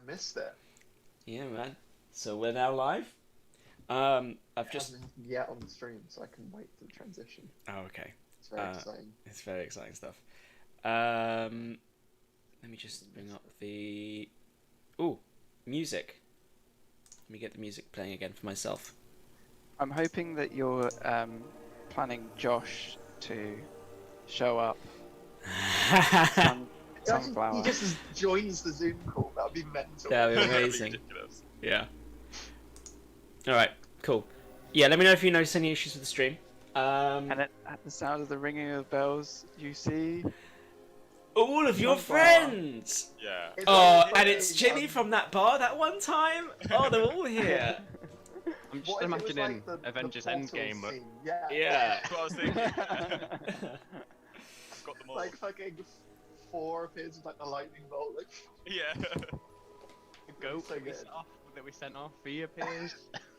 missed it. Yeah, man. So we're now live. I've It just. hasn't yet on the stream, so I can wait for the transition. Oh, okay. It's very exciting. It's very exciting stuff. Let me just bring up the. Ooh, music. Let me get the music playing again for myself. I'm hoping that you're planning Josh to show up. Sunflower. He just joins the Zoom call. That would be mental. That'd be amazing. Yeah. All right. Cool. Yeah. Let me know if you notice any issues with the stream. And at the sound of the ringing of bells, you see All of your Sunflower. friends. Yeah. It's Oh, like and it's playing, Jimmy from that bar that one time. Oh, they're all here. I'm just what if it was imagining like the Avengers Portal Endgame. scene? Yeah. Yeah. That's what I was thinking. I've got them all. Like fucking Thor appears with like the lightning bolt. Like, Yeah. The goat So that we good. sent off, he appears.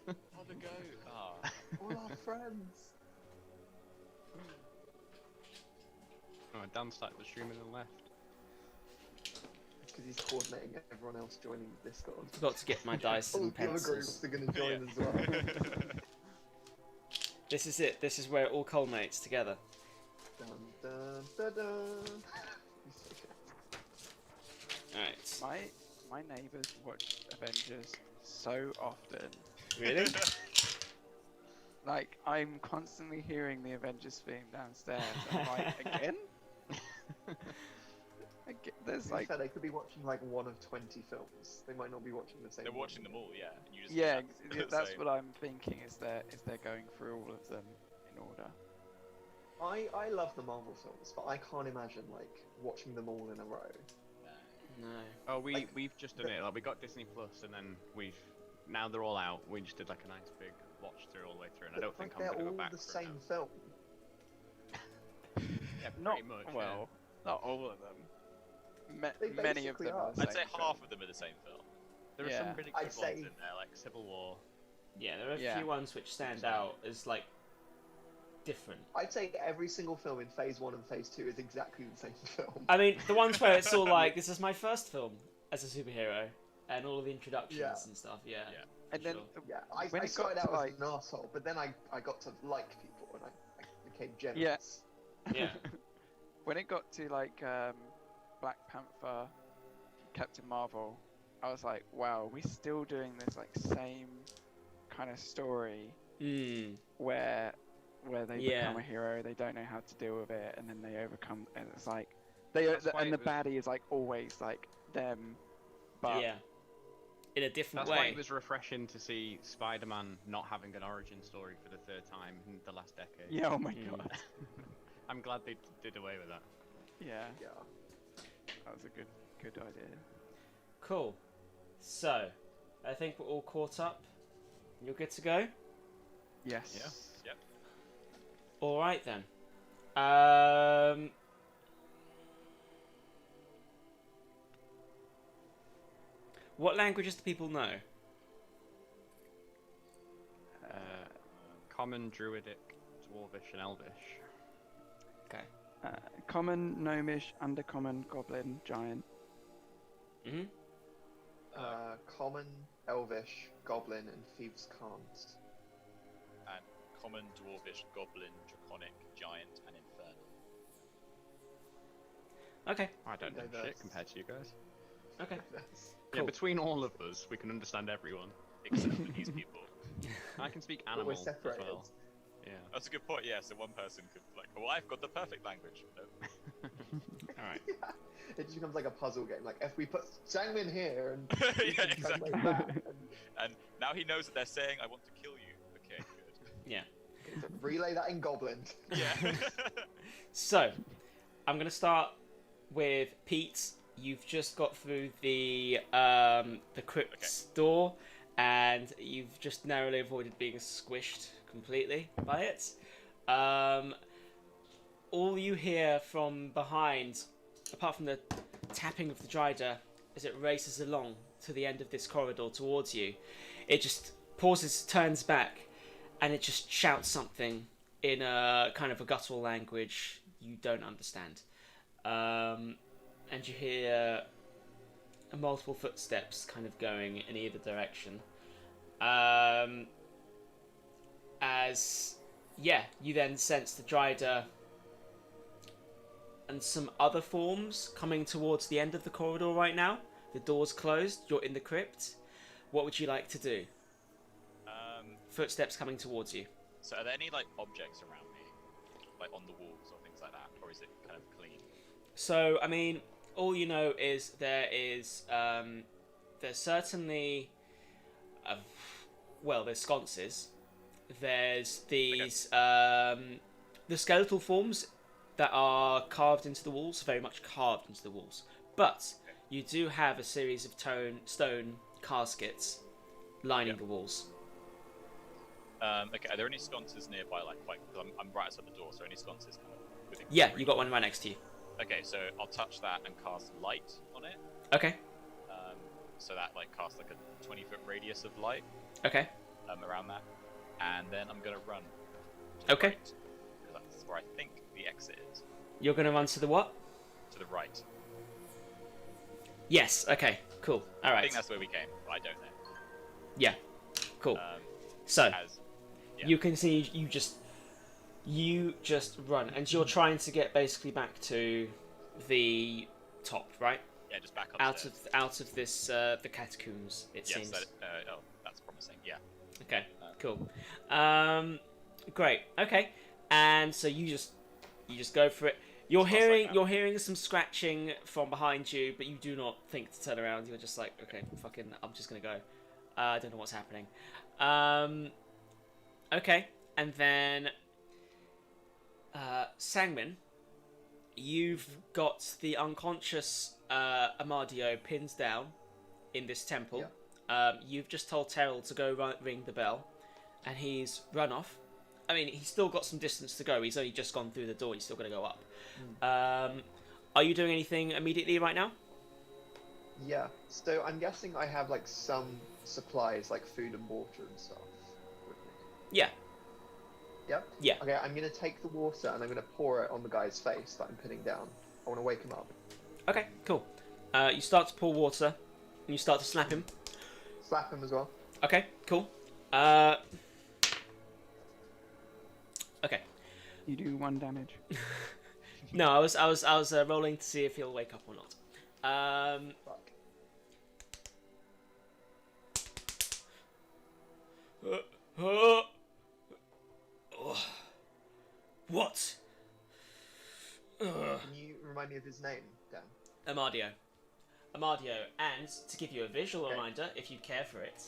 Oh, the goat. Oh. all our friends. Oh, Dan started the stream and then left. Because he's coordinating everyone else joining the Discord. Forgot to get my dice All and the other pencils. groups are going to join as well. This is it. This is where it all culminates together. Dun, dun, dun, dun. All right. my neighbours watch Avengers so often. Really? Like I'm constantly hearing the Avengers theme downstairs. I'm like, again? There's To be like, fair, they could be watching like one of 20 films. They might not be watching the same. They're one. watching them all, yeah. And you just yeah, have that's same. what I'm thinking. Is they're going through all of them in order. I love the Marvel films, but I can't imagine like watching them all in a row. No. Oh, Like, we've just done it. Like we got Disney Plus, and then now they're all out. We just did like a nice big watch through all the way through, and I don't think Like, I'm they're gonna all go back the for same it film. now. Yeah, Not pretty much. well, not all of them. They Many of basically them are. are the I'd same say film. half of them are the same film. There are Yeah. some really I'd good say- ones in there, like Civil War. Yeah, there are a Yeah. few ones which stand out as like different. I'd say every single film in Phase 1 and Phase 2 is exactly the same film. I mean, the ones where it's all like, this is my first film as a superhero, and all of the introductions Yeah. and stuff. Yeah. Yeah. And for then sure. Yeah, I when it started got out to, as like, an asshole, but then I got to like people and I became Yeah. generous. Yeah. when it got to like Black Panther, Captain Marvel, I was like, wow, we're still doing this like same kind of story Mm. where they Yeah. become a hero, they don't know how to deal with it, and then they overcome. And it's like That's why and the it was- baddie is like always like them, but Yeah. In a different That's why way. it was refreshing to see Spider-Man not having an origin story for the third time in the last decade. yeah, oh my Mm. god, I'm glad they did away with that. yeah, Yeah. that was a good idea. Cool. So, I think we're all caught up. You're good to go? Yes. Yeah. Yep. Alright then. What languages do people know? Common, Druidic, Dwarvish, and Elvish. Okay. Common, gnomish, undercommon, goblin, giant. Mm-hmm. Common, Elvish, Goblin, and Thieves' Can't. And common, dwarvish, goblin, draconic, giant, and infernal. Okay. I don't know No, shit that's- compared to you guys. Okay. That's- Yeah, Cool. between all of us, we can understand everyone. Except for these people. I can speak but animal we're as separated. well. Yeah. That's a good point, yeah. So one person could, like, oh, I've got the perfect language. No. Alright. Yeah. It just becomes like a puzzle game. Like if we put Sangmin here and we Yeah, can translate exactly. that, and And now he knows that they're saying, I want to kill you. Okay, good. Yeah. relay that in Goblin. Yeah. So, I'm going to start with Pete. You've just got through the crypt's door, and you've just narrowly avoided being squished completely by it. All you hear from behind, apart from the tapping of the Drider, as it races along to the end of this corridor towards you, it just pauses, turns back, and it just shouts something in a kind of a guttural language you don't understand. And you hear multiple footsteps kind of going in either direction. You then sense the Dryder and some other forms coming towards the end of the corridor right now. The door's closed, you're in the crypt. What would you like to do? Footsteps coming towards you. So are there any like objects around me, like on the walls or things like that, or is it kind of clean? So, I mean, all you know is there's certainly, there's sconces. There's these, the skeletal forms that are carved into the walls, very much carved into the walls. But you do have a series of stone caskets lining the walls. Okay, are there any sconces nearby? Because I'm right outside the door, so any sconces kind of within? Yeah, you got one right next to you. Okay, so I'll touch that and cast light on it. Okay. So that like casts like a 20-foot radius of light. Okay. Around that, and then I'm gonna run. Okay. Because that's where I think the exit is. You're gonna run to the what? To the right. Yes. Okay. Cool. All right. I think that's where we came, but I don't know. Yeah. Cool. You can see you just run, and you're trying to get basically back to the top, right? Yeah, just back upstairs. Out of this the catacombs. It seems. That's promising. Yeah. Okay. Cool. Great. Okay. And so you just go for it. You're hearing some scratching from behind you, but you do not think to turn around. You're just like, okay, fucking, I'm just gonna go. I don't know what's happening. Okay, and then Sangmin, you've got the unconscious Amadio pinned down in this temple. Yeah. You've just told Terrell to go ring the bell, and he's run off. I mean, he's still got some distance to go. He's only just gone through the door. He's still got to go up. Are you doing anything immediately right now? Yeah. So I'm guessing I have like some supplies, like food and water and stuff. With me. Yeah. Yep. Yeah. Okay, I'm gonna take the water and I'm gonna pour it on the guy's face that I'm pinning down. I want to wake him up. Okay. Cool. You start to pour water, and you start to slap him. Slap him as well. Okay. Cool. Okay. You do 1 damage. No, I was rolling to see if he'll wake up or not. Fuck. What? Can you remind me of his name, Dan? Amadio, and to give you a visual reminder, if you care for it,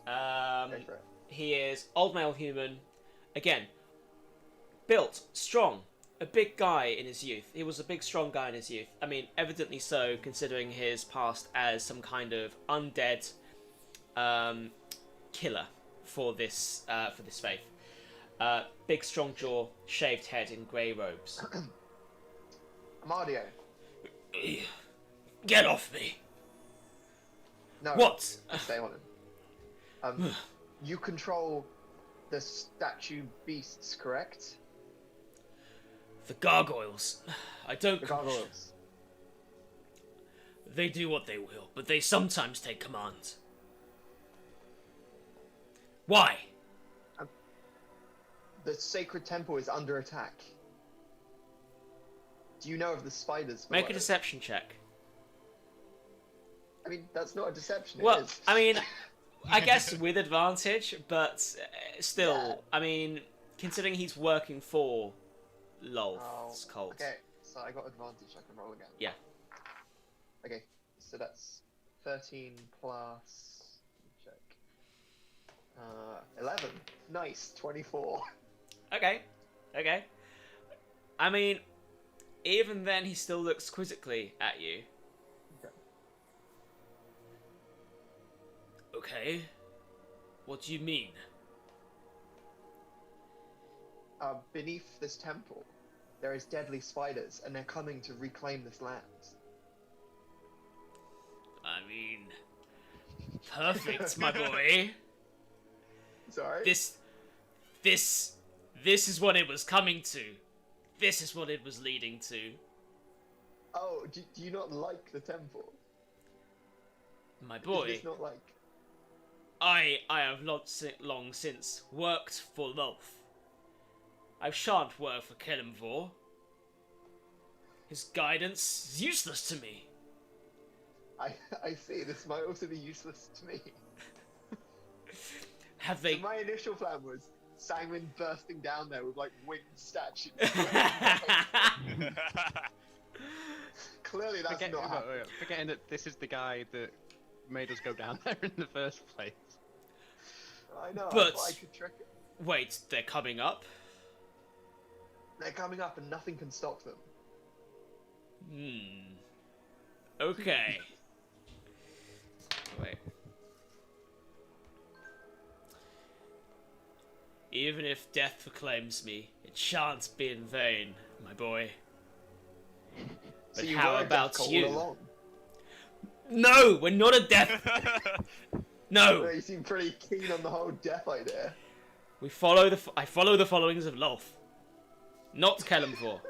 Go for it. he is old male human, again, built, strong, a big guy in his youth. He was a big, strong guy in his youth. I mean, evidently so, considering his past as some kind of undead killer for this faith. Big, strong jaw, shaved head in grey robes. Amadio. Get off me! No. What? Stay on him. You control the statue beasts, correct? The gargoyles. I don't. The gargoyles. They do what they will, but they sometimes take command. Why? The sacred temple is under attack. Do you know of the spiders below? Make a deception check. I mean, that's not a deception. Well, it is. I mean, I guess with advantage, but still, Yeah. I mean, considering he's working for Lolth's Oh, cult. okay, so I got advantage. I can roll again. Yeah. Okay, so that's 13 plus. Let me check. 11. Nice. 24. Okay. I mean, even then, he still looks quizzically at you. Okay. What do you mean? Beneath this temple, there is deadly spiders, and they're coming to reclaim this land. I mean, perfect, my boy. Sorry? This is what it was coming to. This is what it was leading to. Oh, do you not like the temple? My Is boy, this not like... I have long since worked for Lolth. I shan't work for Kelemvor. His guidance is useless to me. I see, this might also be useless to me. Have So they... my initial plan was Sangwin bursting down there with like winged statues. Clearly that's not happening. Forgetting that this is the guy that made us go down there in the first place. I know, But- I thought I could trick it. Wait, they're coming up? They're coming up and nothing can stop them. Okay. Wait. Even if death proclaims me, it shan't be in vain, my boy. But So you how were a about death cult you? all along. No, we're not a death. No, No, you seem pretty keen on the whole death idea. we follow the. I follow the followings of Lolth, not Kelemvor.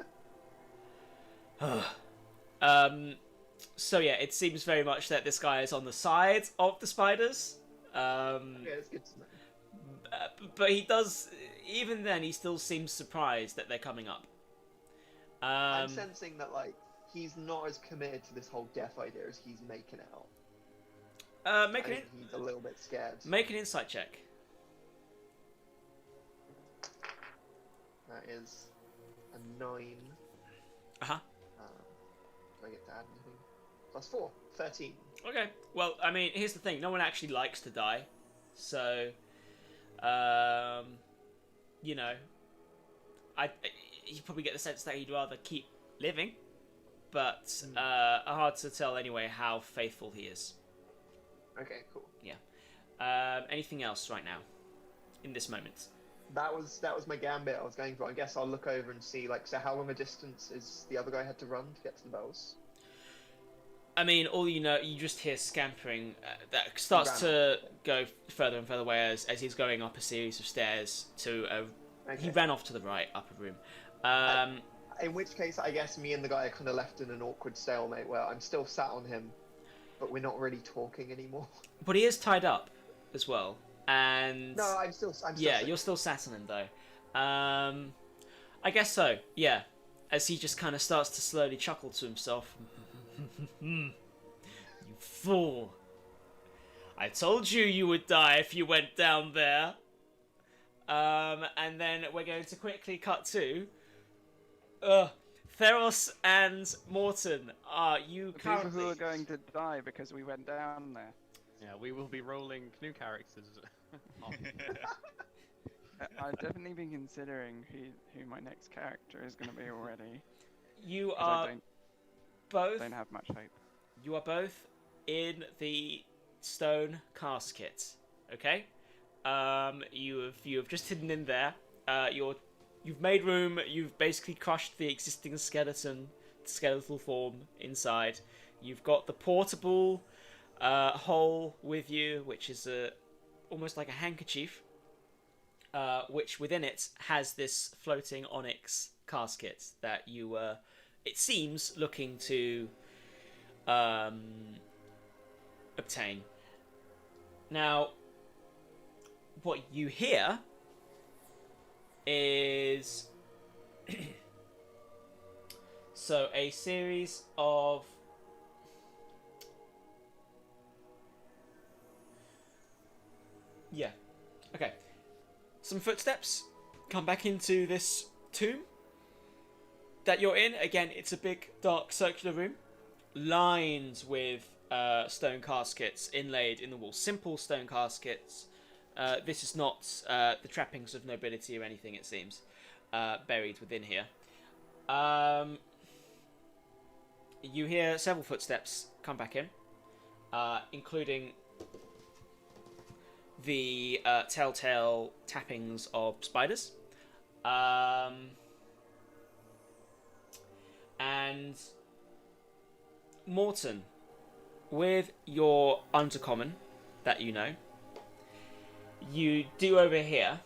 So yeah, it seems very much that this guy is on the side of the spiders. Yeah, it's good to know. But he does. Even then, he still seems surprised that they're coming up. I'm sensing that like he's not as committed to this whole death idea as he's making out. Make I an think he's a little bit scared. make an insight check. That is a 9. Uh huh. Do I get to add anything? Plus 4. 13. Okay. Well, I mean, here's the thing: no one actually likes to die, so, you know, you probably get the sense that he'd rather keep living, but hard to tell anyway how faithful he is. Okay, cool. Anything else right now, in this moment? That was my gambit I was going for. I guess I'll look over and see, like, so how long a distance is the other guy had to run to get to the bells? I mean, all you know, you just hear scampering that starts to go further and further away as he's going up a series of stairs to he ran off to the right, upper room. In which case, I guess me and the guy are kind of left in an awkward stalemate where I'm still sat on him, but we're not really talking anymore. But he is tied up as well, and No, I'm still yeah, sitting. you're still sat on him though. I guess so. Yeah, as he just kind of starts to slowly chuckle to himself. You fool! I told you you would die if you went down there. And then we're going to quickly cut to Theros and Morton. Are you The people currently? who are going to die because we went down there. Yeah, we will be rolling new characters. I've definitely been considering who my next character is going to be already. You 'cause are I both. don't have much hope. You are both in the stone casket. Okay. You have just hidden in there. You've made room. You've basically crushed the existing skeletal form inside. You've got the portable hole with you, which is almost like a handkerchief, which within it has this floating onyx casket that you it seems looking to obtain. Now, what you hear is so a series of okay, some footsteps come back into this tomb that you're in. Again, it's a big dark circular room lined with stone caskets inlaid in the wall. Simple stone caskets. This is not the trappings of nobility or anything, it seems, buried within here. You hear several footsteps come back in, including the telltale tappings of spiders. And Morton, with your undercommon that you know, you do overhear.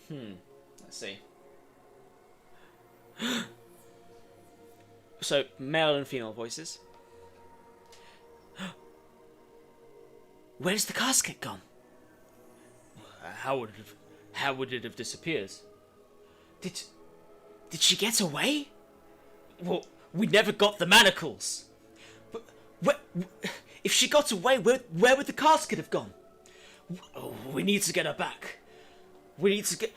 Let's see. So, male and female voices. Where's the casket gone? How would it have disappeared? Did she get away? Well, we never got the manacles. But if she got away, where would the casket have gone? Oh, we need to get her back. We need to get...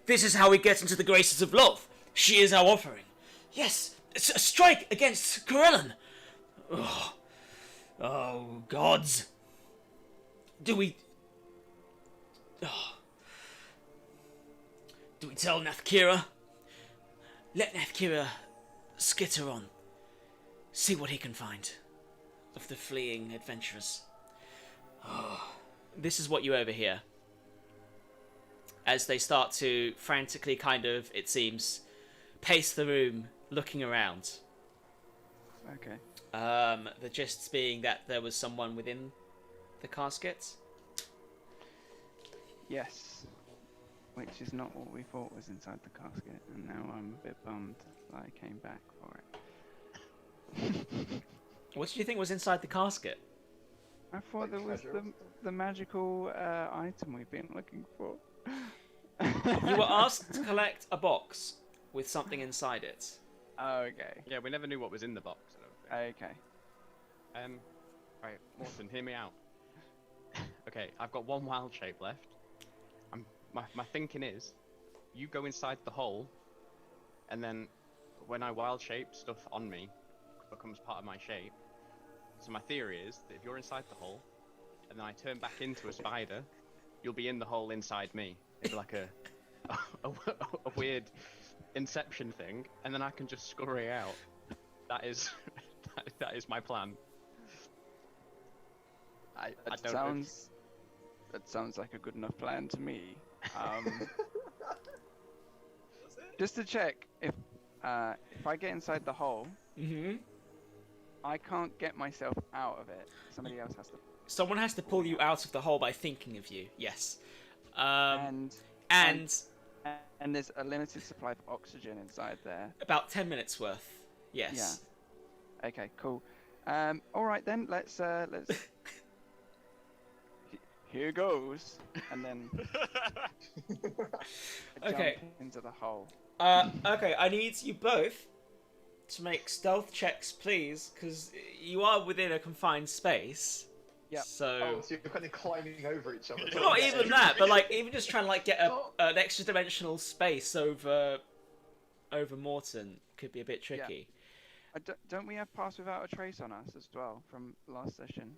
This is how we get into the graces of love. She is our offering. Yes, it's a strike against Corellon. Oh, gods. Do we tell Nathkira? Let Nathkira skitter on. See what he can find of the fleeing adventurers. This is what you overhear. As they start to frantically kind of, it seems, pace the room, looking around. Okay. The gist being that there was someone within the casket. Yes. Which is not what we thought was inside the casket, and now I'm a bit bummed that I came back for it. What did you think was inside the casket? I thought Like there was treasure or the magical item we've been looking for. You were asked to collect a box with something inside it. Oh, okay. Yeah, we never knew what was in the box. I don't think. Okay. Right, Morton, hear me out. Okay, I've got one wild shape left. My thinking is, you go inside the hole, and then when I wild shape, stuff on me becomes part of my shape. So my theory is that if you're inside the hole, and then I turn back into a spider, you'll be in the hole inside me. It'll be like a weird Inception thing, and then I can just scurry out. That is my plan. I don't know. That sounds like a good enough plan to me. Just to check, if I get inside the hole, I can't get myself out of it. Somebody else has to. Someone has to pull you out of the hole by thinking of you. Yes. And there's a limited supply of oxygen inside there. About 10 minutes worth. Yes. Yeah. Okay. Cool. All right then. Let's. Here goes, and then I Okay. jump into the hole. Okay, I need you both to make stealth checks, please, because you are within a confined space. Yep. So... Oh, so you're kind of climbing over each other. Not even that, but like even just trying to like get an extra dimensional space over Morton could be a bit tricky. Don't we have Pass Without a Trace on us as well from last session?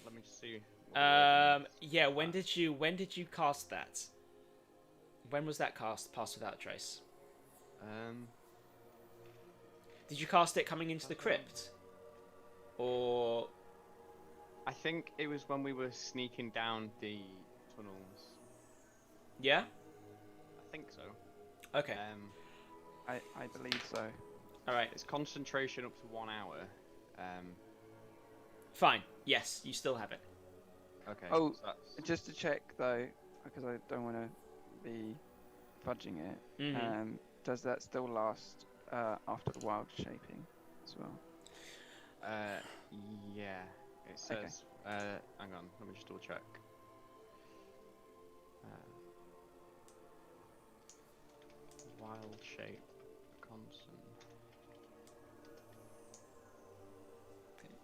Let me see. Yeah. When did you cast that? When was that cast? Pass Without a Trace. Did you cast it coming into the crypt, or? I think it was when we were sneaking down the tunnels. Yeah. I think so. Okay. I believe so. All right. It's concentration up to 1 hour. Fine. Yes, you still have it. Okay. Oh, so that's... just to check though, because I don't want to be fudging it. Mhm. Does that still last after the wild shaping as well? Yeah. It says. Hang on. Let me just double check. Wild shape. Constant.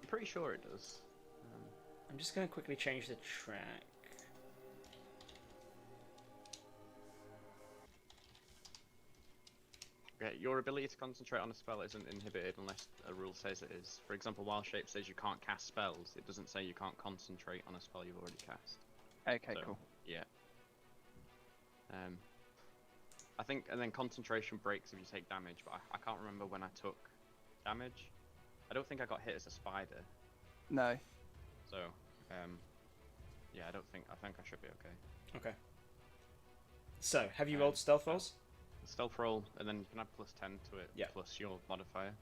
I'm pretty sure it does. I'm just going to quickly change the track. Okay, your ability to concentrate on a spell isn't inhibited unless a rule says it is. For example, Wild Shape says you can't cast spells. It doesn't say you can't concentrate on a spell you've already cast. Okay, So, cool. Yeah. I think, and then concentration breaks if you take damage, but I can't remember when I took damage. I don't think I got hit as a spider. No. So, yeah, I think I should be okay. Okay. So, have you rolled stealth rolls? Stealth roll, and then you can add +10 to it, Yeah. plus your modifier.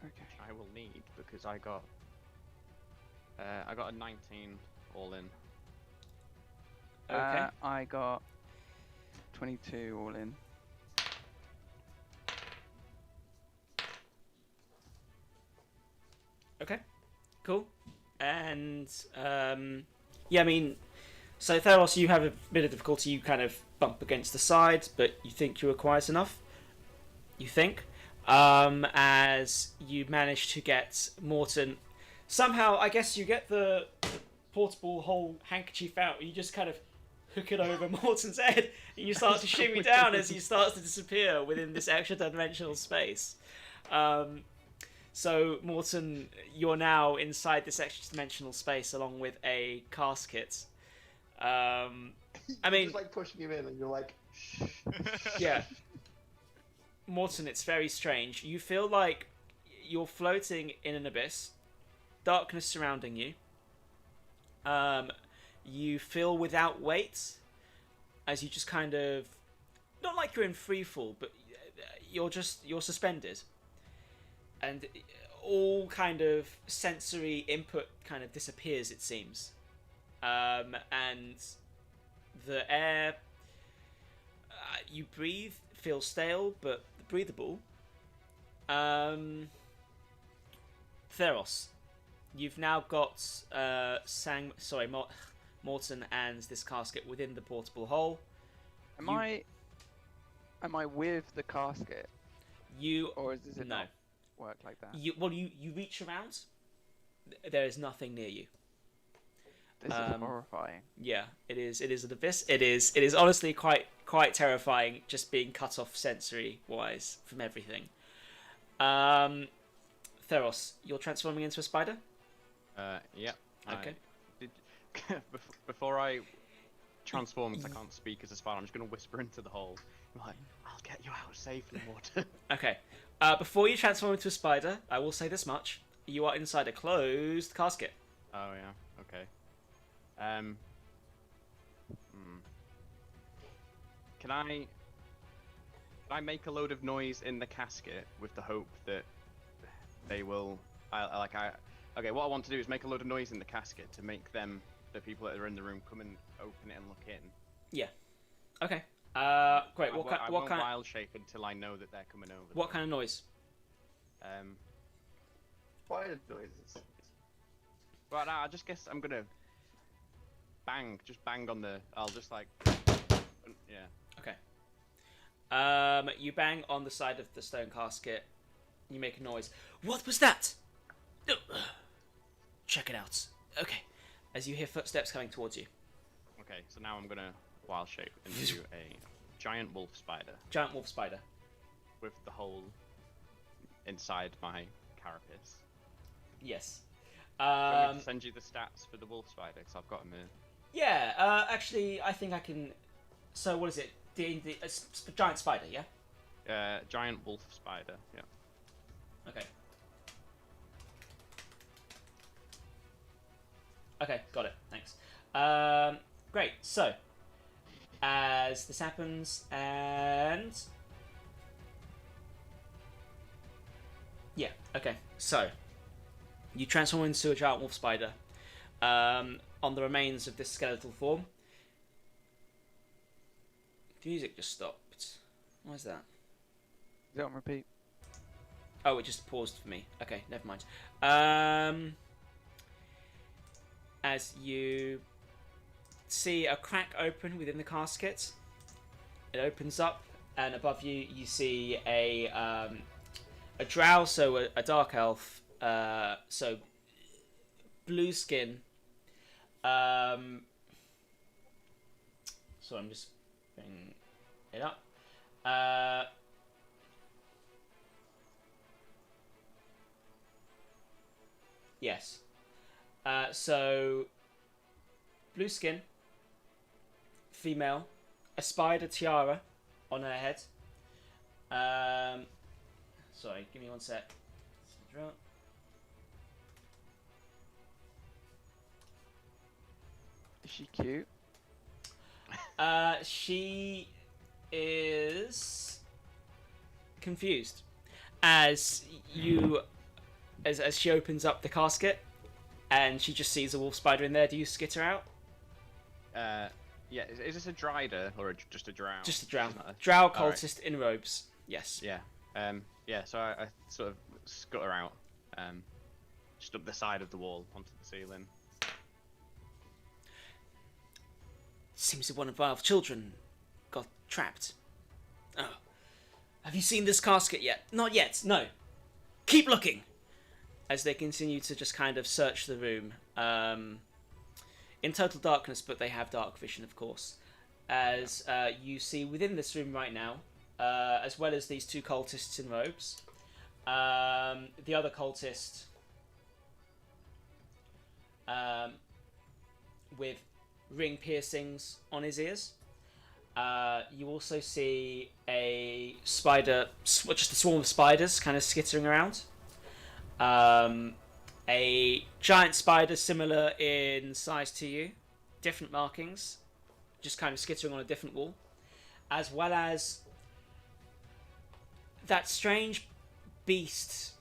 Okay. I will need because I got a 19 all in. Okay. I got 22 all in. Okay, cool. And yeah, I mean, so Theros, you have a bit of difficulty. You kind of bump against the side, but you think you were quiet enough. You think, as you manage to get Morton. Somehow, I guess you get the portable whole handkerchief out. You just kind of hook it over Morton's head, and you start to shimmy down as he starts to disappear within this extra dimensional space. So, Morton, you're now inside this extra dimensional space along with a casket. I mean, just like pushing him in, and you're like, shh. yeah. Morton, it's very strange. You feel like you're floating in an abyss, darkness surrounding you. You feel without weight, as you just kind of, not like you're in free fall, but you're suspended, and all kind of sensory input kind of disappears, it seems, and the air you breathe feels stale but breathable. Theros, you've now got Morton and this casket within the portable hole. Am I with the casket, You or does it no. not work like that? You reach around. There is nothing near you. This is horrifying. Yeah, it is. It is an abyss. It is honestly quite terrifying, just being cut off sensory wise from everything. Theros, you're transforming into a spider. Yeah. Okay. Before I transform, because I can't speak as a spider, I'm just going to whisper into the hole. I'm like, I'll get you out safely, Morton. Okay. Before you transform into a spider, I will say this much: you are inside a closed casket. Oh yeah. Okay. Can I make a load of noise in the casket with the hope that they will? Okay. What I want to do is make a load of noise in the casket to make them, the people that are in the room, come and open it and look in. Yeah. Okay. Great. I What won't kind? wild shape until I know that they're coming over. What kind of noise? Spider noises. Well, no, I just guess I'm gonna bang on the. I'll just like. Yeah. Okay. You bang on the side of the stone casket. You make a noise. What was that? Check it out. Okay. As you hear footsteps coming towards you. Okay, so now I'm gonna wild shape into a giant wolf spider Giant wolf spider. with the hole inside my carapace. Yes. Do you want me to send you the stats for the wolf spider? Because I've got them here. Yeah. Actually, I think I can. So what is it? The giant spider. Yeah. Giant wolf spider. Yeah. Okay. Okay, got it. Thanks. Great. So, as this happens, and yeah, okay. So, you transform into a giant wolf spider on the remains of this skeletal form. The music just stopped. Why is that? Is it on repeat? Oh, it just paused for me. Okay, never mind. As you see a crack open within the casket, it opens up, and above you, you see a drow, so a dark elf, so blue skin. So I'm just bringing it up. Yes. So, blue skin, female, a spider tiara on her head. Sorry, give me one sec. Is she cute? She is confused as she opens up the casket. And she just sees a wolf spider in there. Do you skit her out? Yeah. Is this a Dryder or just a drow? Just a drow. Doesn't matter. Drow All right. cultist in robes. Yes. Yeah. Yeah. So I sort of scut her out. just up the side of the wall onto the ceiling. Seems that one of our children got trapped. Oh. Have you seen this casket yet? Not yet, no. Keep looking! As they continue to just kind of search the room. In total darkness, but they have dark vision, of course. As you see within this room right now, as well as these two cultists in robes, the other cultist with ring piercings on his ears. You also see a spider, just a swarm of spiders kind of skittering around. A giant spider similar in size to you, different markings, just kind of skittering on a different wall, as well as that strange beast.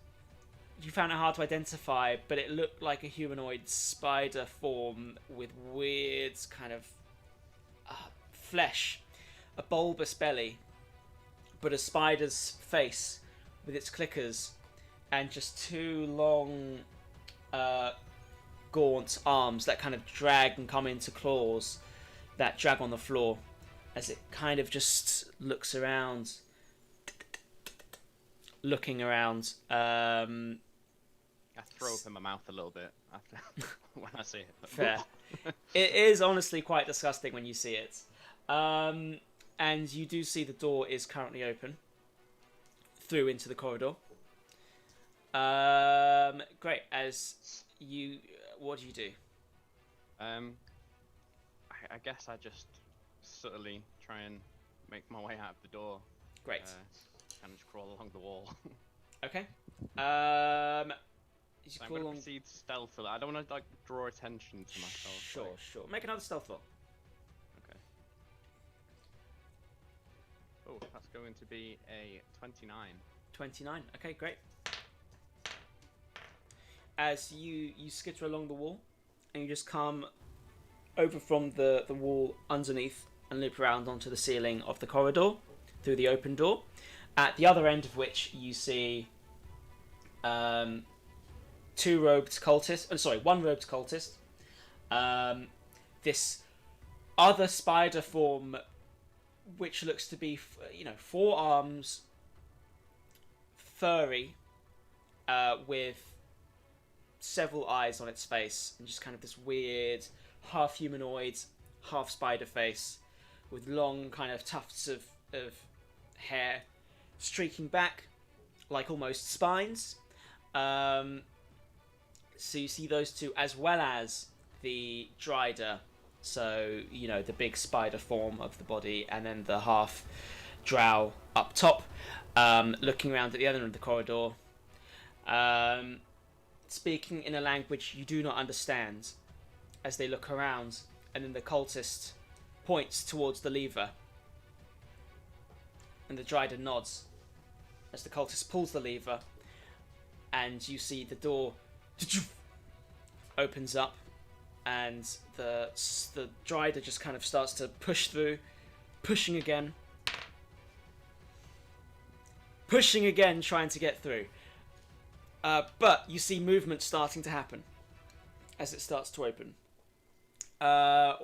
You found it hard to identify, but it looked like a humanoid spider form with weird kind of flesh, a bulbous belly, but a spider's face with its clickers, and just two long, gaunt arms that kind of drag and come into claws that drag on the floor as it kind of just looks around, looking around. I throw up in my mouth a little bit after when I see it. Fair. It is honestly quite disgusting when you see it. And you do see the door is currently open through into the corridor. Great. As you, what do you do? I guess I just subtly try and make my way out of the door. Great. And just crawl along the wall. Okay. You So I'm crawl gonna on. proceed stealthily. I don't want to like draw attention to myself. Sure, like- sure. Make another stealth roll. Okay. Oh, that's going to be a 29. 29. Okay, great. As you skitter along the wall, and you just come over from the wall underneath and loop around onto the ceiling of the corridor through the open door, at the other end of which you see two robed cultists. One robed cultist. This other spider form, which looks to be, 4 arms, furry, with several eyes on its face, and just kind of this weird half humanoid, half spider face, with long kind of tufts of hair streaking back like almost spines. So you see those two, as well as the Dryder, so the big spider form of the body, and then the half drow up top, looking around at the other end of the corridor, speaking in a language you do not understand, as they look around, and then the cultist points towards the lever, and the Dryder nods as the cultist pulls the lever, and you see the door opens up, and the Dryder just kind of starts to push through, pushing again, trying to get through. But you see movement starting to happen as it starts to open.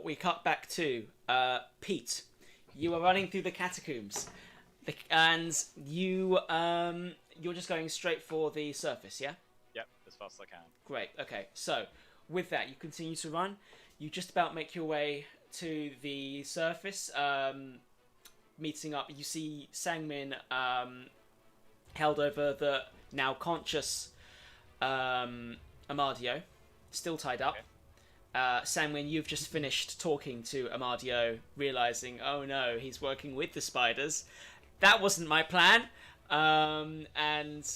We cut back to Pete. You are running through the catacombs, and you're just going straight for the surface, yeah? Yep, as fast as I can. Great. Okay. So with that, you continue to run. You just about make your way to the surface, meeting up. You see Sangmin held over the now conscious Amadio, still tied up. Okay. Sangmin, you've just finished talking to Amadio, realizing, oh no, he's working with the spiders. That wasn't my plan. And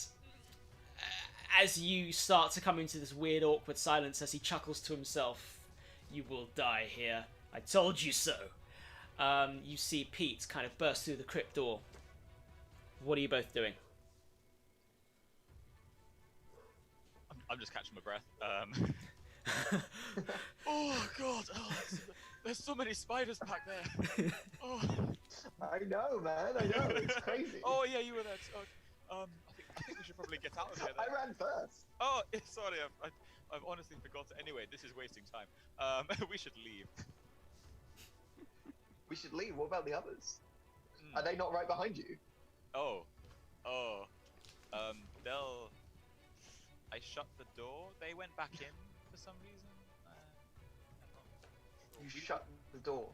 as you start to come into this weird, awkward silence, as he chuckles to himself, "You will die here. I told you so." You see Pete kind of burst through the crypt door. What are you both doing? I'm just catching my breath. Oh god! Oh, there's so many spiders back there. Oh. I know, man. I know. It's crazy. Oh yeah, you were there. I think we should probably get out of here. I Then. ran first. Oh, sorry, I've honestly forgotten. Anyway, this is wasting time. We should leave. We should leave. What about the others? Hmm. Are they not right behind you? Oh. They'll. I shut the door. They went back in for some reason. I'm not sure. You shut the door.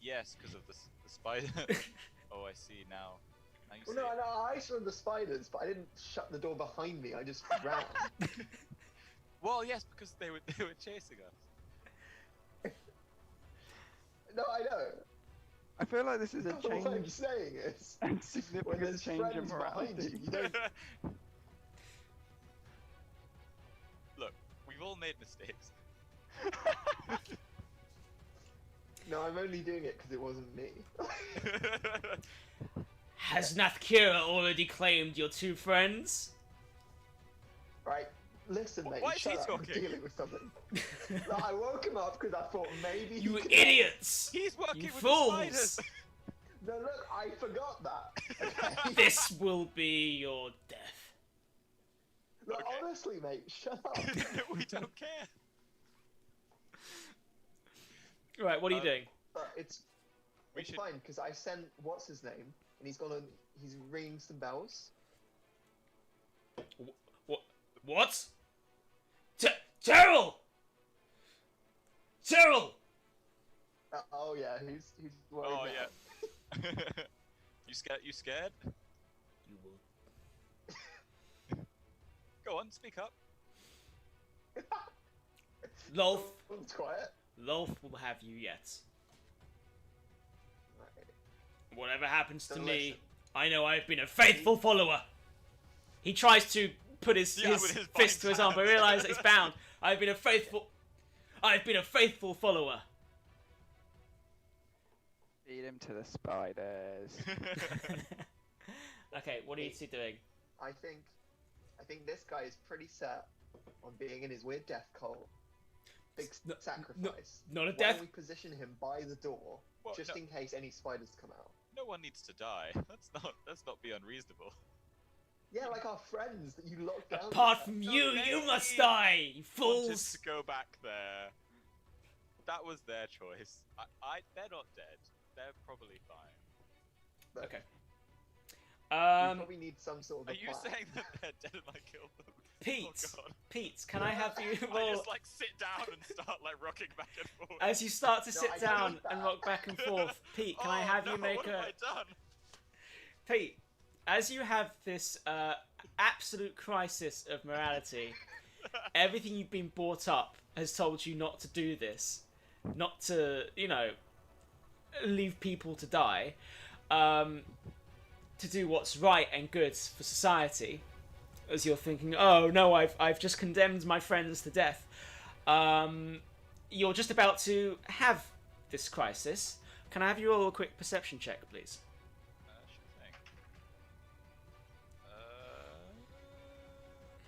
Yes, because of the spider. Oh, I see now. Now you Well, see no, it. no, I saw the spiders, but I didn't shut the door behind me. I just ran. Well, yes, because they were chasing us. No, I know. I feel like this is a What I'm change saying is, and when significant there's change in friends behind morality. you, you don't. Look, we've all made mistakes. No, I'm only doing it because it wasn't me. Has Nathkira already claimed your two friends? Right, listen, mate. Why is he shut up. I'm talking? dealing with something. No, I woke him up because I thought maybe. You he could- idiots! He's working You with fools! the spiders. No, look, I forgot that. Okay? This will be your death. Look, Okay. honestly, mate, shut up. We don't care. Right, what are you doing? But it's We it's should. fine because I sent what's his name, and he's ringing some bells. What? Terrell! Terrell! Oh yeah, who's worried Oh now? yeah. You scared? You scared? You will. Go on, speak up. Lolth. Everyone's quiet. Lolth will have you yet. Right. Whatever happens to So me, listen. I know I've been a faithful follower. He tries to put his, Yeah, his with his fist to his arm, but hands. realizes it's bound. I've been a faithful follower. Feed him to the spiders. Okay, what are you two doing? I think this guy is pretty set on being in his weird death cult. Big No- sacrifice. Not a Why death. don't we position him by the door, Well, just no. in case any spiders come out? No one needs to die. Let's not be unreasonable. Yeah, like our friends that you locked down. Apart there. from So you, you they must die, you Wanted fools. to go back there. That was their choice. They're not dead. They're probably fine. But Okay. we Um, probably need some sort of Are a you plan. saying that they're dead and I killed them? Pete, Oh god. Pete, can I have you I roll just like sit down and start like rocking back and forth. as you start to No, sit I don't down need and that. rock back and forth? Pete, can I Oh, have no, you make what a have I done? Pete? As you have this absolute crisis of morality, everything you've been brought up has told you not to do this, not to, leave people to die, to do what's right and good for society. As you're thinking, oh no, I've just condemned my friends to death. You're just about to have this crisis. Can I have you roll a quick perception check, please? Sure thing.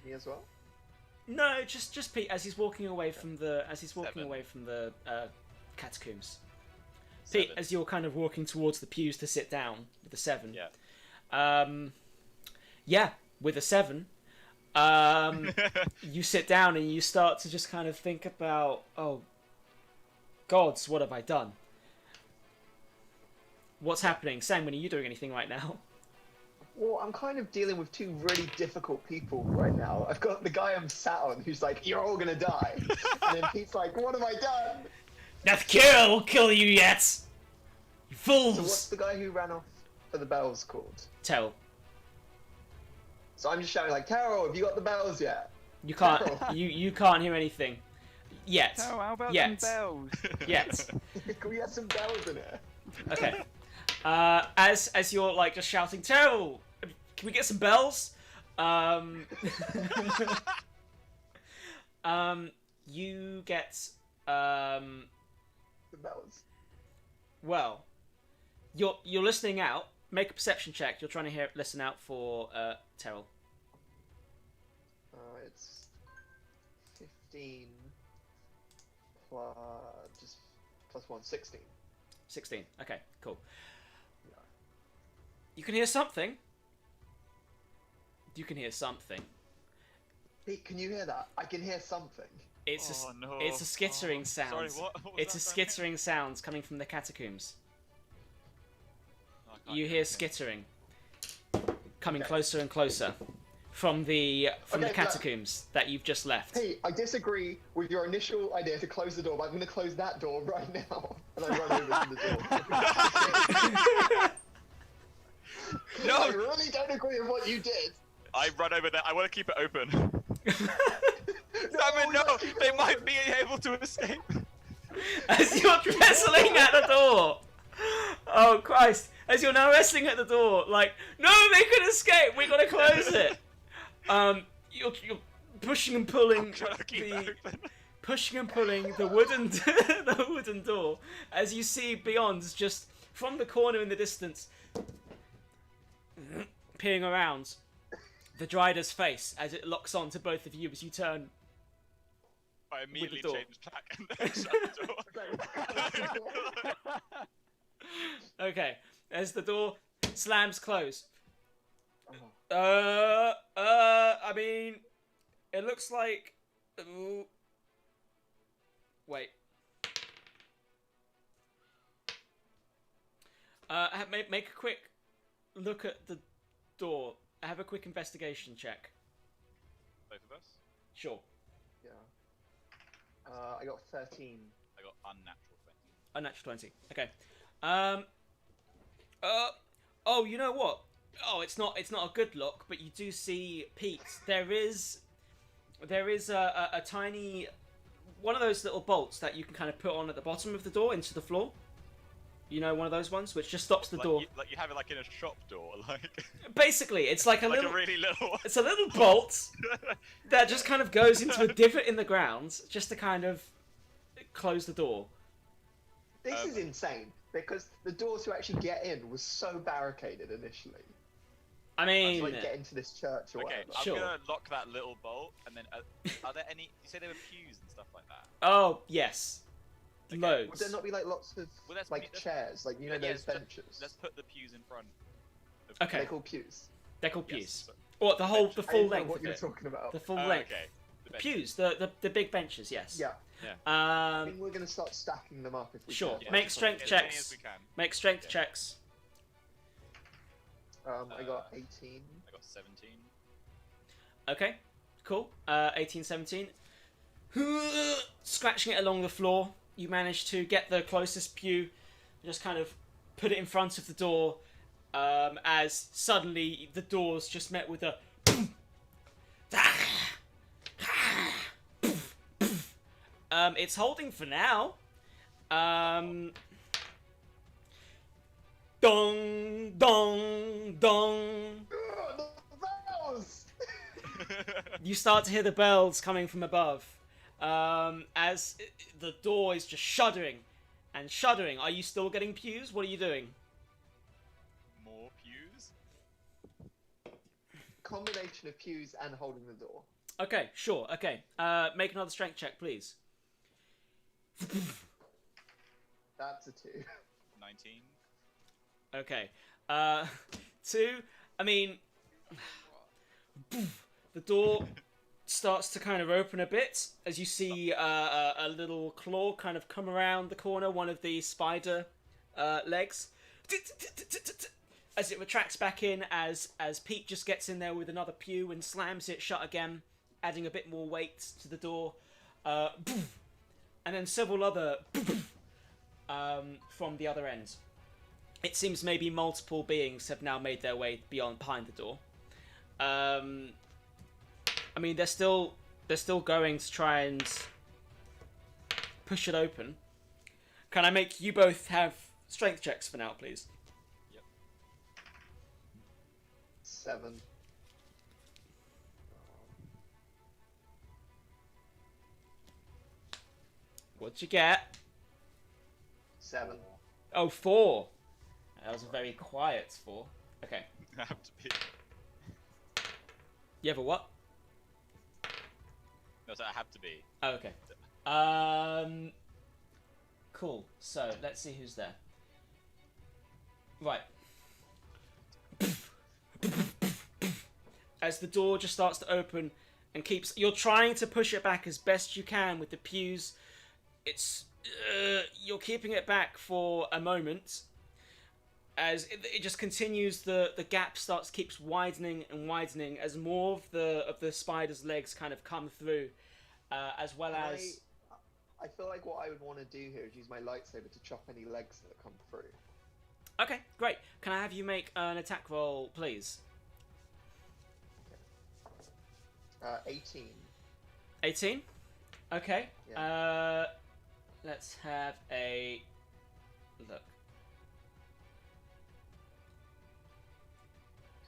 Me as well. No, just Pete as he's walking away from the Seven. catacombs. Pete, 7. as you're kind of walking towards the pews to sit down with a 7. Yeah. Yeah, with a 7. You sit down and you start to just kind of think about, oh, gods, what have I done? What's happening? Sangwin, are you doing anything right now? Well, I'm kind of dealing with two really difficult people right now. I've got the guy I'm sat on who's like, "You're all gonna die," and then Pete's like, "What have I done?" Nathkira will kill you yet! You fools! So what's the guy who ran off for the bells called? Tell. So I'm just shouting like, "Carol, have you got the bells yet?" You can't. Tell. You can't hear anything. Yet. So how about Yet. them bells? Yet. Can we get some bells in here? Okay. As you're like just shouting, "Terrell, can we get some bells?" You get The bells. well. You're listening out. Make a perception check. You're trying to listen out for Terrell. It's 15 plus just plus 1, 16. 16. Okay, cool. You can hear something. You can hear something. Pete, can you hear that? I can hear something. It's Oh, no. it's a skittering Oh, sound. sorry, what was It's a that, sorry? skittering sound coming from the catacombs. Oh, I can't You hear hear anything. skittering coming Okay. closer and closer from the Okay, look. catacombs that you've just left. Pete, I disagree with your initial idea to close the door, but I'm going to close that door right now. And I run over to the door. No! I really don't agree with what you did. I run over there. I want to keep it open. No, Damn it, no! let's keep it They open. might be able to escape. As you're wrestling at the door. Oh Christ! As you're now wrestling at the door, like, no, they could escape. We gotta close it. You're pushing and pulling I'm trying to keep it open. pushing and pulling the wooden the wooden door as you see beyond, just from the corner in the distance, peering around, the Dryder's face as it locks on to both of you as you turn. I immediately door. change tack and then shut the door. Okay, as the door slams close. Oh. I mean, it looks like. Ooh. Wait. Make a quick look at the door. Have a quick investigation check. Both of us? Sure. Yeah. I got 13. I got unnatural 20. Unnatural 20. Okay. Oh, you know what? Oh, it's not a good look, but you do see Pete. There is a tiny one of those little bolts that you can kind of put on at the bottom of the door into the floor. You know, one of those ones which just stops the door. Like you have it like in a shop door, like Basically, it's like a like little a really little one. it's a little bolt that just kind of goes into a divot in the ground just to kind of close the door. This is insane because the door to actually get in was so barricaded initially. I To mean, like get into this church or Okay, whatever. Sure. I'm gonna lock that little bolt, and then are there any? You say there were pews and stuff like that. oh yes, Okay. loads. Would there not be like lots of Well, let's like meet the- chairs, like you know Yeah, those let's benches? Let's put the pews in front. Okay. They're called pews. They're called Yes, pews. so- Or the I full didn't know length what of you're it. talking about. The full Oh, length. okay. The bench. Pews, the big benches, yes. Yeah. I Um, think we're gonna start stacking them up if we Sure. can. Yeah, Make as strength many checks. as we can. make strength Yeah. checks. I got 18. I got 17. Okay, cool. 18, 17. Scratching it along the floor, you manage to get the closest pew, just kind of put it in front of the door, as suddenly the door's just met with a. It's holding for now. Dong, dong, dong. The bells! You start to hear the bells coming from above, as the door is just shuddering and shuddering. Are you still getting pews? What are you doing? More pews. Combination of pews and holding the door. Okay, sure. Okay, make another strength check, please. That's a 2. 19. Okay, 2. I mean, the door starts to kind of open a bit as you see a little claw kind of come around the corner, one of the spider legs, as it retracts back in as Pete just gets in there with another pew and slams it shut again, adding a bit more weight to the door, and then several other from the other end. It seems maybe multiple beings have now made their way behind the door. I mean, they're still going to try and push it open. Can I make you both have strength checks for now, please? 7. What'd you get? 7. Oh, 4. That was a very quiet 4. Okay. I have to be. You have a what? No, so I have to be. Oh, okay. Cool. So, let's see who's there. Right. as the door just starts to open and keeps. You're trying to push it back as best you can with the pews. It's you're keeping it back for a moment. As it just continues, the gap keeps widening and widening as more of the spider's legs kind of come through, as well as. I feel like what I would want to do here is use my lightsaber to chop any legs that come through. Okay, great. Can I have you make an attack roll, please? 18. 18. Okay. Yeah. Let's have a look.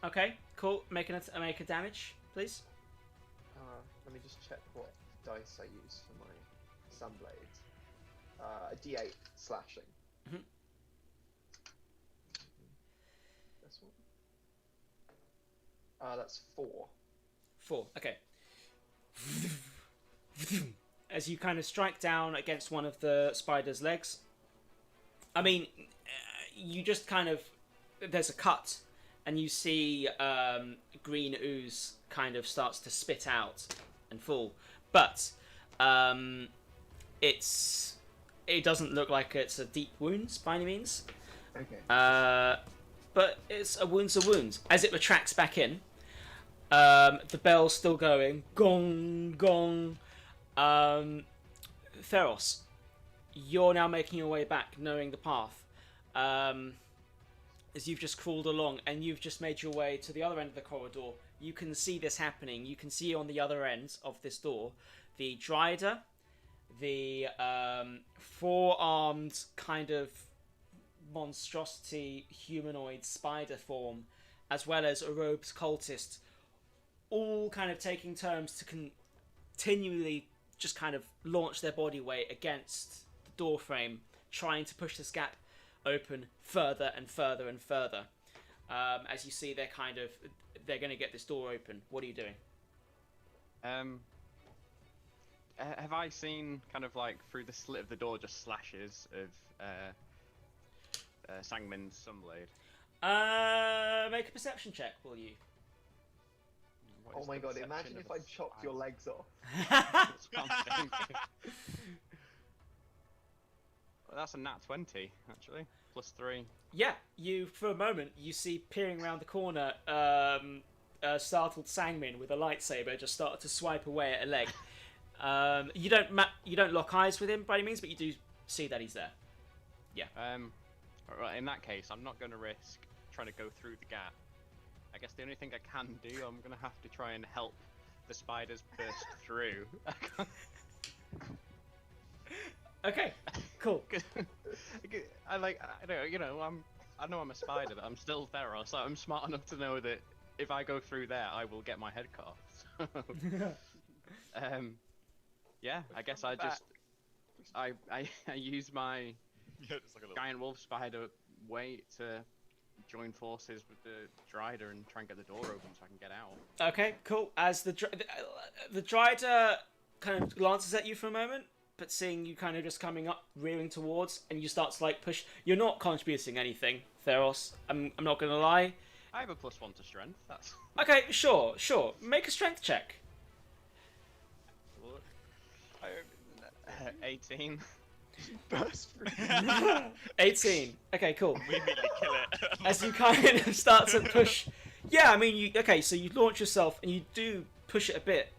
Okay, cool. Make a damage, please. Let me just check what dice I use for my sunblade. A D8 slashing. Mhm. This one. That's 4. 4. Okay. As you kind of strike down against one of the spider's legs. I mean, you just kind of. There's a cut, and you see green ooze kind of starts to spit out and fall. But it doesn't look like it's a deep wound by any means. Okay. But it's a wound's a wound. As it retracts back in, the bell's still going. Gong, gong. Theros, you're now making your way back, knowing the path. As you've just crawled along and you've just made your way to the other end of the corridor, you can see this happening. You can see on the other end of this door the Dryder, the four-armed kind of monstrosity humanoid spider form, as well as a robed cultist, all kind of taking turns to continually just kind of launch their body weight against the door frame, trying to push this gap open further and further and further. As you see, they're going to get this door open. What are you doing? Have I seen kind of like through the slit of the door just slashes of Sangmin's sunblade? Make a perception check, will you? What Oh is my the god, perception imagine of if a I chopped your legs off. That's what I'm thinking. Well, that's a nat 20, actually. +3. Yeah, for a moment, you see peering around the corner, startled Sangmin with a lightsaber just started to swipe away at a leg. You don't lock eyes with him by any means, but you do see that he's there. Yeah. Right, in that case, I'm not going to risk trying to go through the gap. I guess the only thing I can do, I'm going to have to try and help the spiders burst through. Okay, cool. I know I'm a spider, but I'm still Theros, so I'm smart enough to know that if I go through there, I will get my head cut off. Yeah, I guess I just I use my Yeah, just like a little... giant wolf spider weight to join forces with the Dryder and try and get the door open so I can get out. Okay, cool. As the Dryder kind of glances at you for a moment, but seeing you kind of just coming up, rearing towards, and you start to like push. You're not contributing anything, Theros. I'm not gonna lie. I have a +1 to strength. That's Okay, sure. Make a strength check. 18. Burst through. 18. Okay, cool. We immediately kill it. As you kind of start to push. Yeah, I mean, so you launch yourself and you do push it a bit.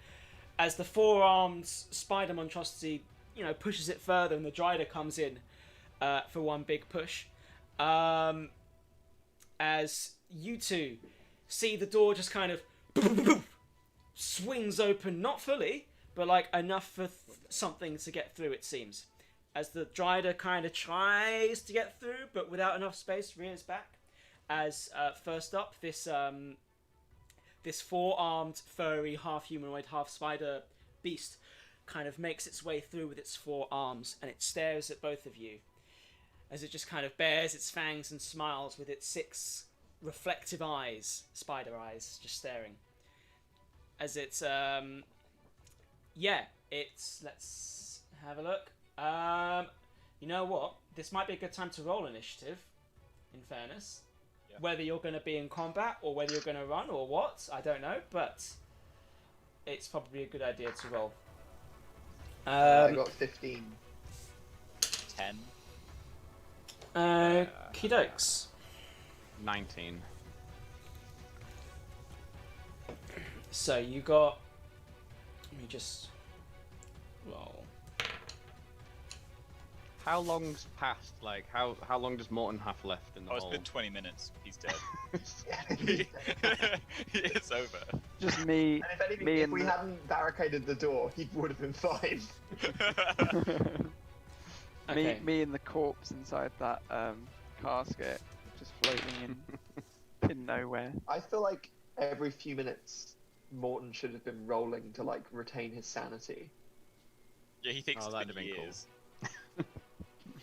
As the four-armed spider monstrosity, pushes it further, and the Dryder comes in for one big push. As you two see the door just kind of swings open, not fully, but like enough for something to get through, it seems. As the Dryder kind of tries to get through, but without enough space, rears back. As first up, this four-armed, furry, half-humanoid, half-spider beast kind of makes its way through with its four arms, and it stares at both of you. As it just kind of bares its fangs and smiles with its 6 reflective eyes, spider eyes, just staring. As it's, let's have a look. You know what? This might be a good time to roll initiative, in fairness. Yeah. Whether you're going to be in combat or whether you're going to run or what, I don't know, but it's probably a good idea to roll. I got 15. 10. Kidokes. 19. So you got. Let me just roll. How long's passed? Like, how long does Morton have left in the Oh, it's hole? been 20 minutes. He's dead. And It's over. Just me. if anything, Me if and we the- hadn't barricaded the door, he would have been fine. Okay. Me and the corpse inside that casket, just floating in nowhere. I feel like every few minutes, Morton should have been rolling to like retain his sanity. Yeah, he thinks Oh, it's that'd been have been cool. years.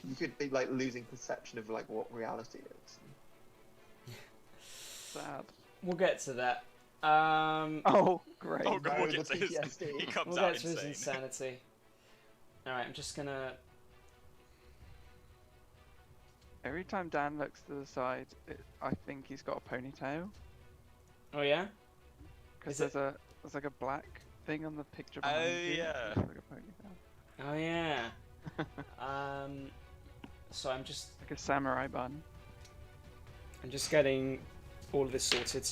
You could be like losing perception of like what reality is. Sad. We'll get to that. Oh, great. Oh god, No, we'll get the to his. PTSD. He comes We'll out get to his insane. insanity. Alright, I'm just gonna. Every time Dan looks to the side, I think he's got a ponytail. Oh, yeah? Because Is there's like a black thing on the picture Oh, behind you. yeah. Looks like a ponytail. Oh, yeah. So I'm just Like a samurai bun. getting all of this sorted.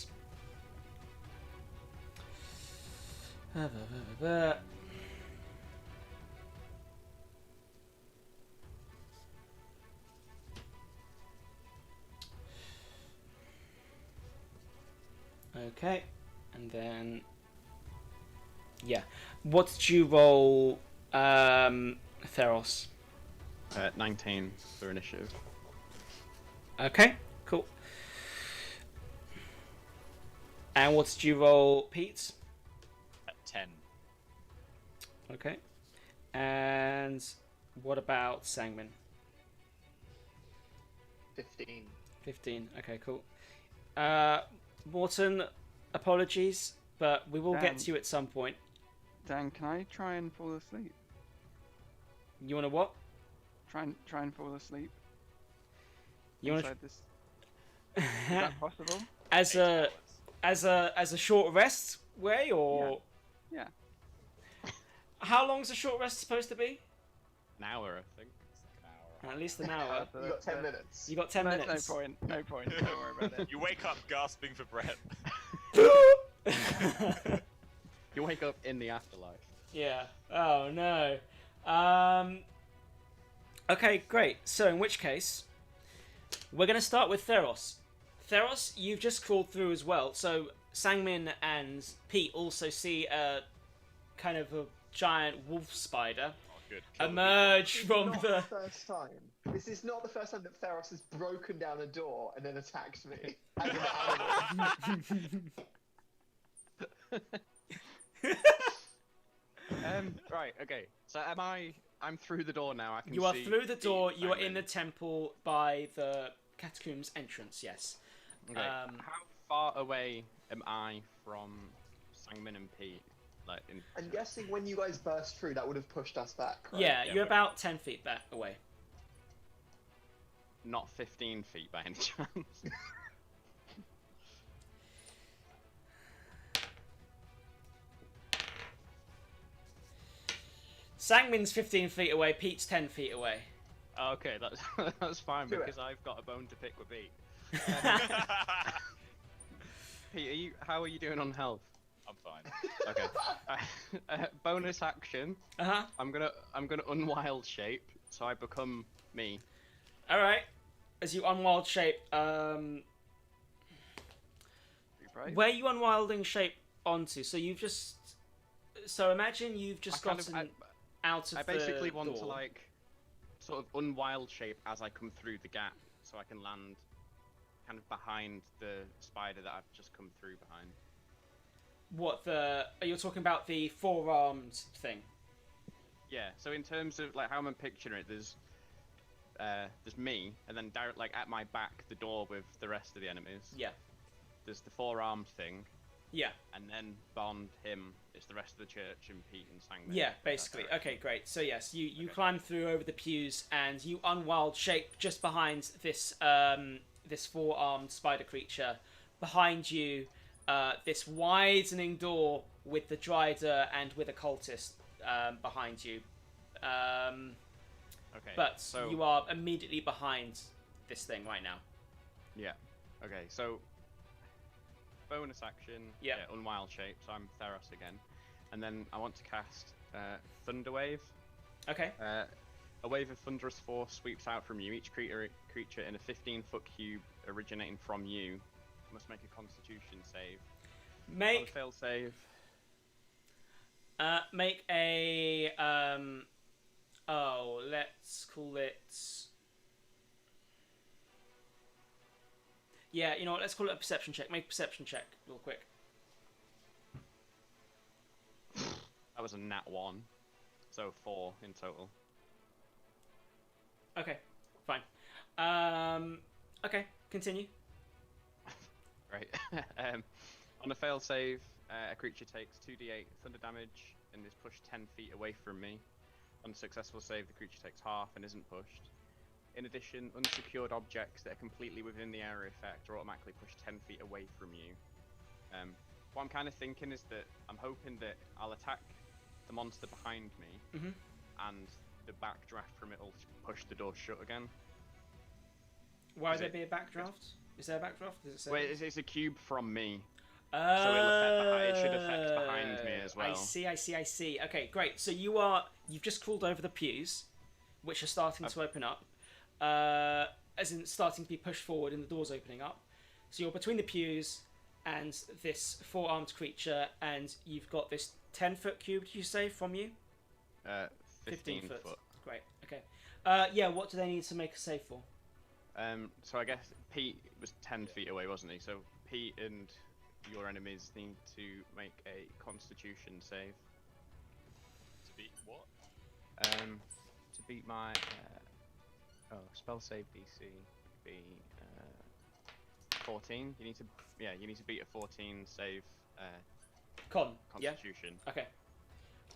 Okay, and then yeah, what did you roll, Theros? 19 for initiative. Okay, cool. And what did you roll, Pete? At 10. Okay. And what about Sangmin? 15. 15. Okay, cool. Morton, apologies, but we will get Damn. to you at some point. Dan, can I try and fall asleep? You want to what? Try and fall asleep You want inside this. to Is that possible? as a short rest way, or Yeah. how long's a short rest supposed to be? An hour, I think. It's like an hour. At least an hour. You got 10 minutes. You got 10 No, minutes. no point. No point. Don't worry about it. You wake up gasping for breath. You wake up in the afterlife. Yeah. Oh no. Okay, great. So in which case, we're gonna start with Theros. Theros, you've just crawled through as well. So Sangmin and Pete also see a kind of a giant wolf spider Oh, good. Kill the emerge This is from not the. first time. This is not the first time that Theros has broken down a door and then attacked me as an animal. Right, okay. So I'm through the door now. I can You are see through the door. Pete, You are in the Simon. temple by the catacombs entrance. Yes. Okay. How far away am I from Sangmin and Pete? Like in. I'm guessing when you guys burst through, that would have pushed us back. Right? Yeah, Yeah, you're we're- about 10 feet back away. Not 15 feet by any chance. Sangmin's 15 feet away. Pete's 10 feet away. Okay, that's that's fine Do it. because I've got a bone to pick with Pete. Pete, how are you doing on health? I'm fine. Okay. Bonus action. Uh huh. I'm gonna unwild shape, so I become me. All right. As you unwild shape, Be brave. where are you unwilding shape onto? So you've just. So imagine you've just I kind of- gotten out of I basically the want to door. like sort of unwild shape as I come through the gap, so I can land kind of behind the spider that I've just come through behind. What the? Are you talking about the four-armed thing? Yeah. So in terms of like how I'm picturing it, there's me, and then direct like at my back, the door with the rest of the enemies. Yeah. There's the four-armed thing, Yeah. And then beyond him, it's the rest of the church and Pete and Sangman. Yeah, in that basically. direction. Okay, great. So yes, you Okay. climb through over the pews and you unwild shape just behind this this four-armed spider creature. Behind you, this widening door with the Dryder and with a cultist behind you. Okay. But so you are immediately behind this thing right now. yeah. Okay. So bonus action. Yeah. Unwild shape. So I'm Theros again, and then I want to cast Thunder Wave. Okay. A wave of thunderous force sweeps out from you. Each creature in a 15-foot cube originating from you must make a Constitution save. On a Make fail save. make a let's call it. Yeah, you know what? Let's call it a perception check. Make a perception check real quick. That was a nat 1, so 4 in total. Okay, fine. Okay, continue. Right. On a fail save, a creature takes 2d8 thunder damage and is pushed 10 feet away from me. On a successful save, the creature takes half and isn't pushed. In addition, unsecured objects that are completely within the area effect are automatically pushed 10 feet away from you. What I'm kind of thinking is that I'm hoping that I'll attack the monster behind me, Mhm. and the backdraft from it will push the door shut again. Why Is would there it- be a backdraft? Is there a backdraft? Does it say? Wait, it's a cube from me. So it should affect behind me as well. I see. Okay, great. So you've just crawled over the pews, which are starting to open up, as in starting to be pushed forward, and the door's opening up. So you're between the pews and this four-armed creature, and you've got this 10-foot cube. Did you say from you? 15 foot. Great. Okay. Yeah. What do they need to make a save for? So I guess Pete was 10 feet away, wasn't he? So Pete and your enemies need to make a Constitution save. To beat what? To beat my spell save DC would be 14. You need to beat a 14 save Con. Yeah. Constitution. Okay.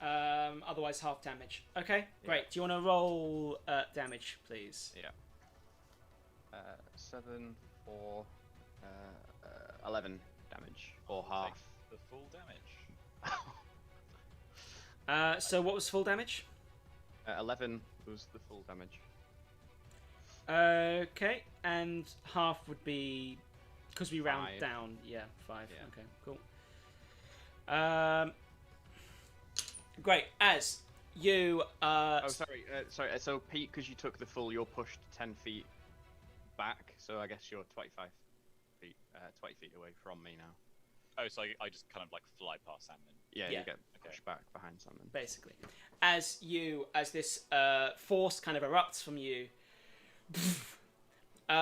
Otherwise half damage. Okay. Great. Do you want to roll damage, please? Yeah. 7 for 11 damage, or half. Take the full damage. So what was full damage? 11 was the full damage. Okay, and half would be because we round 5. down. Yeah, 5. Yeah. Okay, cool. Great. As you Sorry. So Pete, because you took the full, you're pushed 10 feet back. So I guess you're 25 feet, 20 feet away from me now. Oh, so I just kind of like fly past Salmon. Yeah, Yeah. you get pushed back behind something. basically, as this force kind of erupts from you,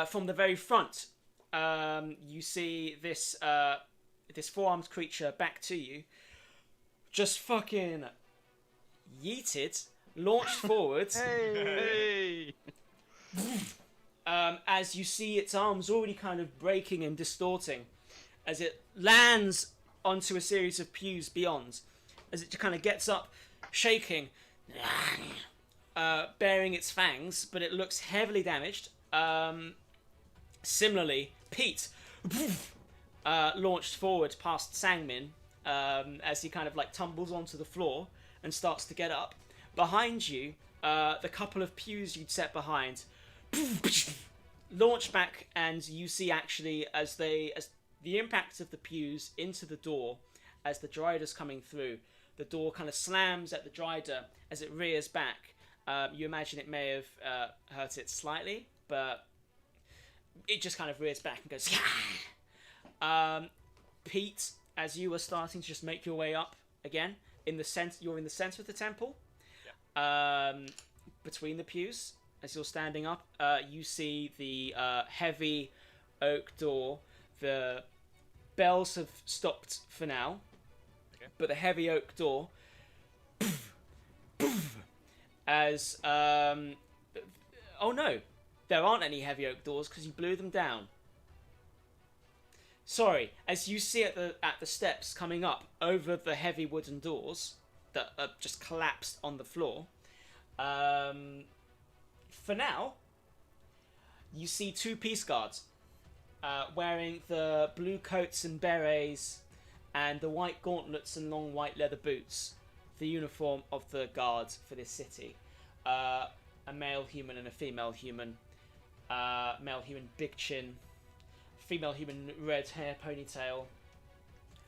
from the very front, you see this this four-armed creature back to you, just fucking yeeted, launched forward. Hey! As you see its arms already kind of breaking and distorting as it lands onto a series of pews beyond, as it kind of gets up, shaking, baring its fangs, but it looks heavily damaged. Similarly, Pete launched forward past Sangmin as he kind of like tumbles onto the floor and starts to get up. Behind you, the couple of pews you'd set behind launch back, and you see actually as the impact of the pews into the door, as the Dryder's coming through, the door kind of slams at the Dryder as it rears back. You imagine it may have hurt it slightly, but it just kind of rears back and goes. Pete, as you are starting to just make your way up again, you're in the center of the temple. Between the pews, as you're standing up, you see the heavy oak door. The bells have stopped for now, but the heavy oak door, as oh no, there aren't any heavy oak doors because you blew them down. Sorry, as you see at the steps coming up over the heavy wooden doors that are just collapsed on the floor. For now, you see two peace guards wearing the blue coats and berets and the white gauntlets and long white leather boots, the uniform of the guards for this city. A male human and a female human. Male human big chin, female human red hair ponytail.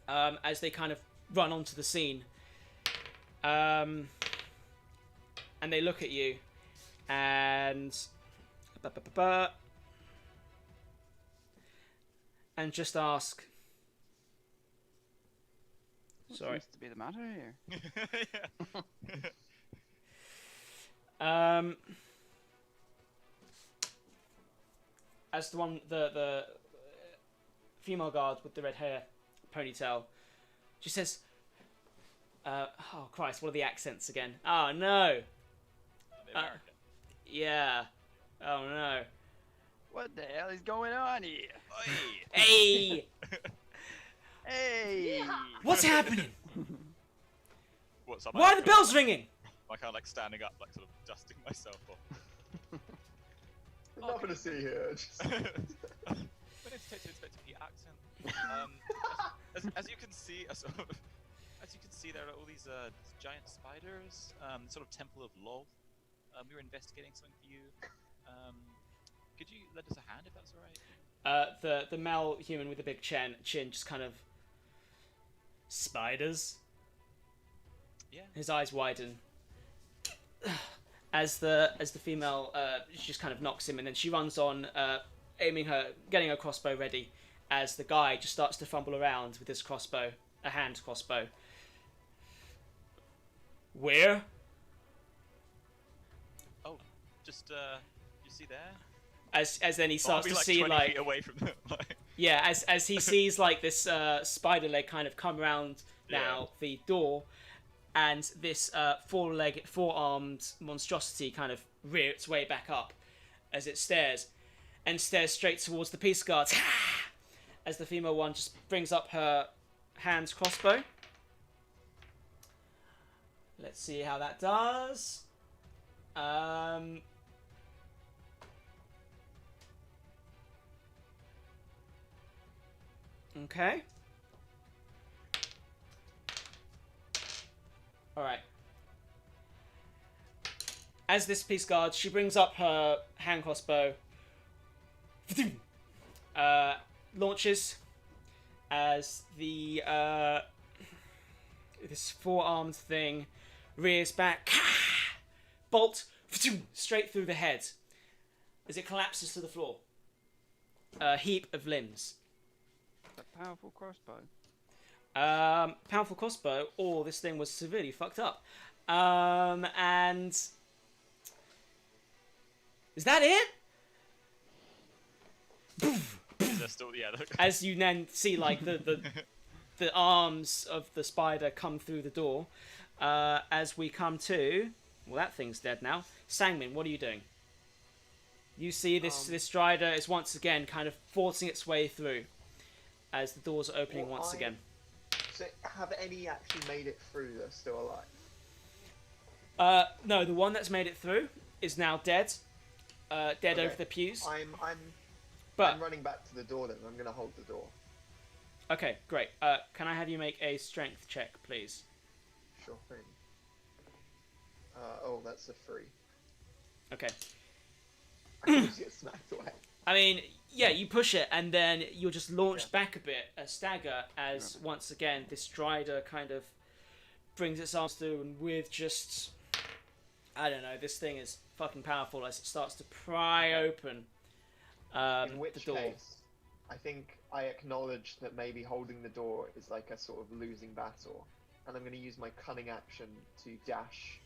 As they kind of run onto the scene, and they look at you, and just ask. What Sorry. seems to be the matter here? As the female guard with the red hair ponytail, she says, "Oh Christ, what are the accents again? Oh no, The American. yeah, oh no, What the hell is going on here? hey, Hey! what's happening? What's up? Why are the bells ringing?" Am I kind of like standing up, like sort of dusting myself off? There's nothing to see here. Just... When it's Detective Inspector P accent, as you can see, as you can see, there are all these giant spiders. Sort of Temple of Love. We were investigating something for you. Could you lend us a hand if that's alright? The male human with the big chin just kind of spiders. Yeah. His eyes widen. As the female she just kind of knocks him, and then she runs on, getting her crossbow ready. As the guy just starts to fumble around with his crossbow, a hand crossbow. Where? Oh, just you see there? As then he starts I'll be to like see 20 like feet away from them. yeah, as he sees like this spider leg kind of come around now the door, and this four-armed monstrosity kind of rear its way back up as it stares straight towards the peace guards. As the female one just brings up her hand crossbow. Let's see how that does. Okay. Alright. As this peace guard, she brings up her hand crossbow. Launches as the this four-armed thing rears back. Bolt straight through the head as it collapses to the floor. A heap of limbs. A powerful crossbow. Powerful crossbow, or this thing was severely fucked up. And is that it? Is there still, yeah. As you then see, like the arms of the spider come through the door. As we come to, well, that thing's dead now. Sangmin, what are you doing? You see this strider is once again kind of forcing its way through, as the doors are opening once again. So, have any actually made it through that are still alive? No, the one that's made it through is now dead. Dead Okay. over the pews. I'm running back to the door then. I'm going to hold the door. Okay, great. Can I have you make a strength check, please? Sure thing. Oh, that's a 3. Okay. I can just get smacked away. I mean, yeah, you push it, and then you're just launched back a bit, a stagger, as once again this strider kind of brings its arms through, and with just, I don't know, this thing is fucking powerful as it starts to pry open In which the door. case, I think I acknowledge that maybe holding the door is like a sort of losing battle, and I'm going to use my cunning action to dash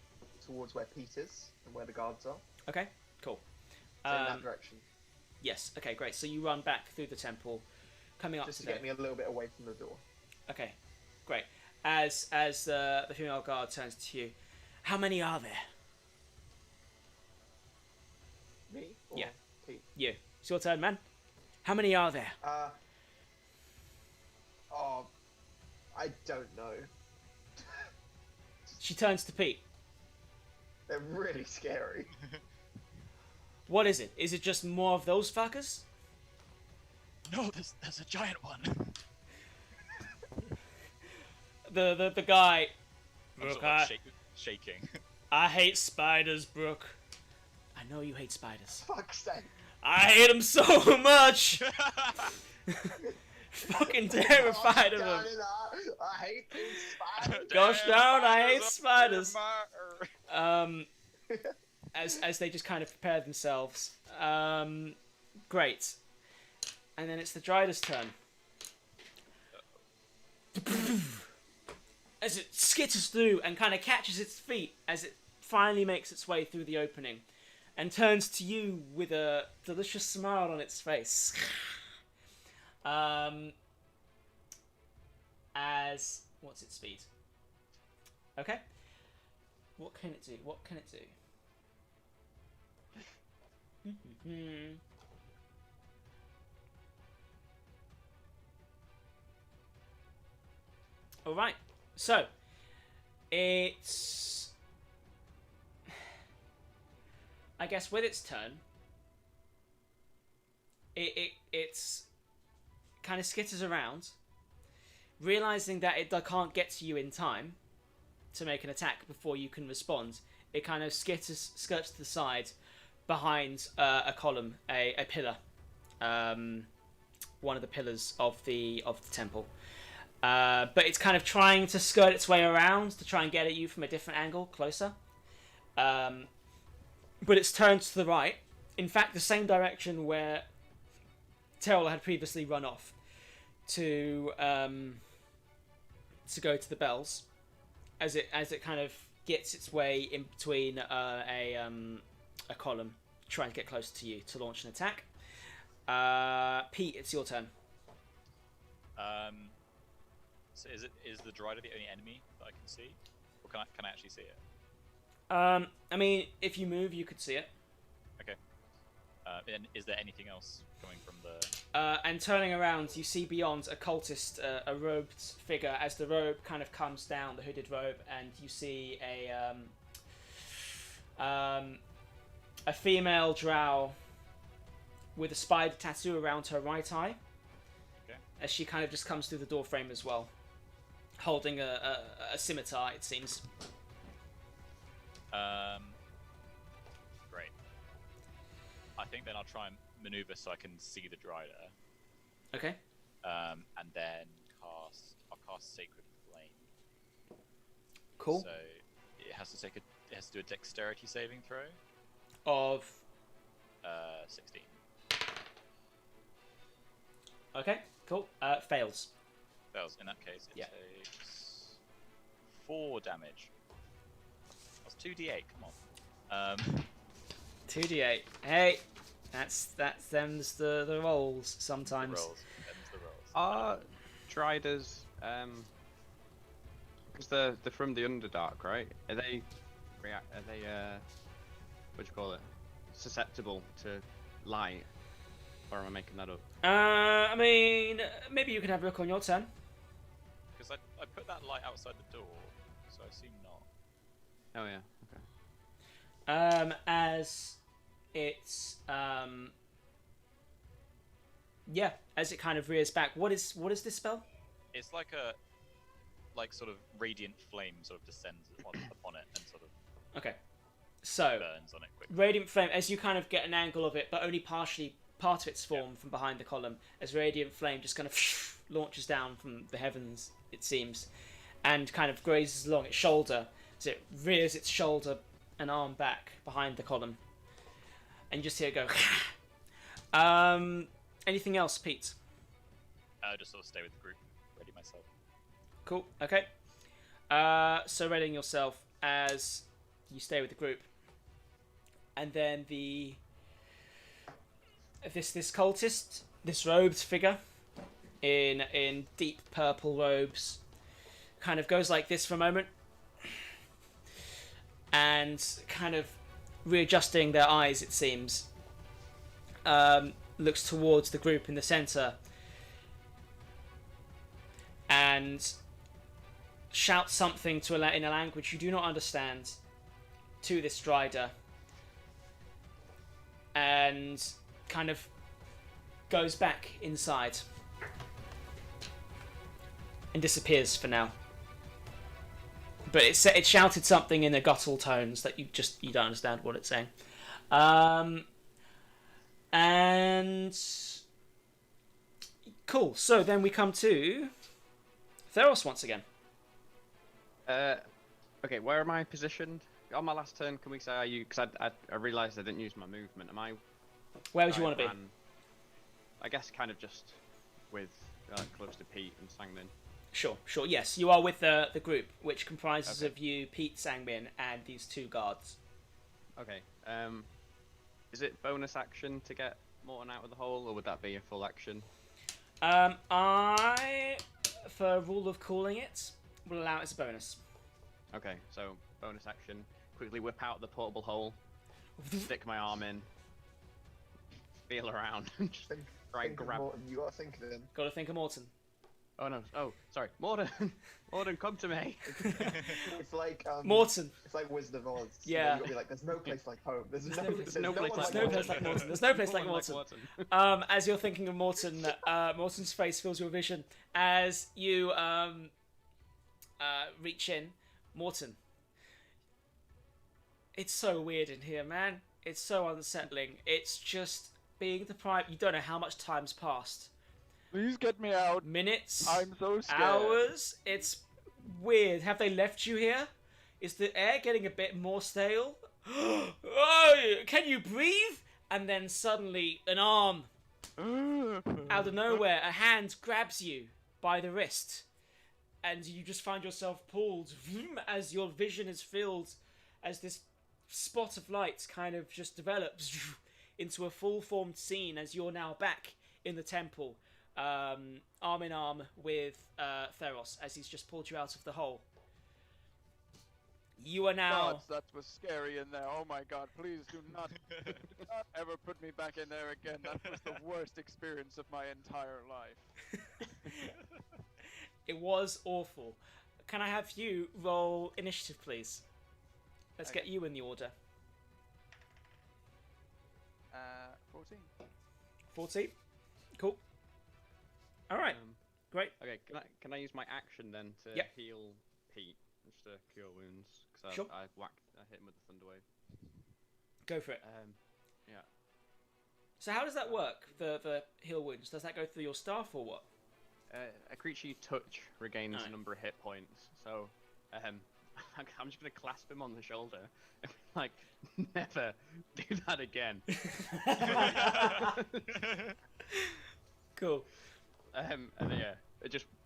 towards where Pete is and where the guards are. Okay, cool. So in that direction, Yes, okay, great. So you run back through the temple, coming up just to to there. get me a little bit away from the door. Okay, great. As the female guard turns to you, how many are there? Me? Or Yeah. Pete? You. It's your turn, man. How many are there? I don't know. She turns to Pete. They're really scary. What is it? Is it just more of those fuckers? No, there's a giant one. The guy. I'm Brooke, sort of like shaking. I hate spiders, Brooke. I know you hate spiders. Fuck's sake. I hate them so much. Fucking terrified of them. I hate these spiders. Gosh darn, I hate Damn spiders. As they just kind of prepare themselves. Great. And then it's the Dryder's turn. As it skitters through and kind of catches its feet as it finally makes its way through the opening and turns to you with a delicious smile on its face. As what's its speed? Okay. What can it do? What can it do? All right. So it's, I guess, with its turn, it's kind of skitters around, realizing that it can't get to you in time to make an attack before you can respond. It kind of skirts to the side behind a column, a pillar, one of the pillars of the temple. But it's kind of trying to skirt its way around to try and get at you from a different angle, closer. But it's turned to the right. In fact, the same direction where Terrell had previously run off to go to the bells. As it kind of gets its way in between a column, trying to get closer to you to launch an attack. Pete, it's your turn. So is the Dryder the only enemy that I can see, or can I actually see it? I mean, if you move, you could see it. Okay. And is there anything else coming from the? And turning around, you see beyond a cultist, a robed figure. As the robe kind of comes down, the hooded robe, and you see a female drow with a spider tattoo around her right eye. Okay. As she kind of just comes through the door frame as well, holding a scimitar, it seems. Great. I think then I'll try and maneuver so I can see the Dryder. Okay. And then I'll cast Sacred Flame. Cool. So it has to do a dexterity saving throw. Of 16. Okay. Cool. Fails. Fails. In that case, it Yeah. takes 4 damage. That's 2d8. Come on. 2d8. Hey, that's them's the rolls sometimes. The rolls. Them's the rolls. Are Driders, because they're from the Underdark, right? Are they what do you call it? Susceptible to light? Or am I making that up? I mean, maybe you can have a look on your turn. Because I put that light outside the door, so I assume not. Oh yeah. Okay. As it's yeah, as it kind of rears back. What is this spell? It's like sort of radiant flame sort of descends upon it and sort of Okay, so burns on it quickly. radiant flame. As you kind of get an angle of it, but only partially. Part of its form from behind the column, as radiant flame just kind of launches down from the heavens, it seems, and kind of grazes along its shoulder, as it rears its shoulder and arm back behind the column, and you just hear it go. Anything else, Pete? Just sort of stay with the group, ready myself. Cool. Okay. So readying yourself as you stay with the group, and then this cultist, this robed figure in deep purple robes, kind of goes like this for a moment, and kind of readjusting their eyes, it seems, looks towards the group in the center, and shouts something in a language you do not understand to this strider, and kind of goes back inside and disappears for now. But it shouted something in the guttural tones that you don't understand what it's saying. And cool. So then we come to Theros once again. Okay, where am I positioned? On my last turn, can we say are you? Because I realised I didn't use my movement. Am I? Where would you want to be? I guess kind of just with close to Pete and Sangmin. Sure. Yes, you are with the group, which comprises of you, Pete, Sangmin, and these 2 guards. Okay. Is it bonus action to get Morton out of the hole, or would that be a full action? I, for rule of calling it, will allow it as a bonus. Okay, so bonus action. Quickly whip out the portable hole, stick my arm in, feel around, and just try and grab. Morton. You gotta think of him. Got to think of Morton. Oh no! Oh, sorry, Morton. Morton, come to me. It's like Morton. It's like Wizard of Oz. Yeah. You gotta be like, there's no place like home. There's no place one like Morton. There's no place like Morton. As you're thinking of Morton, Morton's face fills your vision as you reach in. Morton. It's so weird in here, man. It's so unsettling. It's just being deprived. You don't know how much time's passed. Please get me out. Minutes. I'm so scared. Hours. It's weird. Have they left you here? Is the air getting a bit more stale? Oh, can you breathe? And then suddenly an arm out of nowhere, a hand grabs you by the wrist, and you just find yourself pulled as your vision is filled, as this spot of light kind of just develops into a full-formed scene as you're now back in the temple, arm in arm with Theros, as he's just pulled you out of the hole. You are now... God, that was scary in there. Oh my god, please do not ever put me back in there again. That was the worst experience of my entire life. It was awful. Can I have you roll initiative, please? Let's get you in the order. 14. 14. Cool. All right. Great. Okay, can I use my action then to heal Pete, just to cure wounds? Because Sure. I hit him with the thunder wave. Go for it. Yeah. So how does that work? The heal wounds. Does that go through your staff or what? A creature you touch regains Alright. a number of hit points. So, I'm just gonna clasp him on the shoulder and be like, never do that again. Cool. And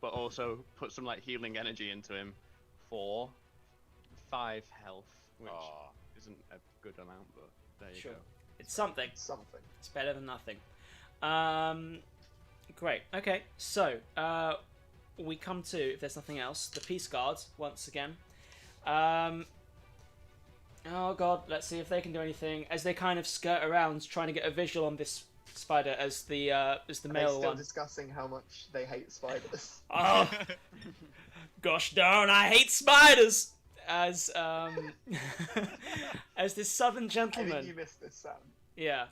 but also put some like healing energy into him for 5 health, which isn't a good amount, but there you Sure. go. It's something. Something. It's better than nothing. Great. Okay. So we come to, if there's nothing else, the Peace Guards once again. Oh god, let's see if they can do anything as they kind of skirt around trying to get a visual on this spider as the Are they male still one. discussing how much they hate spiders? Oh, gosh darn, I hate spiders! As as this southern I gentleman. think you missed this, Sam. Yeah.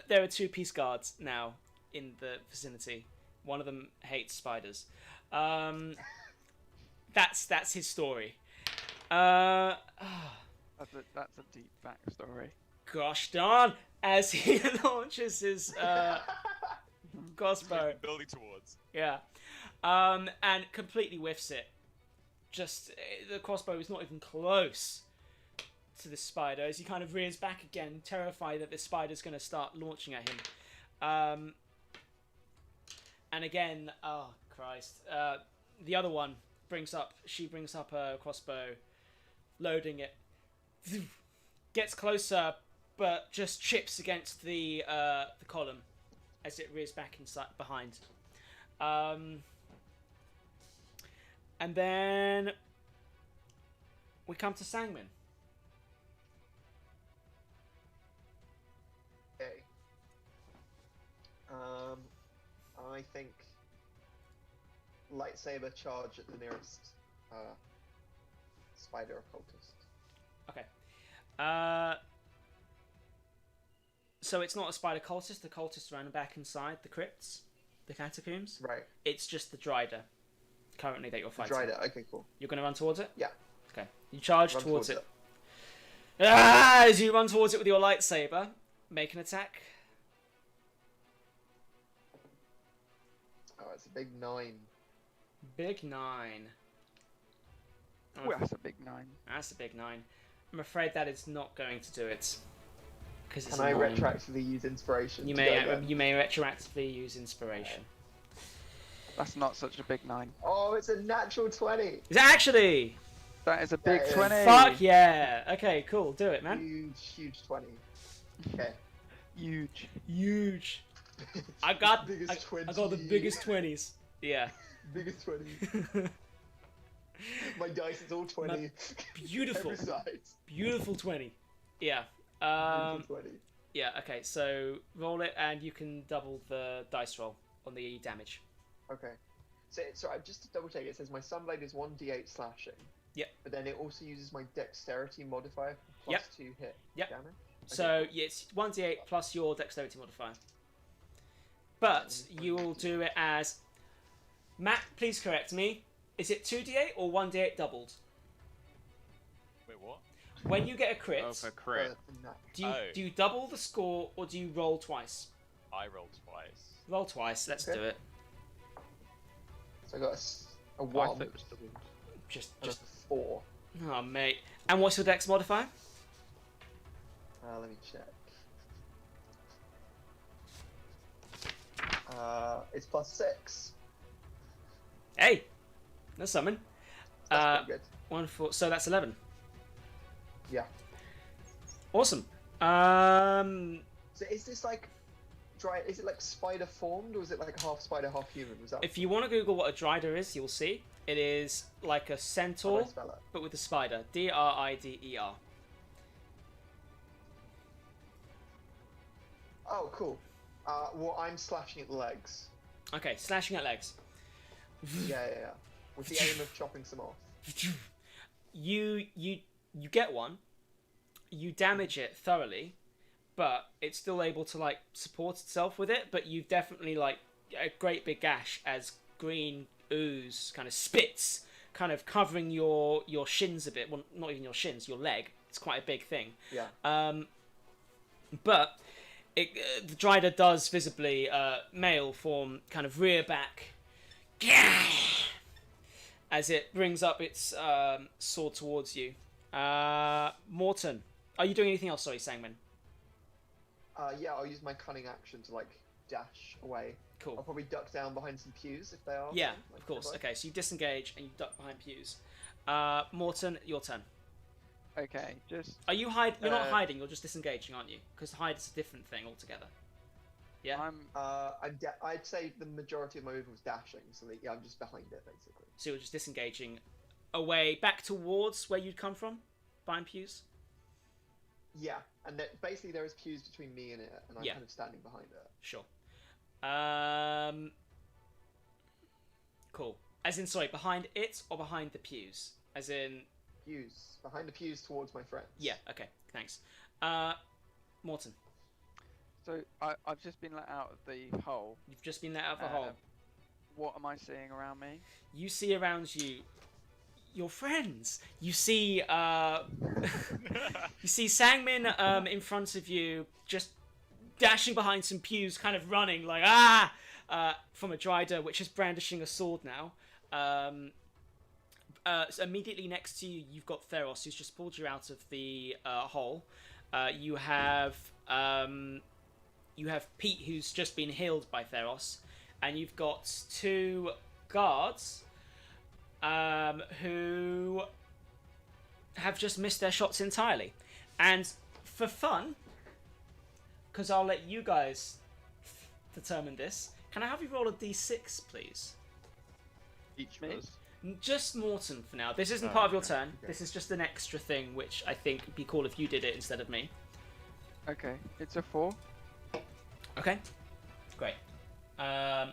There are 2 Peace Guards now in the vicinity. One of them hates spiders. That's his story. That's a deep backstory. Gosh darn! As he launches his crossbow. Building towards. Yeah. And completely whiffs it. Just, the crossbow is not even close to the spider as he kind of rears back again, terrified that the spider's going to start launching at him. And again, oh Christ, the other one brings up her crossbow, loading it, gets closer, but just chips against the column as it rears back inside behind. And then we come to Sangmin. Okay. I think lightsaber charge at the nearest spider occultist. Okay. So it's not a spider cultist. The cultists ran back inside the crypts, the catacombs. Right. It's just the Dryder currently that you're fighting. Dryder. Okay, cool. You're going to run towards it? Yeah. Okay. You charge Run towards it. As you run towards it with your lightsaber, make an attack. Oh, it's a big 9. Big 9. Oh, that's a big 9. That's a big 9. I'm afraid that is not going to do it. Because it's Can I annoying. retroactively use inspiration? You to may go there? you may retroactively use inspiration. That's not such a big 9. Oh, it's a natural 20. Is it actually? That is a big Yeah, 20. Fuck yeah! Okay, cool. Do it, man. Huge 20. Okay. Huge. Huge. I got Biggest 20. I got the biggest 20s. Yeah. Biggest 20. My dice is all 20. Beautiful. Every side. Beautiful 20. Yeah. Beautiful 20. Yeah, okay. So roll it and you can double the dice roll on the damage. Okay. So, sorry, just to double check, it says my Sunblade is 1d8 slashing. Yep. But then it also uses my dexterity modifier plus Yep. 2 hit Yep. damage. So yeah, it's 1d8 plus your dexterity modifier. But you will do it as... Matt, please correct me. Is it 2d8 or 1d8 doubled? Wait, what? When you get a crit, Oh, for crit. do Oh. you double the score or do you roll twice? I rolled twice. Roll twice. Let's Okay. do it. So I got a Oh, I 1 thought it was double. Just and a just 4. oh mate. And what's your dex modifier? Let me check. It's plus 6. Hey, that's something. That's pretty good. 1 4. So that's 11. Yeah. Awesome. So is this like is it like spider formed or is it like half spider, half human? Was that If you want to Google what a Dryder is, you'll see it is like a how do I centaur, spell it? but with a spider. Drider. Oh, cool. Well, I'm slashing at the legs. Okay, slashing at legs. Yeah. With the aim of chopping some off. You get one. You damage it thoroughly, but it's still able to like support itself with it. But you've definitely like a great big gash as green ooze kind of spits, kind of covering your shins a bit. Well, not even your shins, your leg. It's quite a big thing. Yeah. But the Dryder does visibly male form, kind of rear back, as it brings up its sword towards you. Morton, are you doing anything else? Sorry, Sangman. Yeah, I'll use my cunning action to like dash away. I'll Cool. probably duck down behind some pews if they are. Yeah, like, of course. nearby. Okay, so you disengage and you duck behind pews. Morton, your turn. Okay, just Are you hide? You're not Uh, hiding. You're just disengaging, aren't you? Because hide is a different thing altogether. Yeah. I'm I'd say the majority of my movement was dashing, so that, yeah, I'm just behind it basically. So you're just disengaging away back towards where you'd come from, behind pews. Yeah, and basically there is pews between me and it, and I'm Yeah. kind of standing behind it. Sure. Cool. As in, sorry, behind it or behind the pews? As in, Pews behind the pews towards my friends. yeah. Okay. Thanks. Morton, so I've just been let out of the hole. you've just been let out of the hole. What am I seeing around me? You see around you your friends. You see you see Sangmin in front of you, just dashing behind some pews, kind of running like from a Dryder, which is brandishing a sword now. So immediately next to you, you've got Theros, who's just pulled you out of the hole. You have Pete, who's just been healed by Theros, and you've got 2 guards who have just missed their shots entirely. And for fun, because I'll let you guys determine this, can I have you roll a d6, please? Each Me? of us. Just Morton for now. This isn't Oh, part of your okay, turn. okay. This is just an extra thing, which I think would be cool if you did it instead of me. Okay, it's a 4. Okay, great. Am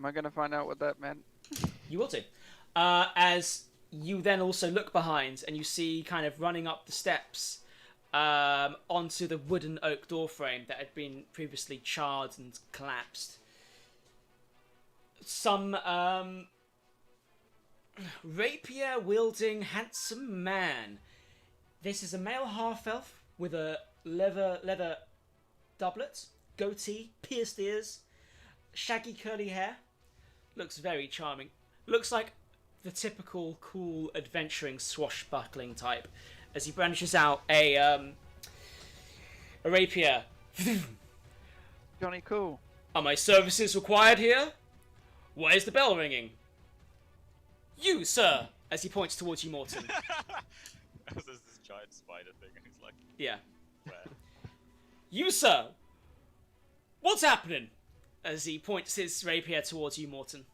I gonna find out what that meant? You will do. As you then also look behind and you see kind of running up the steps onto the wooden oak door frame that had been previously charred and collapsed. Some rapier-wielding handsome man. This is a male half-elf with a leather doublet, goatee, pierced ears, shaggy curly hair. Looks very charming. Looks like the typical cool adventuring swashbuckling type as he brandishes out a rapier. Johnny Cool. Are my services required here? Why is the bell ringing? You, sir! As he points towards you, Morton. There's this giant spider thing, and he's like, Yeah. where? You, sir! What's happening? As he points his rapier towards you, Morton.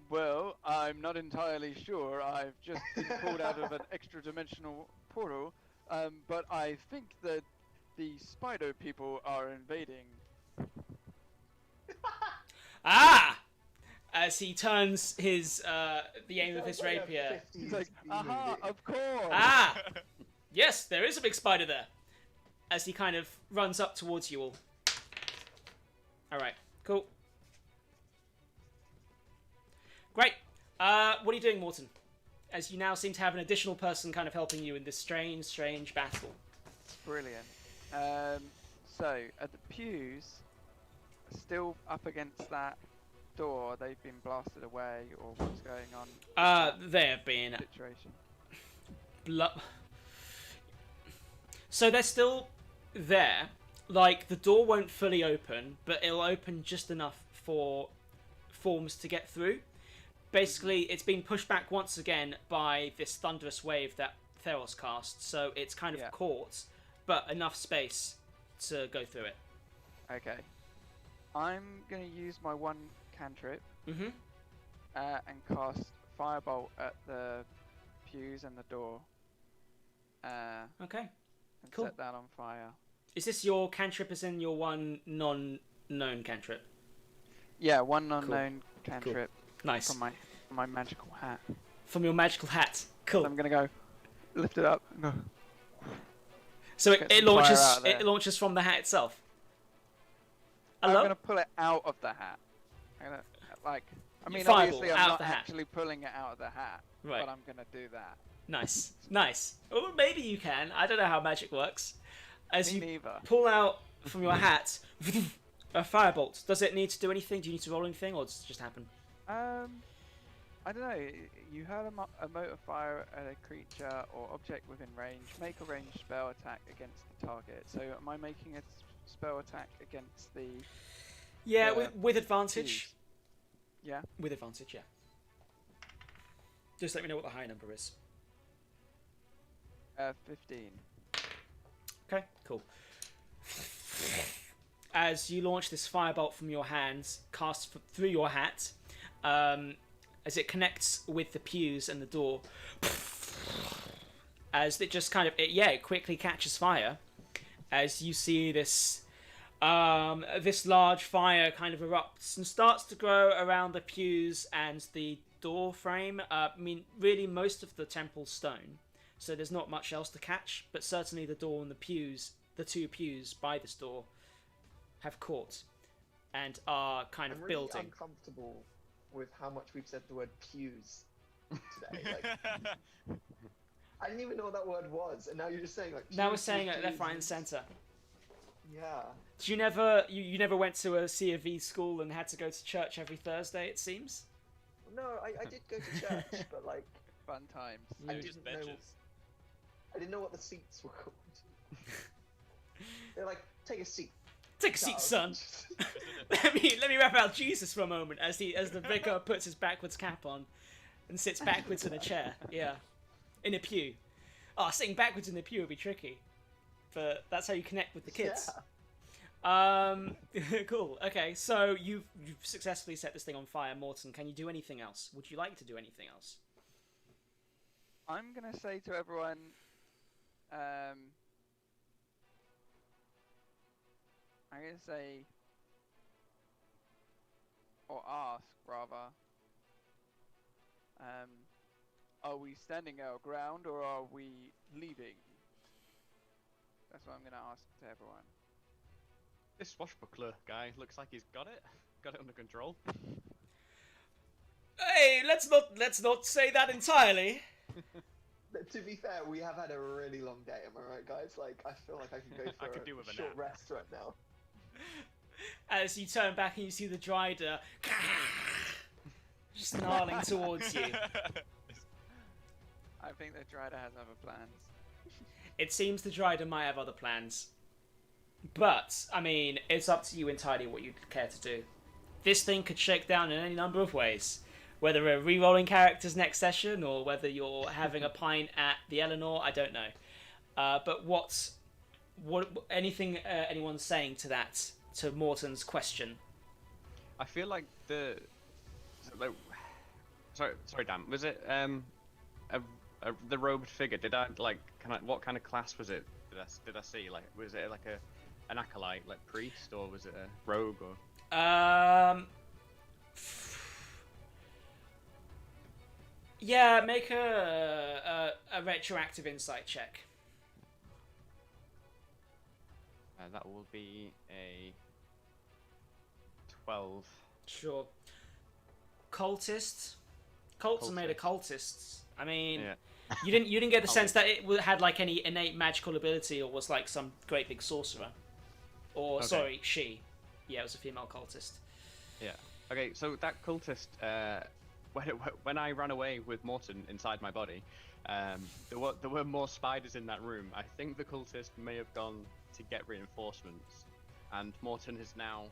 Well, I'm not entirely sure. I've just been pulled out of an extra-dimensional portal, but I think that the spider people are invading. Ah! As he turns his the aim of his Sounds like a rapier. 50s He's like, B-movie. aha, of course! Ah! Yes, there is a big spider there. As he kind of runs up towards you all. Alright, cool. Great. What are you doing, Morton? As you now seem to have an additional person kind of helping you in this strange battle. Brilliant. So, at the pews, still up against that door, they've been blasted away, or what's going on? They have been Situation. So they're still there. Like, the door won't fully open, but it'll open just enough for forms to get through. Basically, it's been pushed back once again by this thunderous wave that Theros cast, so it's kind of Yeah. caught, but enough space to go through it. Okay. I'm gonna use my one cantrip Mm-hmm. and cast Firebolt at the pews and the door. Okay. And Cool. set that on fire. Is this your cantrip as in your one non-known cantrip? Yeah, one unknown cantrip Nice. from my magical hat. From your magical hat. So Cool. I'm gonna go lift it up. No. So Get it some fire launches out there. it launches from the hat itself. I'm Hello? gonna pull it out of the hat. I'm gonna, like, I mean, Fireball obviously out I'm of not the hat. actually pulling it out of the hat, Right. but I'm gonna do that. Nice. Nice. Or maybe you can. I don't know how magic works. As Me you neither. pull out from your hat a firebolt. Does it need to do anything? Do you need to roll anything, or does it just happen? I don't know. You hurl a mote of fire at a creature or object within range. Make a ranged spell attack against the target. So am I making a spell attack against the? Yeah, The with advantage. fuse? Yeah. With advantage, yeah. Just let me know what the high number is. 15. Okay, cool. As you launch this firebolt from your hands, cast through your hat, as it connects with the pews and the door, as it just kind of, it quickly catches fire, as you see this this large fire kind of erupts and starts to grow around the pews and the door frame. I mean, really, most of the temple's stone, so there's not much else to catch, but certainly the door and the pews, the two pews by this door, have caught and are kind I'm of really building. uncomfortable with how much we've said the word pews today. Like, I didn't even know what that word was, and now you're just saying like. Now we're pews, saying it left, pews, right, and and- centre. Yeah. Did you never, you never went to a C of V school and had to go to church every Thursday? It seems. No, I did go to church, but like Fun times. I They're didn't just know- benches. I didn't know what the seats were called. They're like, take a seat. Take a seat, child." son. let me wrap out Jesus for a moment as the vicar puts his backwards cap on and sits backwards in a chair. Yeah, in a pew. Oh, sitting backwards in the pew would be tricky, but that's how you connect with the kids. Cool. Okay, so you've successfully set this thing on fire, Morton. Can you do anything else? Would you like to do anything else? I'm gonna say to everyone, I'm gonna say, or ask rather, Are we standing our ground or are we leaving? That's what I'm going to ask to everyone. This swashbuckler guy looks like he's got it. Got it under control. Hey, let's not say that entirely. To be fair, we have had a really long day, am I right, guys? Like, I feel like I could go I for could do with a a short nap. rest right now. As you turn back and you see the Dryder just snarling towards you. I think the Dryder has other plans. It seems the Dryder might have other plans. But, I mean, it's up to you entirely what you'd care to do. This thing could shake down in any number of ways. Whether we're re-rolling characters next session, or whether you're having a pint at the Eleanor, I don't know. But what anything anyone's saying to that, to Morton's question? I feel like the. Sorry, Dan. Was it the robed figure? Did I like? What kind of class was it? Did I see? Like, was it like an acolyte, like priest, or was it a rogue? Or Yeah, make a retroactive insight check. that will be a 12. Sure. Cultists. Cults are made of cultists. I mean, Yeah. you didn't get the sense that it had like any innate magical ability or was like some great big sorcerer. Or Okay. sorry, she. Yeah, it was a female cultist. Yeah. Okay, so that cultist, when I ran away with Morton inside my body, there were more spiders in that room. I think the cultist may have gone to get reinforcements, and Morton has now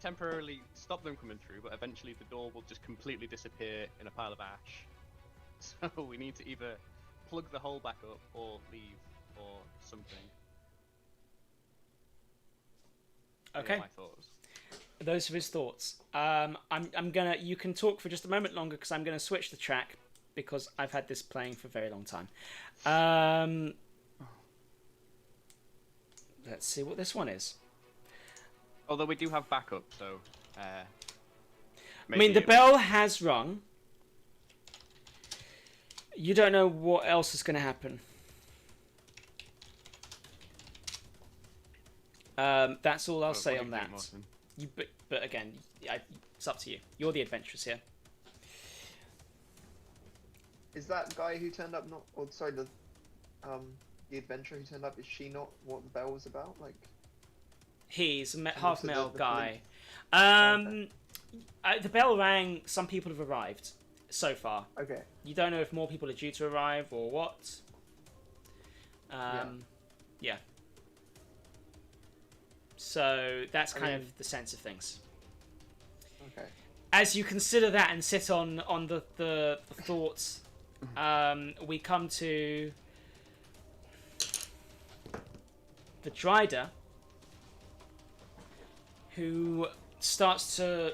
temporarily stopped them coming through, but eventually the door will just completely disappear in a pile of ash. So we need to either plug the hole back up or leave or something. Okay. What are my thoughts? Those are his thoughts. You can talk for just a moment longer because I'm gonna switch the track because I've had this playing for a very long time. Let's see what this one is. Although we do have backup, so. I mean, the maybe- bell has rung. You don't know what else is going to happen. That's all I'll What say do on you that. think, Morton? But again, it's up to you. You're the adventurers here. Is that guy who turned up not? Or sorry, the adventurer who turned up. Is she not what the bell was about? Like, He's a also half male the guy. Okay. The bell rang. Some people have arrived so far. okay, You don't know if more people are due to arrive or what. Yeah. So that's kind of the sense of things. okay. As you consider that and sit on the thoughts, we come to the Dryder, who starts to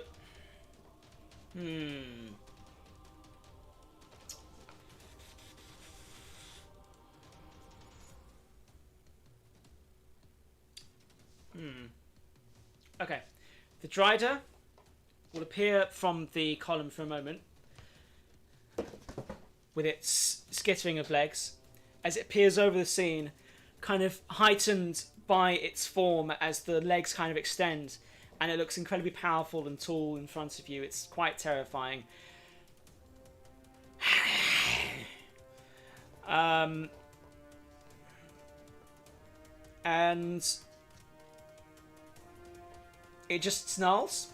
Okay. The Dryder will appear from the column for a moment with its skittering of legs as it peers over the scene, kind of heightened by its form as the legs kind of extend, and it looks incredibly powerful and tall in front of you. It's quite terrifying. And it just snarls,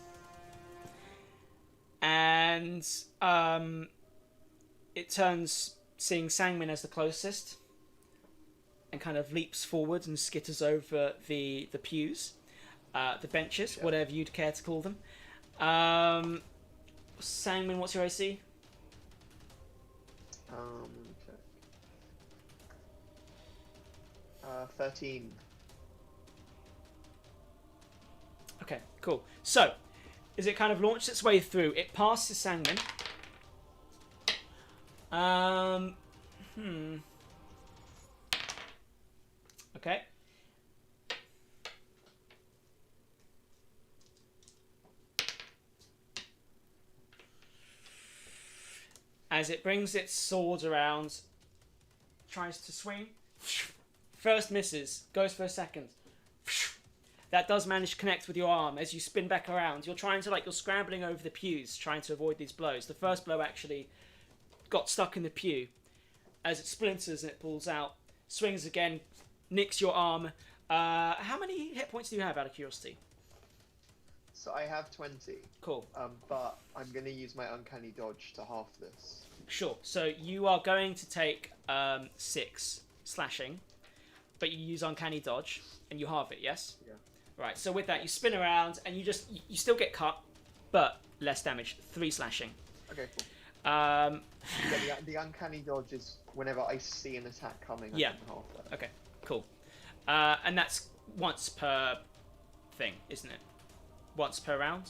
and it turns, seeing Sangmin as the closest, and kind of leaps forward and skitters over the pews, the benches, whatever you'd care to call them. Sangmin, what's your AC? Check. 13. Okay, cool. So, as it kind of launched its way through, it passes Sangmin. Okay. as it brings its sword around, tries to swing. First misses, goes for a second. That does manage to connect with your arm as you spin back around. You're trying to, you're scrambling over the pews, trying to avoid these blows. The first blow actually got stuck in the pew. As it splinters and it pulls out, swings again, nicks your arm. How many hit points do you have, out of curiosity? So I have 20. Cool. But I'm going to use my uncanny dodge to half this. Sure. So you are going to take 6 slashing, but you use uncanny dodge and you halve it. Yes. Yeah. Right. So with that, you spin around and you still get cut, but less damage. 3 slashing. Okay, cool. Um, Yeah, the uncanny dodge is whenever I see an attack coming, I Yeah. can half that. okay. Cool. And that's once per thing, isn't it? Once per round.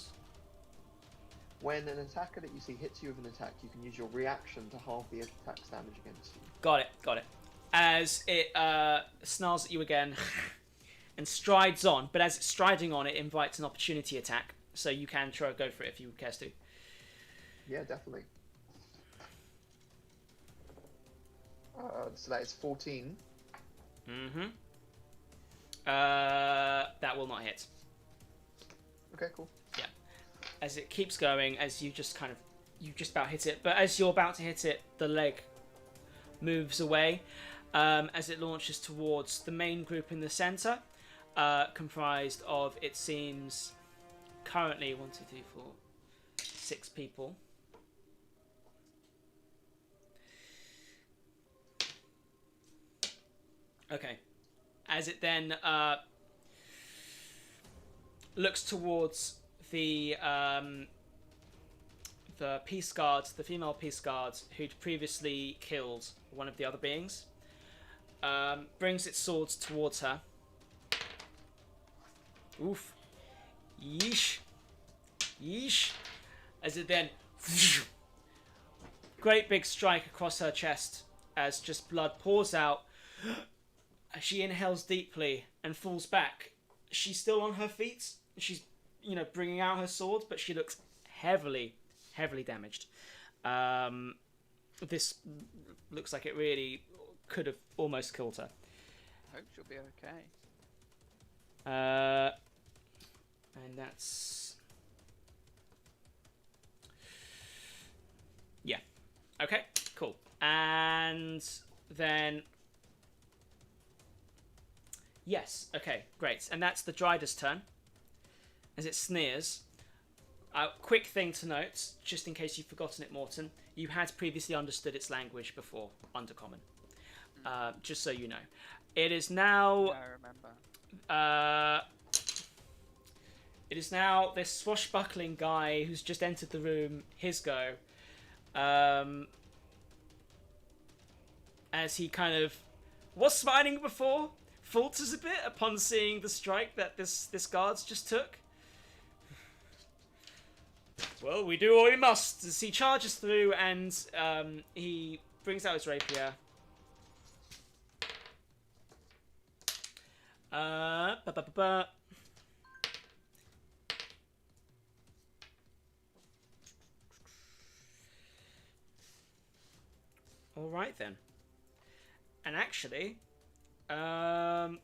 When an attacker that you see hits you with an attack, you can use your reaction to halve the attack's damage against you. Got it. As it snarls at you again and strides on, but as it's striding on, it invites an opportunity attack, so you can try to go for it if you care to. Yeah, definitely. So that is 14. Mm-hmm. That will not hit. Okay, cool. As it keeps going, as you just about hit it, but as you're about to hit it, the leg moves away as it launches towards the main group in the center, comprised of, it seems, currently 1, 2, 3, 4, 6 people. Okay. As it then looks towards the peace guards, the female peace guards who'd previously killed one of the other beings, brings its swords towards her. Oof. Yeesh. Yeesh. As it then great big strike across her chest as just blood pours out. As she inhales deeply and falls back. She's still on her feet. She's, bringing out her sword, but she looks heavily damaged. This looks like it really could have almost killed her. Hope she'll be okay. And that's... Yeah. Okay, cool. And then... Yes, okay, great. And that's the Dryder's turn. As it sneers. Quick thing to note, just in case you've forgotten it, Morton. You had previously understood its language before, Undercommon. Just so you know. It is now... I remember. It is now this swashbuckling guy who's just entered the room, his go. As he kind of was smiling before, falters a bit upon seeing the strike that this guard's just took. Well, we do what we must. As he charges through and he brings out his rapier. All right then. And actually, does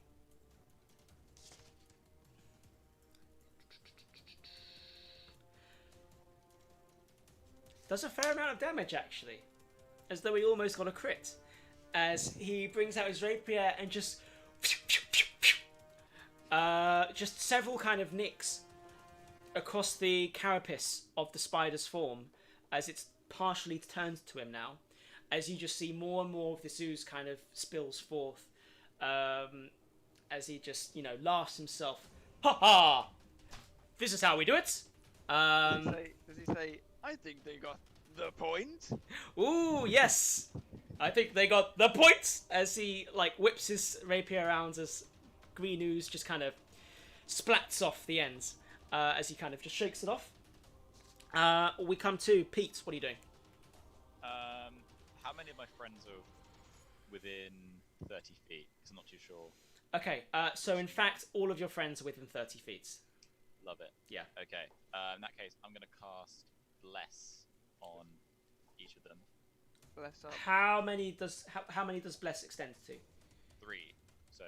a fair amount of damage actually, as though he almost got a crit, as he brings out his rapier and just several kind of nicks across the carapace of the spider's form, as it's partially turned to him now, as you just see more and more of this ooze kind of spills forth, as he just, laughs himself. Ha ha! This is how we do it! Does he say, I think they got the point? Ooh, yes! I think they got the point! As he, whips his rapier around as green ooze just kind of splats off the ends, as he kind of just shakes it off. We come to Pete. What are you doing? How many of my friends are within 30 feet? Because I'm not too sure. Okay, so in fact, all of your friends are within 30 feet. Love it. Yeah. Okay. In that case, I'm going to cast Bless on each of them. bless up. How many does bless extend to? 3. So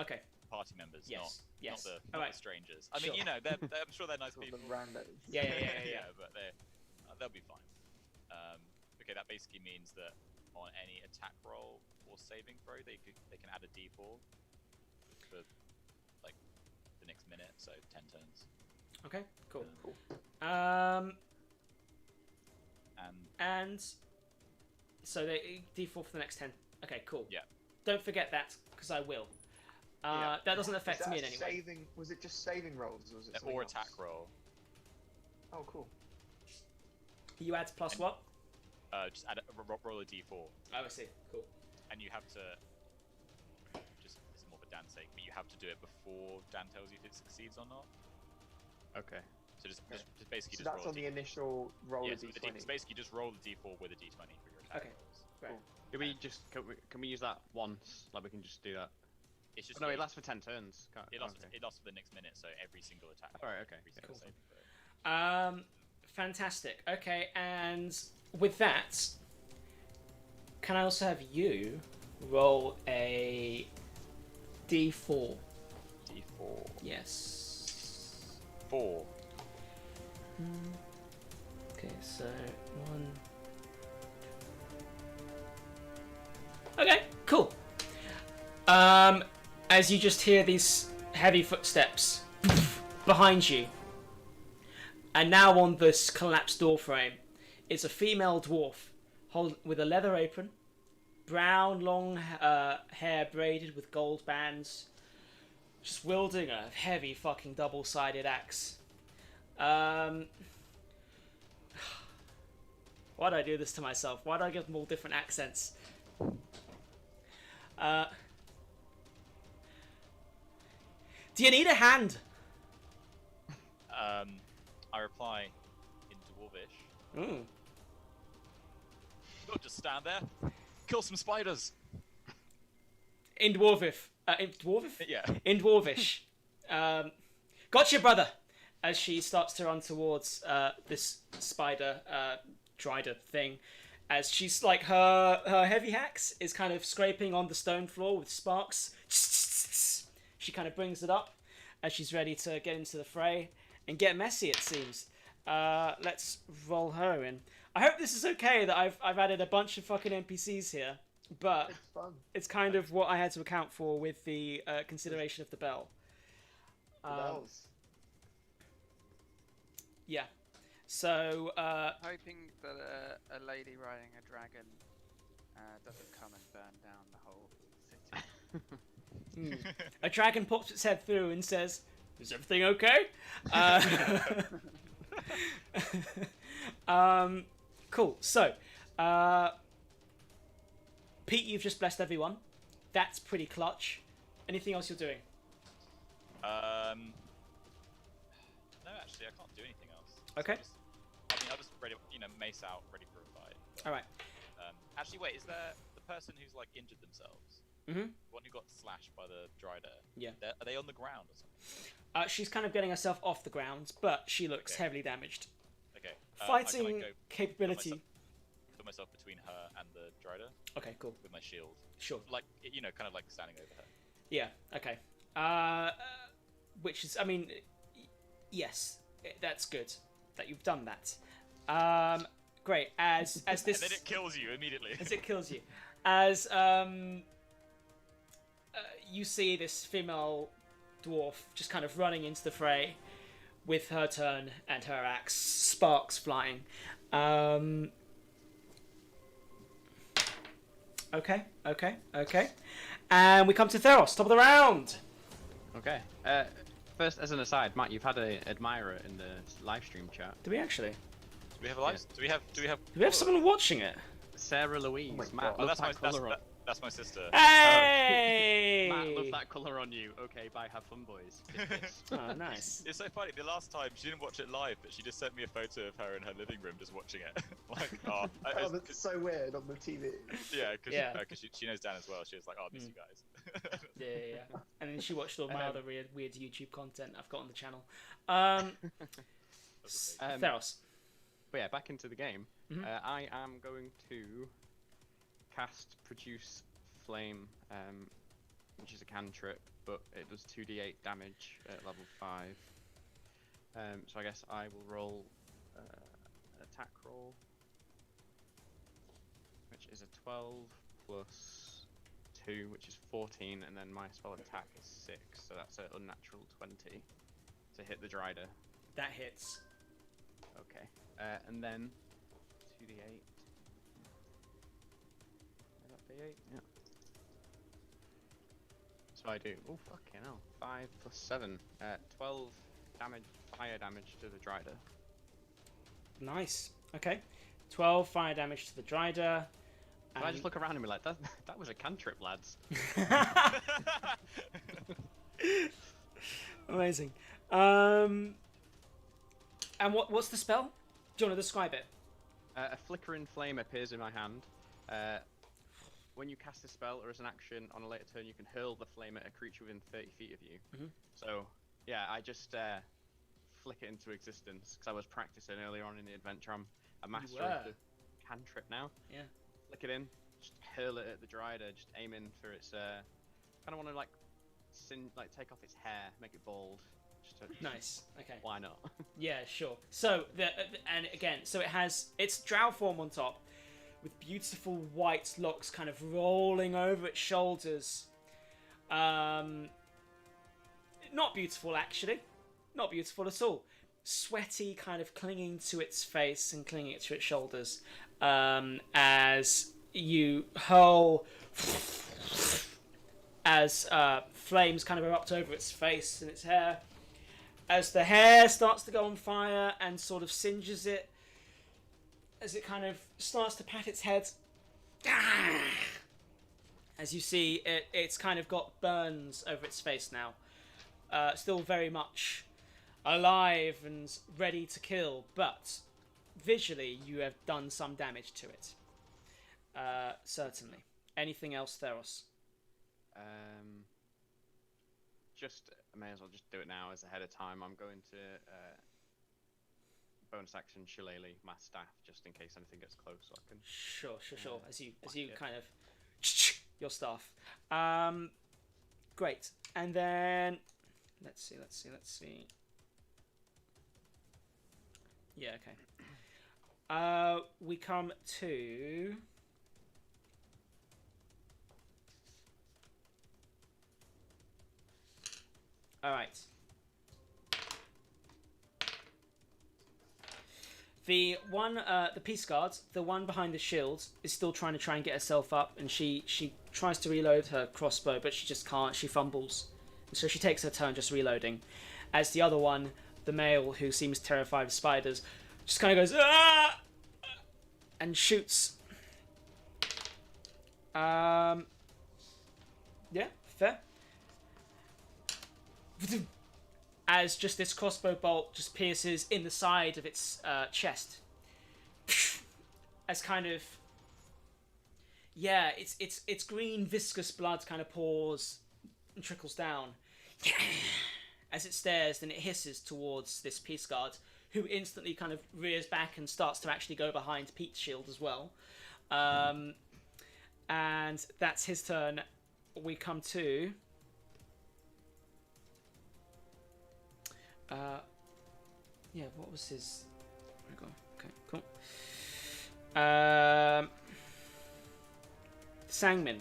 Okay. party members, Yes. not Yes. the, All not right. the strangers. I mean, Sure. you know, I'm sure they're nice Sort people. of the randos. Yeah. But they'll be fine. Okay, that basically means that on any attack roll or saving throw, they can add a D4 for like the next minute, so 10 turns. Okay. Cool. And And so they D4 for the next 10. Okay. Cool. Yeah. Don't forget that, because I will. Yeah. That doesn't Is affect that me in any way. saving? Was it just saving rolls, or was it something or else? attack roll. Oh, cool. You add plus what? Just add roll a D4, Oh, I see. Cool. and you have to. Just this is more for Dan's sake, but you have to do it before Dan tells you if it succeeds or not. Okay. So just basically So just that's roll on a the initial roll Yeah, of so d20. it's basically just roll the D4 with a D20 for your attack Okay. rolls. Right. Can we just can we use that once? Like we can just do that. It's just Oh, no, it lasts for 10 turns. it lasts okay. for the next minute, so every single attack. Alright, okay. Every single Cool. saving throw. Fantastic. Okay, and with that, can I also have you roll a D4? D4. Yes. 4. Okay, so 1. Okay, cool. As you just hear these heavy footsteps behind you, and now on this collapsed door frame is a female dwarf with a leather apron, brown long hair braided with gold bands, just wielding a heavy fucking double-sided axe. Why do I do this to myself? Why do I give them all different accents? Do you need a hand? I reply in Dwarvish. Mm. Don't just stand there. Kill some spiders. In Dwarvish. In Dwarvish? Yeah. In Dwarvish. Gotcha, brother! As she starts to run towards this spider drider thing. As she's like, her heavy axe is kind of scraping on the stone floor with sparks. She kind of brings it up as she's ready to get into the fray and get messy, it seems. Let's roll her in. I hope this is okay that I've added a bunch of fucking NPCs here, but It's fun. it's kind of what I had to account for with the consideration of the bell. The bells. Yeah. So, Hoping that a lady riding a dragon doesn't come and burn down the whole city. a dragon pops its head through and says, "Is everything okay?" Cool. So, Pete, you've just blessed everyone. That's pretty clutch. Anything else you're doing? No, actually, I can't do anything else. Okay. I'll just ready, mace out, ready for a fight. But, All right. actually, wait, is there the person who's like injured themselves? Mhm. The one who got slashed by the Drider? Yeah. Are they on the ground or something? She's kind of getting herself off the ground, but she looks Okay. heavily damaged. Okay. Fighting I kinda go capability. put myself between her and the Drider Okay, cool. with my shield. Sure. Like, kind of like standing over her. Yeah. Okay. Which is, I mean, yes, that's good that you've done that. Great. As this, And then it kills you immediately. as it kills you, as you see this female dwarf just kind of running into the fray with her turn and her axe, sparks flying. Okay. And we come to Theros, top of the round. Okay. First, as an aside, Matt, you've had an admirer in the live stream chat. Do we actually? Do we have a live? Do we have? Do we have someone watching it? Sarah Louise. Oh my Matt, God. Oh, love that's that colour on. that's my sister. Hey! Matt, love that colour on you. Okay, bye. Have fun, boys. Oh, nice. It's so funny. The last time she didn't watch it live, but she just sent me a photo of her in her living room just watching it. Like, Oh, that's so weird on the TV. yeah, because Yeah. she knows Dan as well. She was like, "Oh, I miss you guys." Yeah. And then she watched all my other weird YouTube content I've got on the channel. Um, Theros. But yeah, back into the game. Mhm. I am going to cast Produce Flame, which is a cantrip, but it does 2d8 damage at level 5. So I guess I will roll an attack roll, which is a 12 plus 2, which is 14, and then my spell attack is 6, so that's an unnatural 20 to hit the Drider. That hits. Okay, and then 2d8. Is that d8? Yeah. So I do. Oh fucking hell! 5 plus 7, 12 damage, fire damage to the Drider. Nice. Okay. 12 fire damage to the Drider. And I just look around and be like, that was a cantrip, lads. Amazing. And what's the spell? Do you want to describe it? A flickering flame appears in my hand. When you cast a spell or as an action on a later turn, you can hurl the flame at a creature within 30 feet of you. Mhm. So, yeah, I just flick it into existence because I was practicing earlier on in the adventure. I'm a master of the cantrip now. Yeah. Flick it in, just hurl it at the Drider, just aim in for its. Kind of want to like take off its hair, make it bald. Just to, Nice. Okay. Why not? Yeah, sure. So and again, so it has its drow form on top, with beautiful white locks kind of rolling over its shoulders. Not beautiful, actually. Not beautiful at all. Sweaty, kind of clinging to its face and clinging to its shoulders, as you hurl, as flames kind of erupt over its face and its hair. As the hair starts to go on fire and sort of singes it, as it kind of starts to pat its head, as you see, it's kind of got burns over its face now. Still very much alive and ready to kill, but visually you have done some damage to it. Certainly. Anything else, Theros? I may as well just do it now as ahead of time. I'm going to bonus action shillelagh my staff just in case anything gets close, so I can. Sure. As you it. kind of your staff. Great. And then let's see. Yeah, okay. We come to all right. The one, the Peace Guard, the one behind the shield, is still trying to get herself up, and she tries to reload her crossbow, but she just can't. She fumbles, and so she takes her turn just reloading. As the other one, the male, who seems terrified of spiders, just kind of goes ah, and shoots. Yeah, fair. As just this crossbow bolt just pierces in the side of its chest, as kind of, yeah, it's green viscous blood kind of pours and trickles down as it stares, and it hisses towards this Peace Guard, who instantly kind of rears back and starts to actually go behind Pete's shield as well. And that's his turn. We come to yeah, what was his? Where we go? Okay, cool. Sangmin.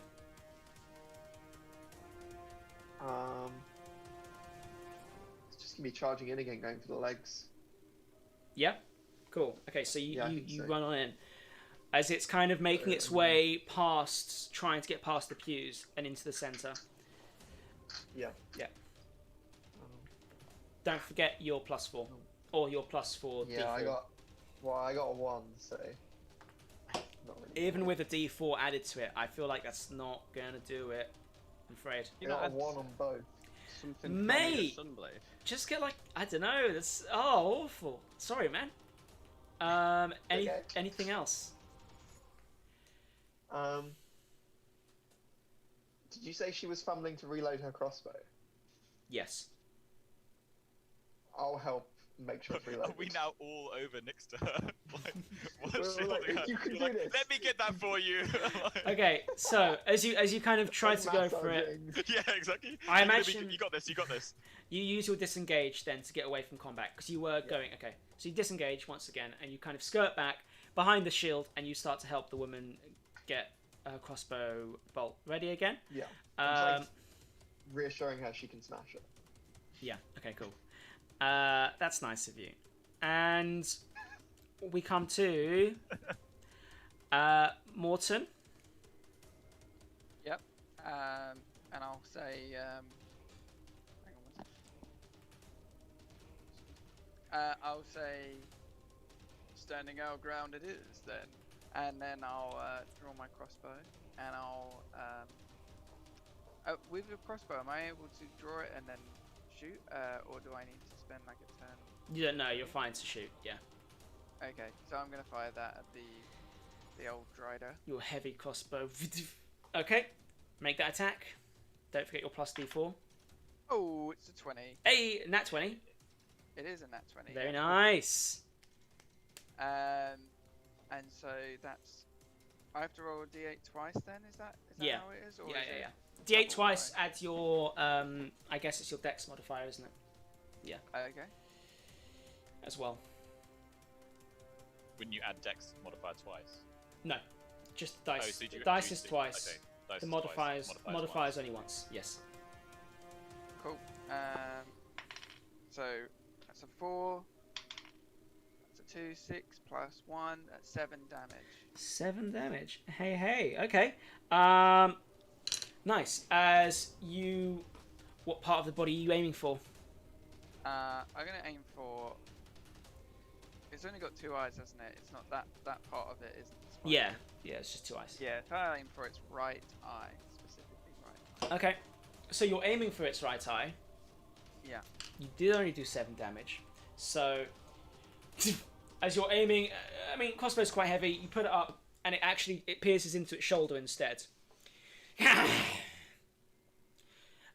It's just gonna be charging in again, going for the legs. Yeah, cool. Okay, so Yeah, I you think so. run on in as it's kind of making its way past, trying to get past the pews and into the center. Yeah. Yeah. Don't forget your +4 or your +4 Yeah, D4. I got a 1, so. Not really Even bad. with a D4 added to it, I feel like that's not gonna do it. I'm afraid. I got a 1 on both. Something Mate! Sunblade. Just get like, I don't know. That's awful. Sorry, man. Okay. Anything else? Did you say she was fumbling to reload her crossbow? Yes. I'll help make sure it's Are reloaded. we now all over next to her? Like, what's We're she like, holding her? "You can You're do like, this." Let me get that for you. Like- Okay, so as you kind of try to go for it, Massaging. Yeah, exactly. I You're gonna imagine- you got this. You got this. you use your disengage then to get away from combat because you were going. Okay, so you disengage once again, and you kind of skirt back behind the shield, and you start to help the woman get her crossbow bolt ready again. Yeah. I'm Um, like reassuring her she can smash it. Yeah. Okay. Cool. That's nice of you. And we come to Morton. Yep. And I'll say, hang on one second. I'll say, standing our ground it is then. And then I'll draw my crossbow, and I'll with your crossbow, am I able to draw it and then shoot, or do I need to spend like a turn? You don't know. You're fine to shoot. Yeah. Okay, so I'm gonna fire that at the old Drider. Your heavy crossbow. Okay. Make that attack. Don't forget your plus D4. Oh, it's a 20. Hey, nat 20. It is a nat 20. Very yeah. nice. And so that's. I have to roll a d8 twice then. Is that Yeah. how it is? Or Yeah, is yeah, it yeah. D8 double? twice. Add your. I guess it's your Dex modifier, isn't it? Okay. As well. When you add Dex modifier twice. No, just Oh, dice. so you The dice you is do- twice. Okay. Dice The is modifiers. twice. Modifiers once. only once. Yes. Cool. So that's a 4. That's a 2, 6 plus 1. That's 7 damage. 7 damage. Hey, hey. Okay. Nice. As you, what part of the body are you aiming for? I'm gonna aim for. It's only got 2 eyes, hasn't it? It's not that part of it, isn't it? Yeah. Yeah. It's just 2 eyes. Yeah. So I aim for its right eye, specifically right eye. Okay. So you're aiming for its right eye. Yeah. You did only do 7 damage. So, as you're aiming, I mean, crossbow's quite heavy. You put it up, and it pierces into its shoulder instead.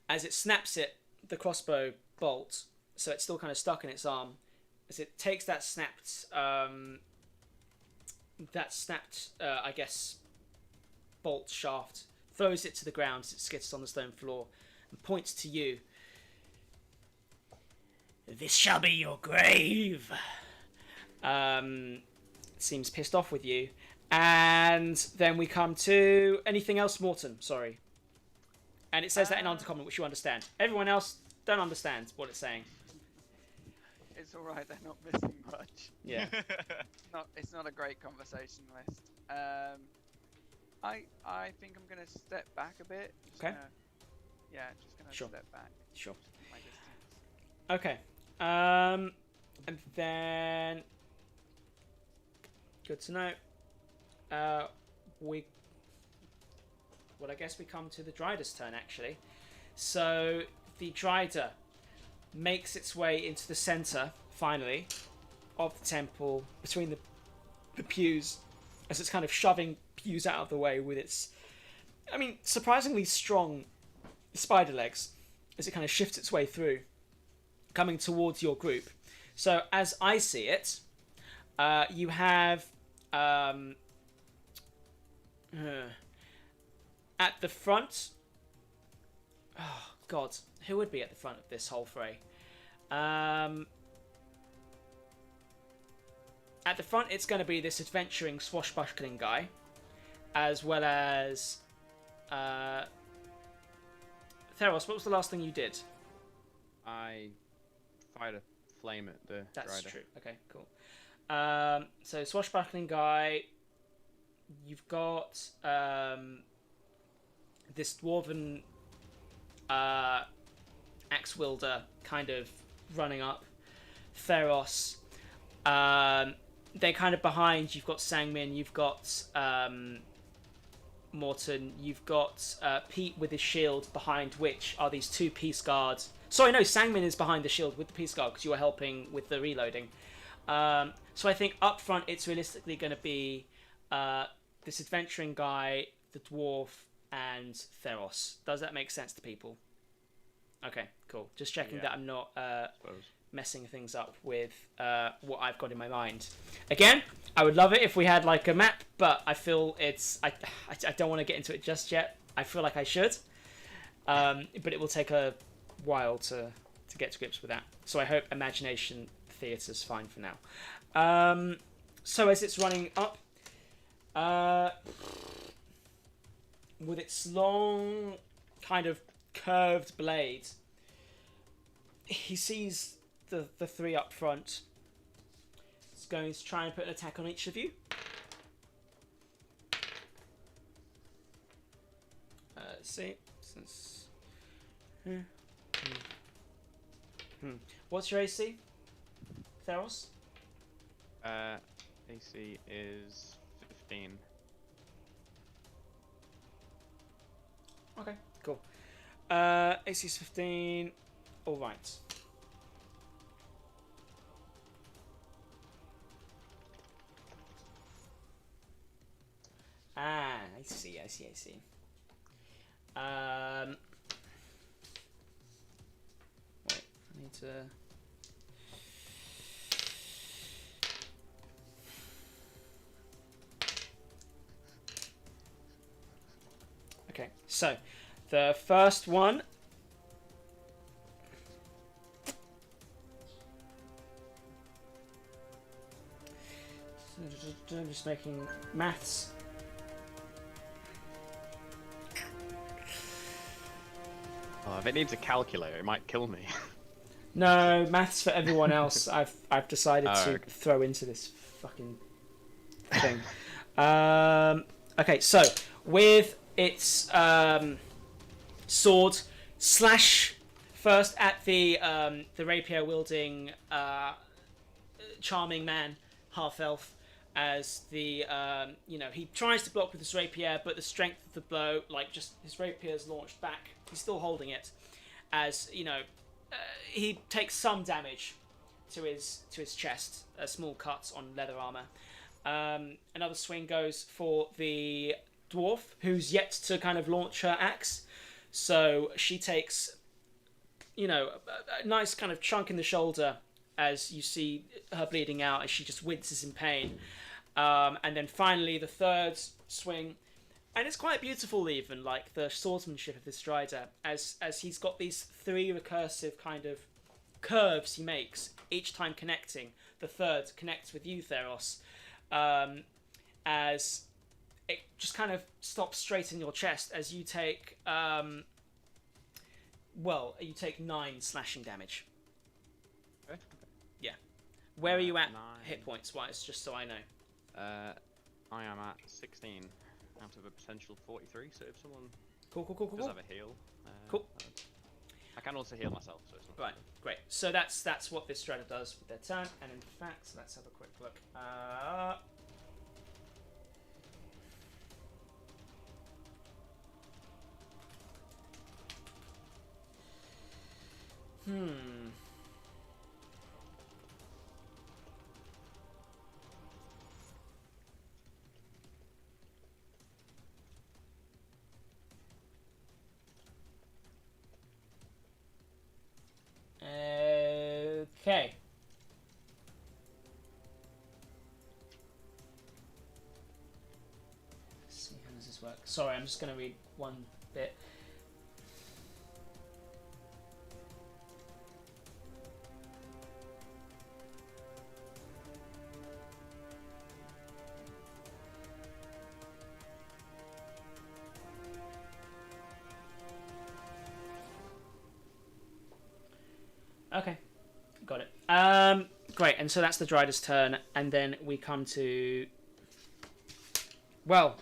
As it snaps it, the crossbow bolt, so it's still kind of stuck in its arm. As it takes that snapped, I guess, bolt shaft, throws it to the ground as it skitters on the stone floor, and points to you. This shall be your grave. Seems pissed off with you. And then we come to anything else, Morton. Sorry. And it says that in Undercommon, which you understand. Everyone else don't understand what it's saying. It's all right. They're not missing much. Yeah. It's not a great conversation list. I think I'm gonna step back a bit. Just Okay. Gonna, yeah, just gonna Sure. step back. Sure. Just keep my distance. Okay. And then good to know. I guess we come to the Drider's turn actually. So the Drider makes its way into the center finally of the temple between the pews as it's kind of shoving pews out of the way with its, I mean, surprisingly strong spider legs as it kind of shifts its way through, coming towards your group. So as I see it, you have at the front. Oh God, who would be at the front of this whole fray? At the front, it's going to be this adventuring, swashbuckling guy, as well as Theros. What was the last thing you did? I fired a flame at the That's Drider. true. Okay, cool. So swashbuckling guy. You've got this dwarven axe wielder kind of running up. Theros. They're kind of behind. You've got Sangmin. You've got Morton. You've got Pete with his shield, behind which are these 2 peace guards. Sorry, no, Sangmin is behind the shield with the peace guard because you were helping with the reloading. So I think up front it's realistically going to be this adventuring guy, the dwarf, and Theros. Does that make sense to people? Okay, cool. Just checking Yeah. that I'm not Suppose. messing things up with what I've got in my mind. Again, I would love it if we had like a map, but I feel I don't want to get into it just yet. I feel like I should, but it will take a while to get to grips with that. So I hope Imagination Theatre's fine for now. So as it's running up, with its long, kind of curved blade, he sees the three up front. It's going to try and put an attack on each of you. Let's see. Since... What's your AC, Theros? AC is 15. Okay, cool. AC is 15. All right. I see. Wait, I need to... Okay, so the first one. I'm just making maths. Oh, if it needs a calculator, it might kill me. No, maths for everyone else. I've decided to Okay. throw into this fucking thing. Okay, so with its sword, slash first at the rapier wielding charming man, half elf, as the he tries to block with his rapier, but the strength of the blow, like just his rapier is launched back. He's still holding it, as he takes some damage to his chest, small cuts on leather armor. Another swing goes for the dwarf, who's yet to kind of launch her axe. So she takes, a nice kind of chunk in the shoulder as you see her bleeding out, as she just winces in pain. And then finally the third swing, and it's quite beautiful, even like the swordsmanship of this strider, as he's got these three recursive kind of curves he makes, each time connecting. The third connects with you, Theros, as it just kind of stops straight in your chest as you take, you take 9 slashing damage. Okay. Yeah. Where are you at 9. hit points wise, just so I know? I am at 16 out of a potential 43, so if someone Cool. does have a heal... Cool. I can also heal myself, so it's not... Right, great. So that's what this strider does with their turn, and in fact, let's have a quick look. Okay. Let's see, how does this work? Sorry, I'm just going to read one bit. Okay, got it. Great, and so that's the Drider's turn, and then we come to, well,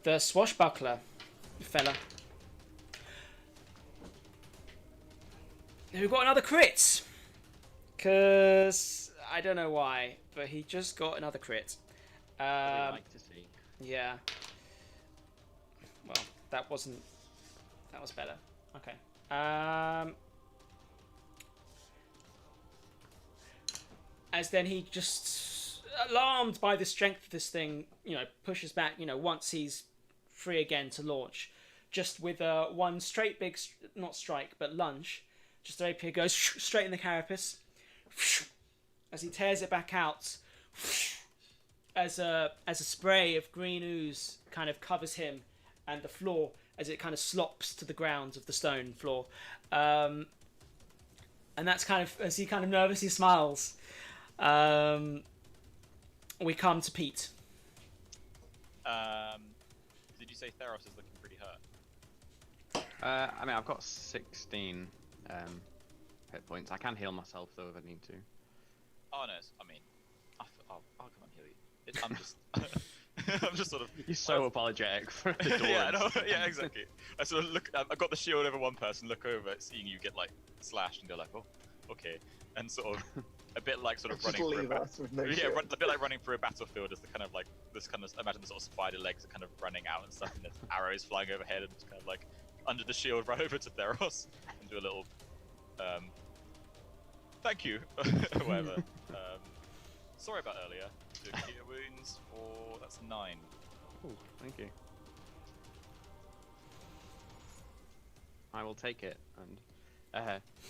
the swashbuckler fella. Who got another crit? Because I don't know why, but he just got another crit. I'd like to see. Yeah. Well, that was better. Okay. As then he just, alarmed by the strength of this thing, pushes back, once he's free again to launch, just with one straight big, not strike, but lunge, just the rapier goes straight in the carapace, as he tears it back out, as a spray of green ooze kind of covers him and the floor as it kind of slops to the ground of the stone floor. And that's kind of as he kind of nervously smiles. We come to Pete. Did you say Theros is looking pretty hurt? I mean, I've got 16 hit points. I can heal myself though if I need to. Oh no, I mean, I'll come and heal you. I'm just, I'm just sort of. You're so apologetic for the door. Yeah, no, yeah, exactly. I sort of look. I've got the shield over one person. Look over, seeing you get like slashed, and go like, oh, okay, and sort of a bit like sort of Just running leave through us with no yeah, shield. a bit like running through a battlefield. Is the kind of like this kind of imagine the sort of spider legs are kind of running out and stuff, and there's arrows flying overhead, and just kind of like under the shield, run over to Theros and do a little thank you, whatever. Sorry about earlier. Do cure wounds for that's 9. Oh, thank you. I will take it, and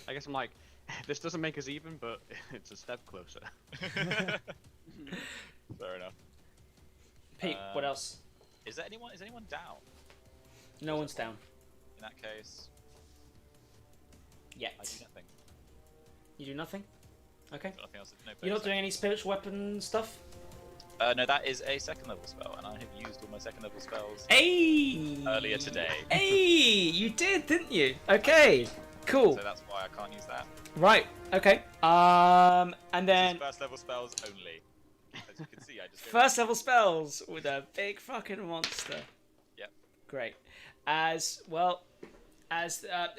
I guess I'm like, this doesn't make us even, but it's a step closer. Fair enough. Pete, what else? Is anyone down? No one's down In that case, yet. I do nothing. You do nothing? Okay. Got nothing else. No You're not bonus doing any spiritual weapon stuff? No, that is a 2nd level spell, and I have used all my 2nd level spells Hey! earlier today. Hey! You did, didn't you? Okay. Cool. So that's why I can't use that. Right. Okay. And then First level spells only. As you can see, I just go- first level spells with a big fucking monster. Yep. Great. As well as the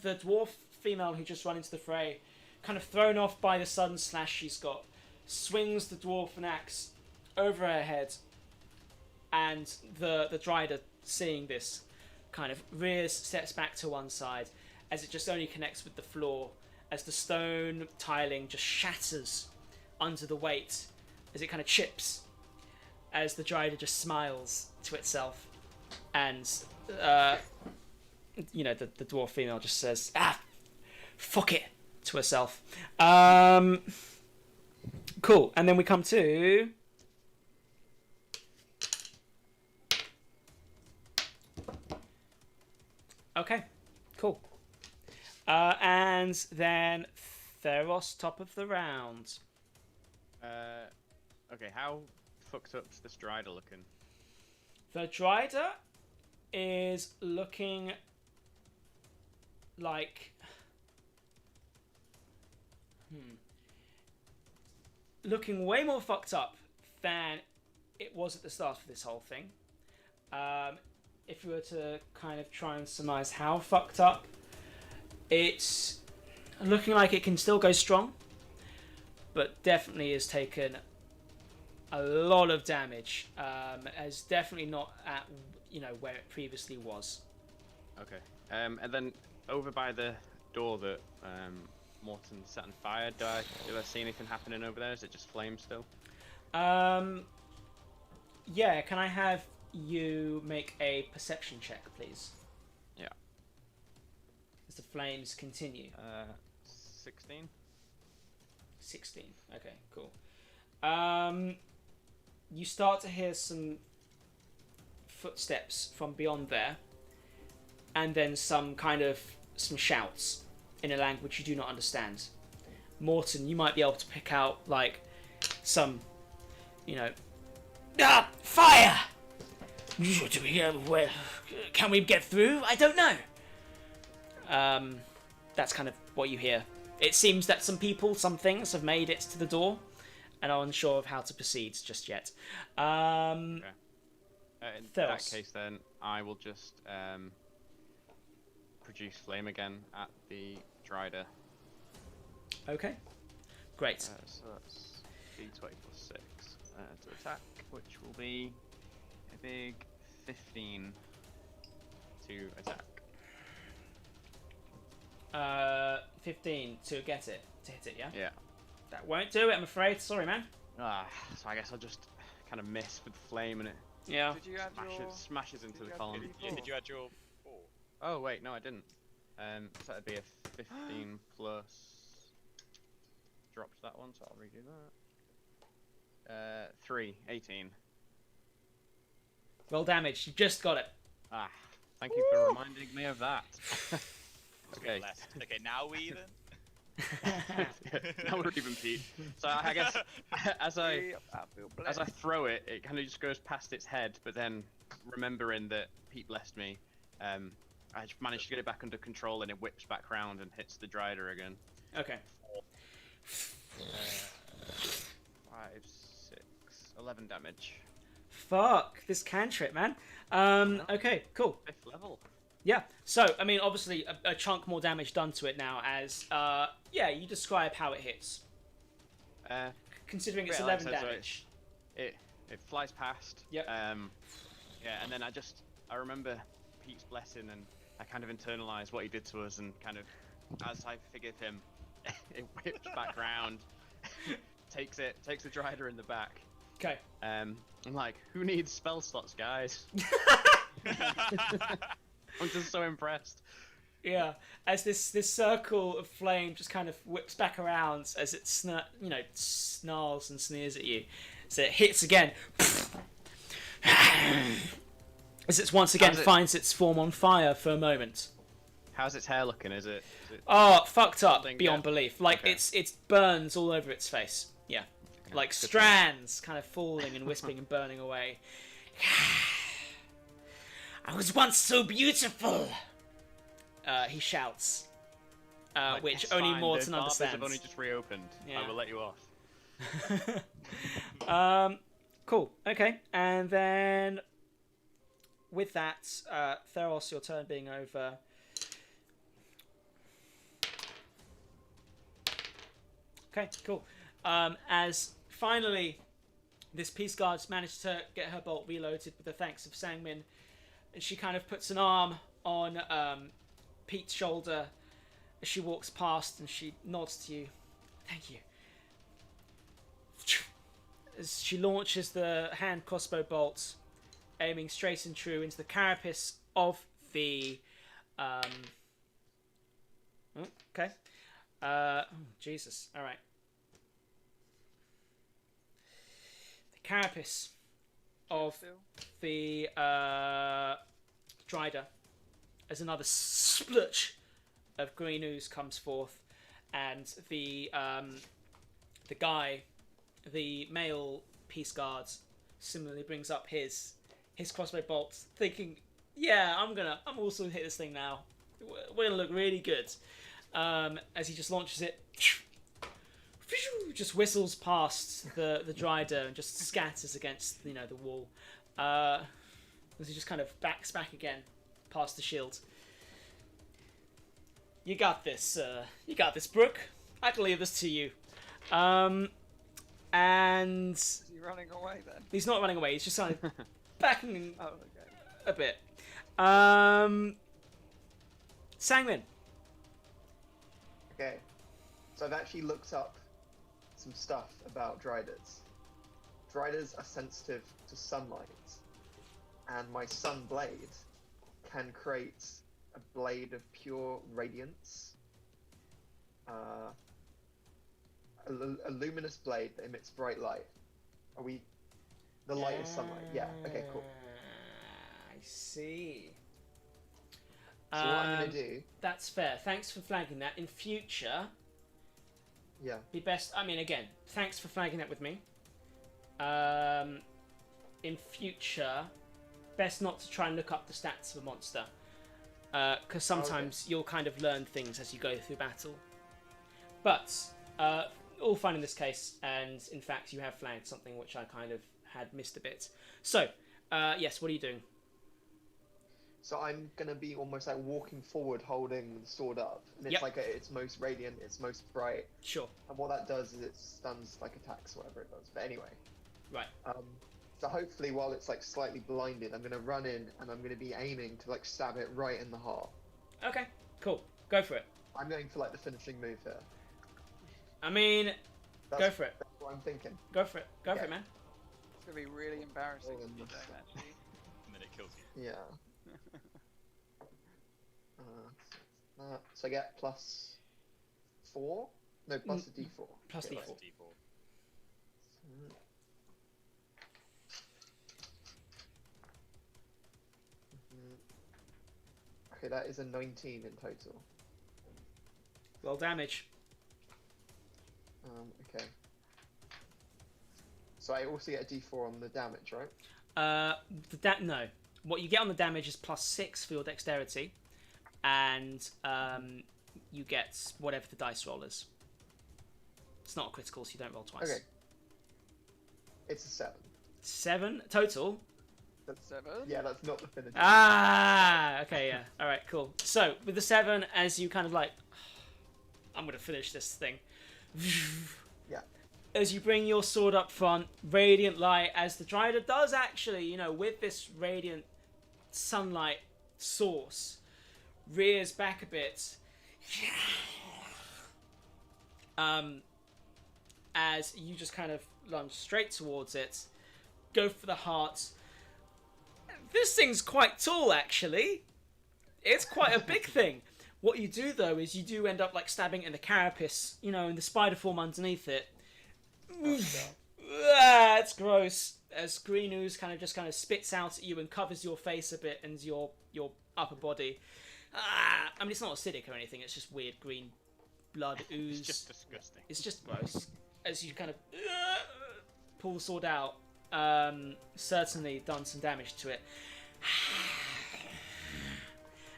dwarf female who just ran into the fray, kind of thrown off by the sudden slash she's got, swings the dwarven axe over her head, and the Dryder, seeing this, kind of rears, steps back to one side, as it just only connects with the floor, as the stone tiling just shatters under the weight, as it kind of chips, as the Dryder just smiles to itself, and the dwarf female just says, "Ah, fuck it," to herself. Cool, and then we come to okay, cool. And then Theros, top of the round. Okay, how fucked up's the Strider looking? The Dryder is looking like looking way more fucked up than it was at the start of this whole thing. If you were to kind of try and surmise how fucked up, it's looking like it can still go strong, but definitely has taken a lot of damage. As definitely not at where it previously was. Okay. And then over by the door that Morton set on fire, do I see anything happening over there? Is it just flames still? Yeah, can I have you make a perception check, please? Yeah. As the flames continue. 16? 16. Okay, cool. You start to hear some footsteps from beyond there, and then some shouts in a language you do not understand. Morton, you might be able to pick out like some, fire! Can we get through? I don't know. That's kind of what you hear. It seems that some things have made it to the door and are unsure of how to proceed just yet. Okay. In that Theros. case, then I will just produce flame again at the Dryder. Okay, great. So that's D20 plus 6 to attack, which will be a big 15 to attack. 15 to get it, to hit it, yeah? Yeah. That won't do it, I'm afraid. Sorry, man. So I guess I'll just kind of miss with the flame and it Yeah. Did you add your... smashes into did the you add column. your Did you add your 4? Oh wait, no, I didn't. So that'd be a 15 plus dropped that one, so I'll redo that. 3, 18. Roll damage. You just got it. Ah, thank you for reminding me of that. Okay. Blessed. Okay, now we even. Now we're even, Pete. So I guess as I feel as I blessed. throw it, it kind of just goes past its head. But then, remembering that Pete blessed me, I just managed to get it back under control, and it whips back round and hits the Drider again. Okay. 5, 6, 11 damage. Fuck this cantrip, man. Okay, cool. 5th level. Yeah. So, I mean, obviously, a chunk more damage done to it now. As yeah, you describe how it hits. Considering it's Yeah, like I 11 said, so damage. It flies past. Yep. Yeah, and then I remember Pete's blessing, and I kind of internalized what he did to us, and kind of as I forgive him, it whips back round, takes the Drider in the back. Okay. I'm like, who needs spell slots, guys? I'm just so impressed. Yeah. As this circle of flame just kind of whips back around as it snarls and sneers at you, so it hits again. As it once again finds its form on fire for a moment. How's its hair looking? Is it Oh, fucked up something- beyond yeah. belief. Like Okay. it's burns all over its face. Yeah. Okay, Like good to know. strands kind of falling and wisping and burning away. I was once so beautiful. He shouts, Like, which it's only fine, Morton the barbers understands. have only just reopened. Yeah. I will let you off. Cool. Okay, and then with that, Theros, your turn being over. Okay, cool. As finally, this Peace Guard's managed to get her bolt reloaded with the thanks of Sangmin, and she kind of puts an arm on Pete's shoulder as she walks past, and she nods to you. Thank you. As she launches the hand crossbow bolt, aiming straight and true into the carapace of the. Okay. Jesus. All right. The carapace of the Drider, as another splutch of green ooze comes forth, and the guy, the male Peace Guard, similarly brings up his crossbow bolt, thinking, "Yeah, I'm also gonna hit this thing now. We're gonna look really good." As he just launches it, just whistles past the Drider and just scatters against the wall. As he just kind of backs back again past the shield. You got this, Brooke. I can leave this to you. And Is he running away then? he's not running away. He's just kind of backing Oh, okay. a bit. Sangmin. Okay, so I've actually looked up some stuff about Driders. Driders are sensitive to sunlight, and my sun blade can create a blade of pure radiance. A luminous blade that emits bright light. Are we the light of sunlight? Yeah. Okay. Cool. I see. So what I'm gonna do? That's fair. Thanks for flagging that. In future, Yeah. be best. I mean, again, thanks for flagging that with me. In future, best not to try and look up the stats of a monster, because sometimes you'll kind of learn things as you go through battle. But all fine in this case, and in fact, you have flagged something which I kind of had missed a bit. So, yes, what are you doing? So I'm gonna be almost like walking forward, holding the sword up, and it's Yep. like its most radiant, its most bright, Sure. and what that does is it stuns like attacks, whatever it does. But anyway, Right. so hopefully while it's like slightly blinded, I'm gonna run in and I'm gonna be aiming to like stab it right in the heart. Okay. Cool. Go for it. I'm going for like the finishing move here. I mean, That's, go for it. That's what I'm thinking. Go for it. Go for Yeah. it, man. It's gonna be really embarrassing Oh, if you goodness. don't actually. And then it kills you. Yeah. So I get +4. No, plus a d4. Plus Okay, d4. right. D4. Okay, that is a 19 in total. Roll damage. Okay. So I also get a d4 on the damage, right? No. What you get on the damage is +6 for your dexterity, and you get whatever the dice roll is. It's not a critical, so you don't roll twice. Okay. It's a 7. 7 total. That's, 7. yeah, that's not definitive. Ah, okay, yeah. All right, cool. So with the 7, as you kind of like, I'm gonna finish this thing. Yeah. As you bring your sword up front, radiant light, as the Dryder does actually, you know, with this radiant sunlight source, rears back a bit. As you just kind of lunge straight towards it, go for the heart. This thing's quite tall, actually. It's quite a big thing. What you do, though, is you do end up like stabbing it in the carapace, you know, in the spider form underneath it. It's gross. As green ooze kind of spits out at you and covers your face a bit and your upper body. I mean, it's not acidic or anything. It's just weird green blood ooze. It's just disgusting. It's just gross. As you kind of pull the sword out, certainly done some damage to it.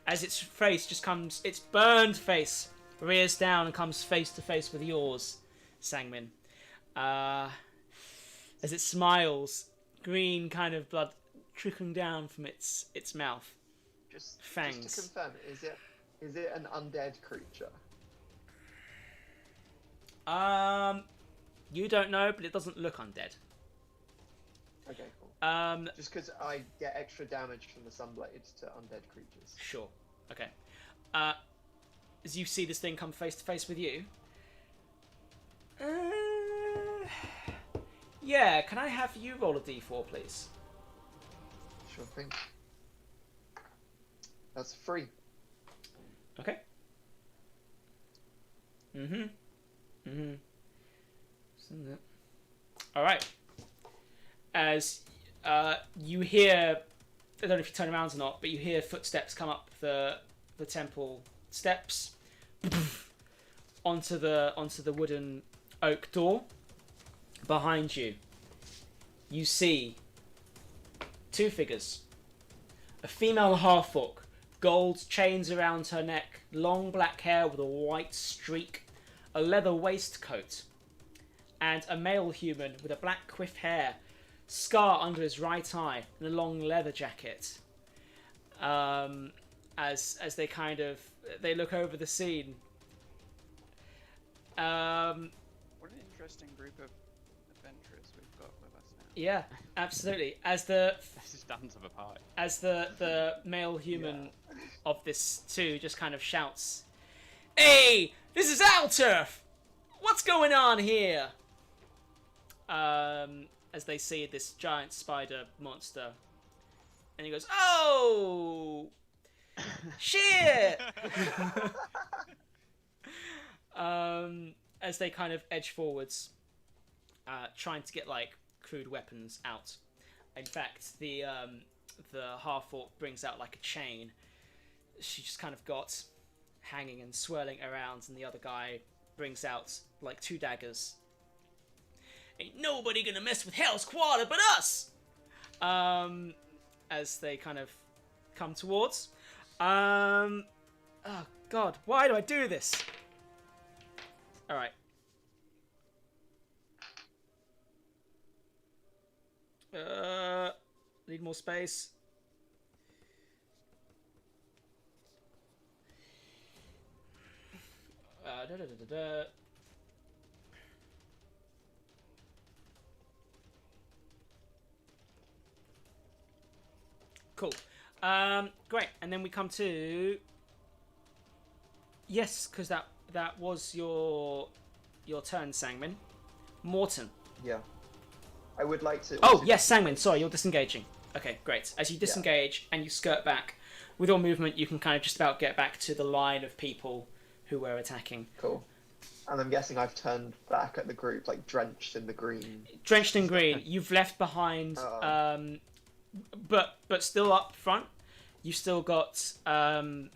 As its face just comes, its burned face rears down and comes face to face with yours, Sangmin. As it smiles, green kind of blood trickling down from its mouth. Just Fangs. to confirm, is it an undead creature? You don't know, but it doesn't look undead. Okay, cool. Um, Just because I get extra damage from the Sunblade to undead creatures. Sure. Okay. As you see this thing come face to face with you. Yeah, can I have you roll a d4, please? Sure thing. That's free. Okay. Alright. As you hear, I don't know if you turn around or not, but you hear footsteps come up the temple steps onto the wooden oak door. Behind you, you see two figures. A female half-orc, gold chains around her neck, long black hair with a white streak, a leather waistcoat, and a male human with a black quiff hair, scar under his right eye, and a long leather jacket. As they look over the scene. What an interesting group of adventurers we've got with us now. Yeah, absolutely. As the This is dance of a party. As the male human of this too just kind of shouts, "Hey, this is Alturf! What's going on here?" As they see this giant spider monster, and he goes, "Oh, shit!" As they kind of edge forwards, trying to get like crude weapons out. In fact, the half-orc brings out like a chain. She just kind of got hanging and swirling around, and the other guy brings out like two daggers. Ain't nobody gonna mess with Hell's Quarter but us! As they kind of come towards. Oh god, why do I do this? Alright. Need more space. Cool. Great. And then we come to... Yes, because that was your turn, Sangmin. Morton. Yeah. I would like to. Oh, yes, Sangmin. Sorry, you're disengaging. Okay, great. As you disengage and you skirt back, with your movement, you can kind of just about get back to the line of people who were attacking. Cool. And I'm guessing I've turned back at the group, like drenched in the green. Drenched in green. You've left behind, but still up front. You've still got right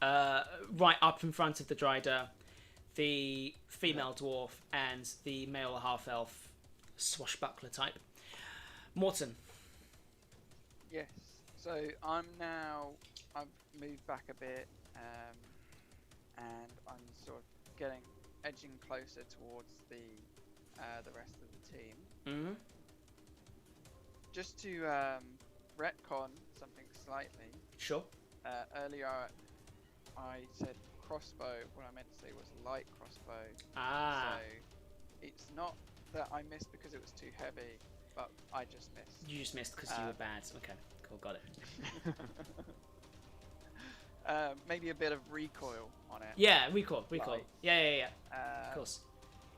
up in front of the Dryder, the female dwarf and the male half elf swashbuckler type. Morton. Yes. So I've moved back a bit, and I'm sort of edging closer towards the rest of the team. Mm-hmm. Just to retcon something slightly. Sure. Earlier I said crossbow. What I meant to say was light crossbow. Ah. So it's not that I missed because it was too heavy, but I just missed. You just missed because you were bad. Okay, cool, got it. Maybe a bit of recoil on it. Yeah, recoil. Light. Yeah. Of course.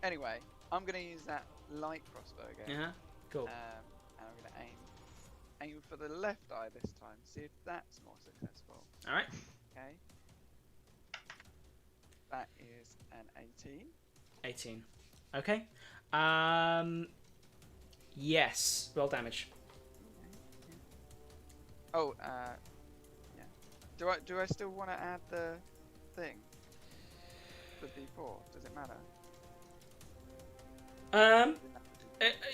Anyway, I'm gonna use that light crossbow again. Uh-huh. Cool. And I'm gonna aim for the left eye this time. See if that's more successful. All right. Okay. That is an 18. 18. Okay. Yes. Roll damage. Oh, yeah. Do I still want to add the thing? The D4? Does it matter?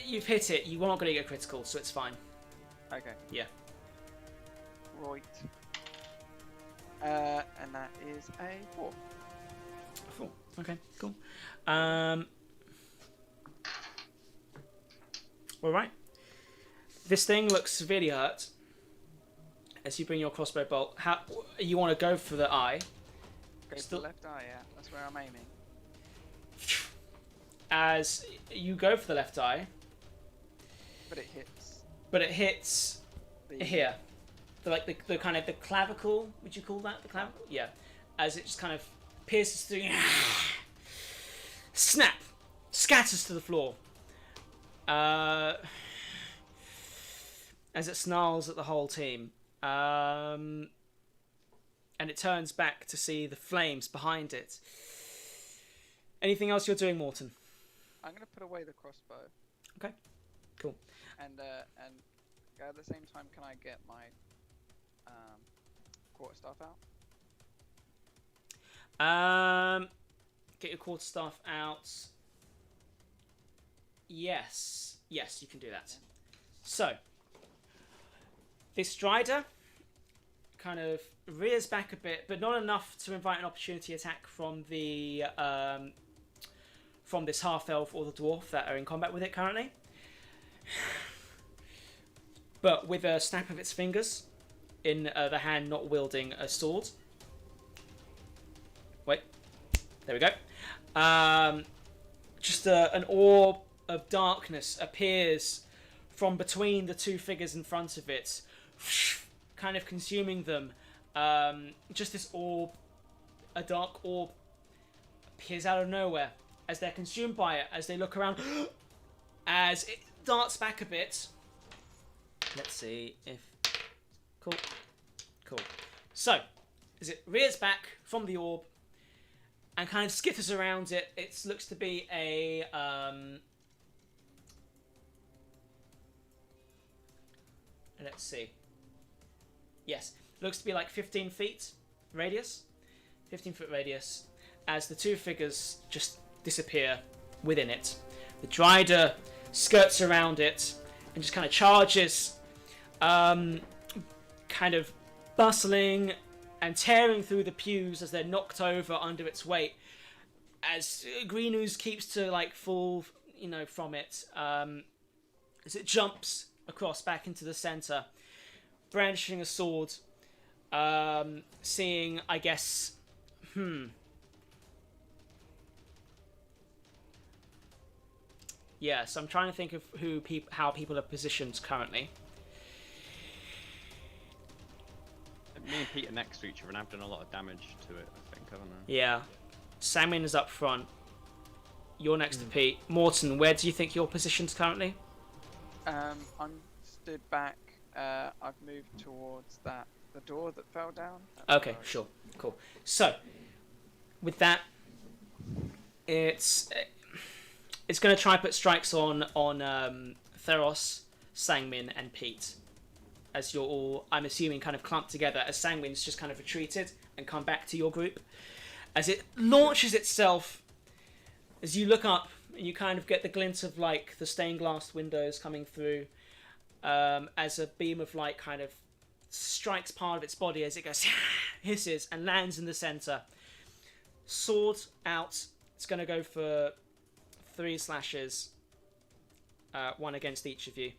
You've hit it. You are not going to get critical, so it's fine. Okay. Yeah. Right. And that is a 4. 4. Okay. Cool. All right. This thing looks severely hurt. As you bring your crossbow bolt, how you want to go for the eye? Go for the left eye, yeah. That's where I'm aiming. As you go for the left eye, But it hits the here, the kind of the clavicle. Would you call that the clavicle? Yeah. As it just kind of pierces through, snap, scatters to the floor. As it snarls at the whole team. And it turns back to see the flames behind it. Anything else you're doing, Morton? I'm gonna put away the crossbow. Okay, cool. And at the same time, can I get my quarterstaff out? Get your quarterstaff out. Yes, you can do that. So, this Strider kind of rears back a bit, but not enough to invite an opportunity attack from the from this half elf or the dwarf that are in combat with it currently. But with a snap of its fingers, in the hand not wielding a sword. Wait, there we go. Just an orb of darkness appears from between the two figures in front of it, kind of consuming them. Just this orb, a dark orb, appears out of nowhere as they're consumed by it, as they look around, as it darts back a bit. Let's see if... Cool. So, as it rears back from the orb and kind of skitters around it, it looks to be a... let's see. Yes, looks to be like 15 feet radius. 15-foot radius. As the two figures just disappear within it. The Dryder skirts around it and just kind of charges, kind of bustling and tearing through the pews as they're knocked over under its weight. As green ooze keeps to like fall, from it, as it jumps across back into the center, brandishing a sword, seeing, I guess, Yeah, so I'm trying to think of how people are positioned currently. Me and Pete are next to each other, and I've done a lot of damage to it, I think, haven't I? Yeah. Samuel is up front. You're next to Pete. Morton, where do you think you're positioned currently? I'm stood back. I've moved towards the door that fell down. Okay, sure. Cool. So, with that, It's going to try put strikes on Theros, Sangmin, and Pete. As you're all, I'm assuming, kind of clumped together. As Sangmin's just kind of retreated and come back to your group. As it launches itself, as you look up, you kind of get the glint of like the stained glass windows coming through. As a beam of light kind of strikes part of its body as it goes, hisses, and lands in the center. Sword out. It's going to go for 3 slashes. 1 against each of you.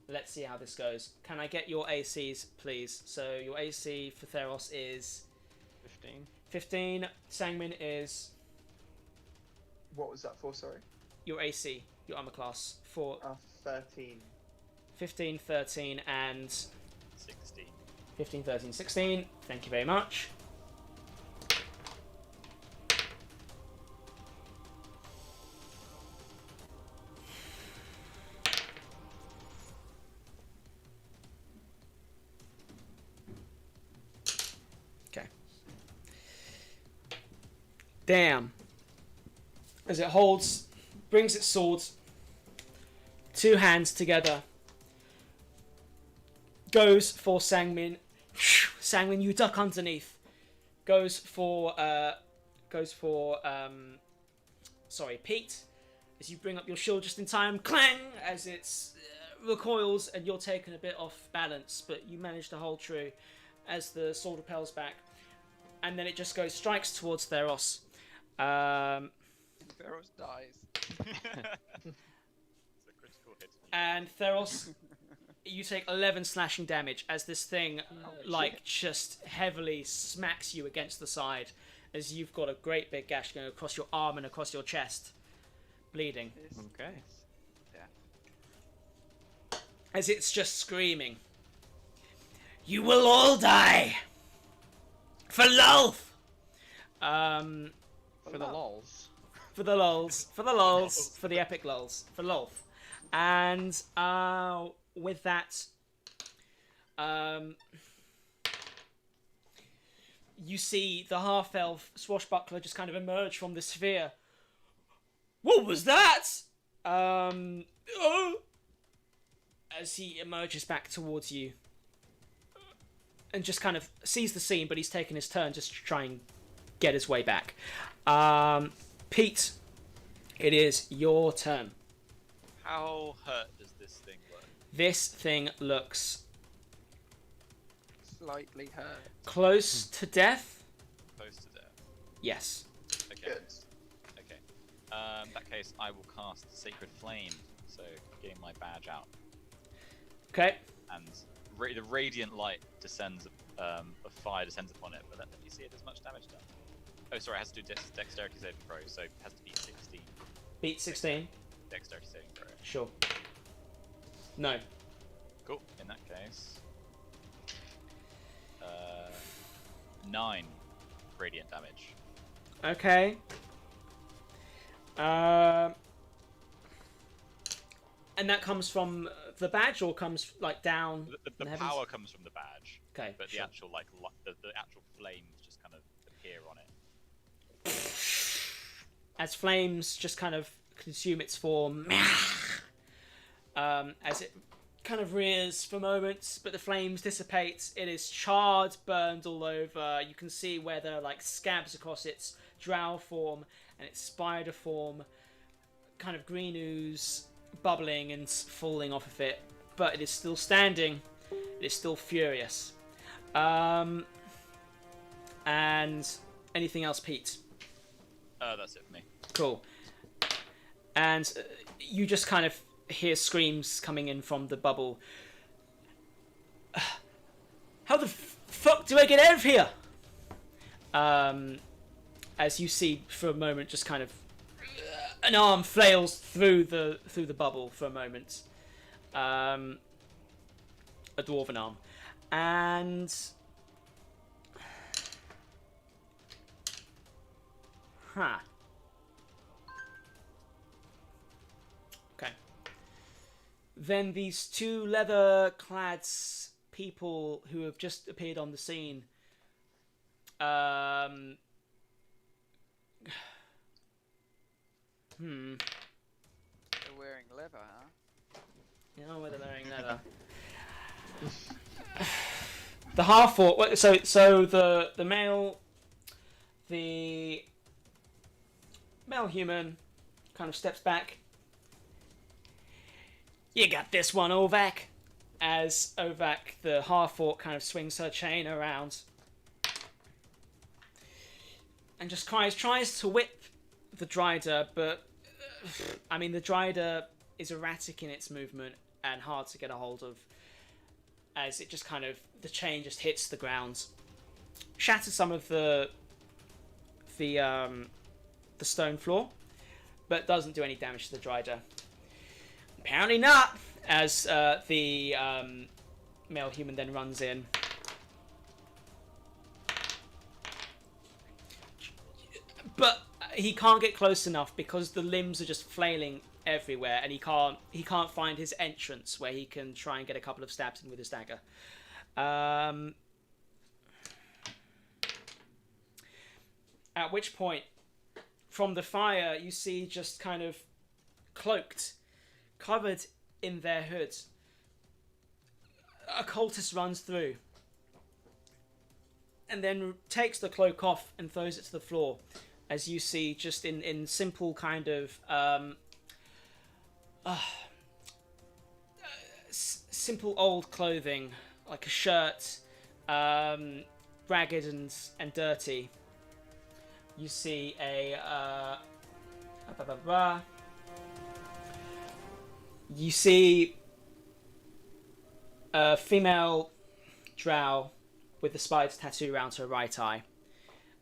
Let's see how this goes. Can I get your ACs, please? So your AC for Theros is 15. 15. Sangmin is What was that for? Sorry. your AC, your armor class, for 13. 15, 13, and 16. 15, 13, 16. Thank you very much. Okay. Damn. As it holds, brings its sword, 2 hands together, goes for Sangmin. Sangmin, you duck underneath. Goes for Pete. As you bring up your shield just in time, clang! As it recoils and you're taken a bit off balance, but you manage to hold true as the sword repels back, and then it just goes strikes towards Theros. Theros dies. It's a critical hit. And Theros, you take 11 slashing damage as this thing, just heavily smacks you against the side, as you've got a great big gash going across your arm and across your chest, bleeding. Okay. Yeah. As it's just screaming, "You will all die! For Lolth!" For the lols. For the lulz, for the epic lulz, for Lolth. And with that, you see the half-elf swashbuckler just kind of emerge from the sphere. What was that? As he emerges back towards you and just kind of sees the scene, but he's taken his turn just to try and get his way back. Pete, it is your turn. How hurt does this thing look? This thing looks Slightly hurt. close to death. Close to death. Yes. Okay. Good. Okay. In that case, I will cast Sacred Flame. So, getting my badge out. Okay. And the radiant light descends, of fire descends upon it, but let me see it as much damage done. Oh, sorry, it has to do dexterity saving throw, so it has to be 16 Beat 16. dexterity saving throw. Sure. No. Cool. In that case, 9 radiant damage. Okay. And that comes from the badge, or comes like down The in the heavens? power comes from the badge, Okay. but the sure. actual the actual flames just kind of appear on it. As flames just kind of consume its form, as it kind of rears for moments, but the flames dissipate. It is charred, burned all over. You can see where there are like scabs across its drow form and its spider form, kind of green ooze bubbling and falling off of it, but it is still standing. It is still furious. And anything else, Pete? That's it for me. Cool. And you just kind of hear screams coming in from the bubble. How the fuck do I get out of here? As you see for a moment, just kind of an arm flails through the bubble for a moment. A dwarven arm, and okay. Then these 2 leather-clad people who have just appeared on the scene, They're wearing leather, huh? You know where they're wearing leather. The half-orc. So the male human kind of steps back. You got this one, Ovak. As Ovak, the half-orc, kind of swings her chain around and just tries to whip the Dryder, but I mean the Dryder is erratic in its movement and hard to get a hold of, as it just kind of, the chain just hits the ground, shatters some of the stone floor, but doesn't do any damage to the Dryder. Apparently not, as the male human then runs in. But he can't get close enough because the limbs are just flailing everywhere, and he can't find his entrance where he can try and get a couple of stabs in with his dagger. At which point, from the fire, you see just kind of cloaked, covered in their hoods, a cultist runs through and then takes the cloak off and throws it to the floor, as you see just in simple kind of simple old clothing, like a shirt, ragged and dirty. You see you see a female drow with the spider's tattoo around her right eye.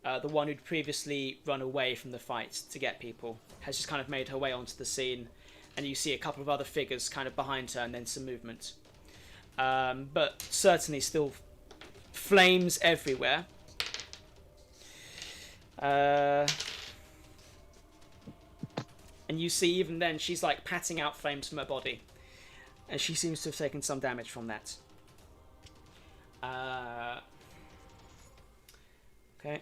The one who'd previously run away from the fight to get people has just kind of made her way onto the scene, and you see a couple of other figures kind of behind her and then some movement. But certainly still flames everywhere. And you see even then she's like patting out flames from her body, and she seems to have taken some damage from that. Okay.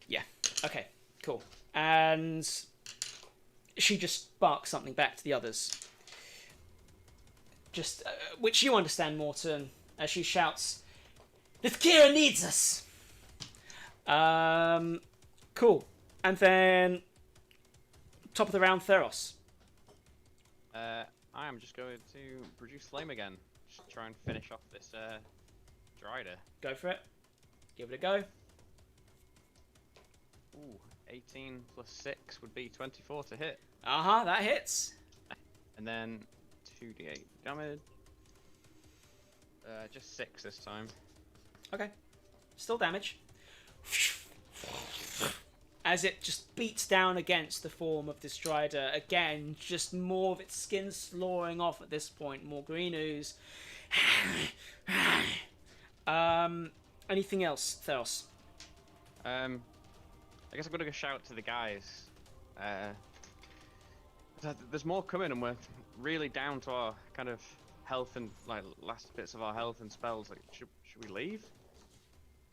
Yeah. Okay. Cool. And she just barks something back to the others. Just which you understand, Morton, as she shouts, "Nithkira needs us!" Cool. And then top of the round, Theros. I am just going to produce flame again. Just try and finish off this Dryder. Go for it. Give it a go. Ooh, 18 plus 6 would be 24 to hit. That hits. And then 2d8 damage. Just 6 this time. Okay. Still damage. As it just beats down against the form of this Strider. Again, just more of its skin slawing off at this point. More green ooze. Anything else, Theros? I guess I'm gonna go shout to the guys. There's more coming, and we're really down to our kind of health and like last bits of our health and spells. Like, should we leave?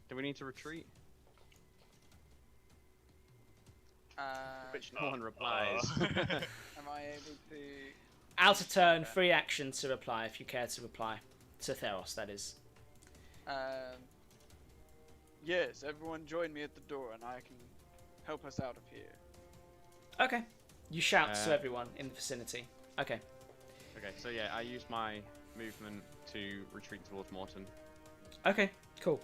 Do we need to retreat? Which no one replies. Am I able to? Out of turn, free action to reply if you care to reply to Theros. That is. Yes, everyone join me at the door, and I can help us out of here. Okay. You shout to everyone in the vicinity. Okay. Okay, so yeah, I use my movement to retreat towards Morton. Okay, cool.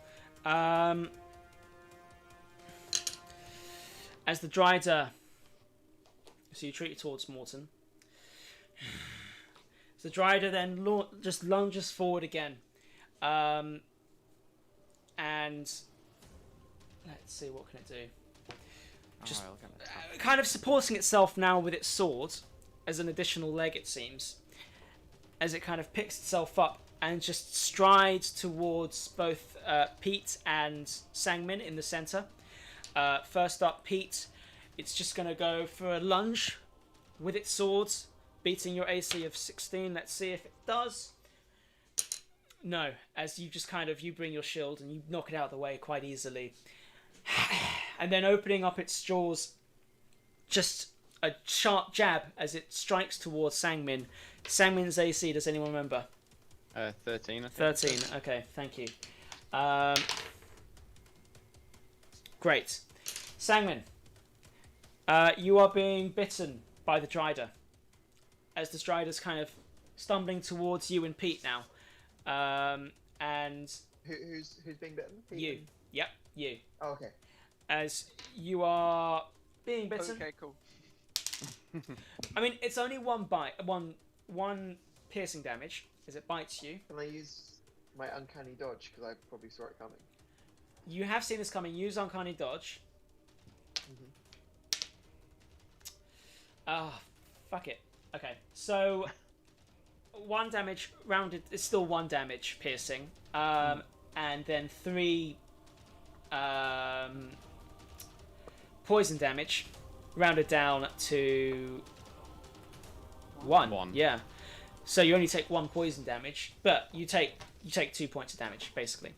As the Dryder, so you retreat towards Morton. So the Dryder then just lunges forward again. And let's see, what can it do? Just kind of supporting itself now with its sword as an additional leg, it seems, as it kind of picks itself up and just strides towards both Pete and Sangmin in the center. First up, Pete. It's just going to go for a lunge with its sword, beating your AC of 16. Let's see if it does. No, as you just kind of, you bring your shield and you knock it out of the way quite easily. and then opening up its jaws, just a sharp jab as it strikes towards Sangmin. Sangmin's AC, does anyone remember? 13, I think. 13, okay, thank you. Great. Sangmin, you are being bitten by the Drider. As the Strider's kind of stumbling towards you and Pete now. And Who's being bitten? Pete you. and- Yep, you. Oh, okay. As you are being bitten. Okay, cool. I mean, it's only one bite, one piercing damage as it bites you. Can I use my uncanny dodge because I probably saw it coming? You have seen this coming. Use Uncanny Dodge. Ah, fuck it. Okay, so 1 damage rounded. It's still 1 damage piercing, and then 3 poison damage, rounded down to 1. One. Yeah. So you only take 1 poison damage, but you take 2 points of damage basically.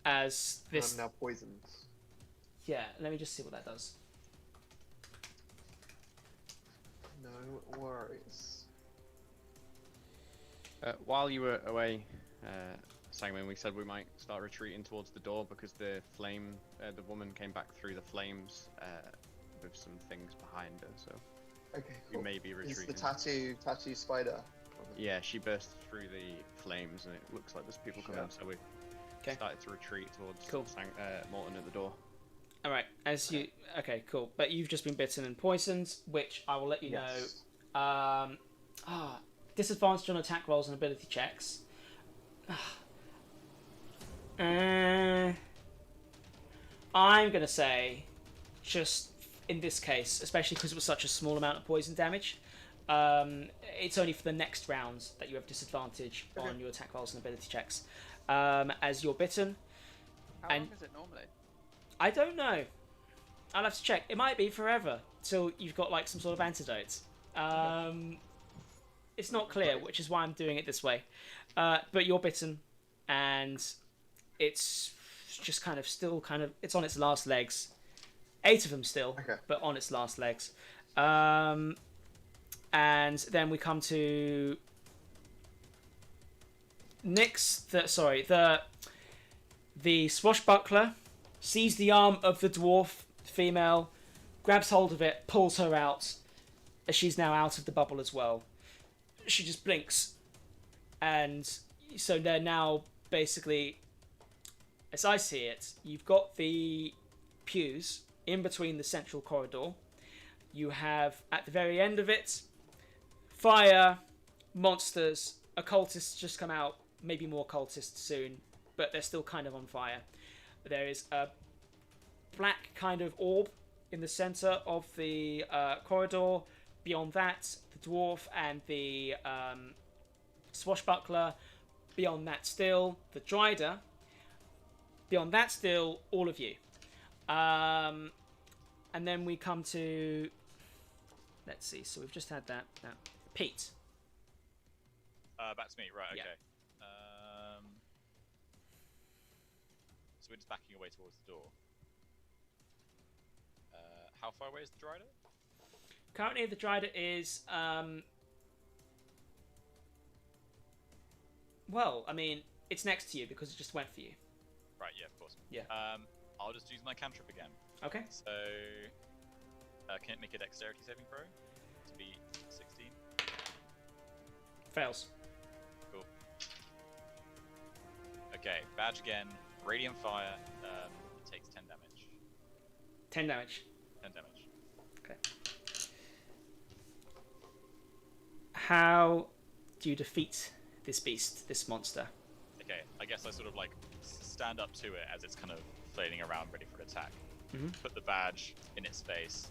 As this, I'm now poisoned. yeah. Let me just see what that does. No worries. While you were away, Sangmin, we said we might start retreating towards the door because the woman came back through the flames with some things behind her, so Okay, we cool. may be Is retreating. the tattoo spider? Yeah, she burst through the flames and it looks like there's people coming, Sure. so we Okay. started to retreat towards Cool. Morton at the door. All right. As you, okay, cool. But you've just been bitten and poisoned, which I will let you Yes. know. Disadvantage on attack rolls and ability checks. I'm gonna say, just in this case, especially because it was such a small amount of poison damage, it's only for the next rounds that you have disadvantage Okay. on your attack rolls and ability checks. As you're bitten, How And- long is it normally? I don't know. I'll have to check. It might be forever till you've got like some sort of antidote. It's not clear, which is why I'm doing it this way. But you're bitten, and it's just kind of still it's on its last legs. 8 of them still, Okay. but on its last legs. And then we come to Nyx. The swashbuckler sees the arm of the dwarf female, grabs hold of it, pulls her out, as she's now out of the bubble as well. She just blinks, and so they're now basically, as I see it, you've got the pews in between the central corridor. You have, at the very end of it, fire, monsters, occultists just come out, maybe more cultists soon, but they're still kind of on fire. There is a black kind of orb in the center of the corridor. Beyond that, the dwarf and the swashbuckler. Beyond that still, the Drider. Beyond that still, all of you. And then we come to... Let's see, so we've just had that. Now, Pete. Back to me, right? Yeah. Okay. So we're just backing away towards the door. How far away is the Drider? Currently, the Drider is... well, I mean, it's next to you because it just went for you. Right. Yeah, of course. Yeah. I'll just use my cantrip again. Okay. So, can it make a dexterity saving throw? To be 16. Fails. Cool. Okay, badge again. Radiant fire. It takes 10 damage. 10 damage. 10 damage. Okay. How do you defeat this beast, this monster? Okay, I guess I sort of like stand up to it as it's kind of flailing around ready for an attack. Mhm. Put the badge in its face,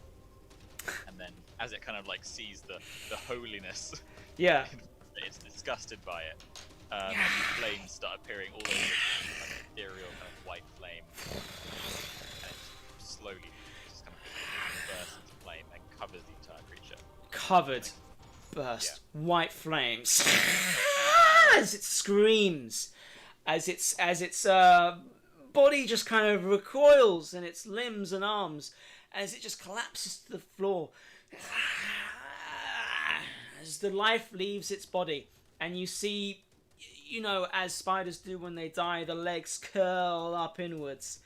and then as it kind of like sees the holiness, Yeah. it's disgusted by it. And these flames start appearing all over it, like an ethereal kind of white flame, and it slowly just kind of bursts into flame and covers the entire creature. Covered. Burst. White flames. As it screams. As its body just kind of recoils in its limbs and arms as it just collapses to the floor. As the life leaves its body, and you see, you know, as spiders do when they die, the legs curl up inwards,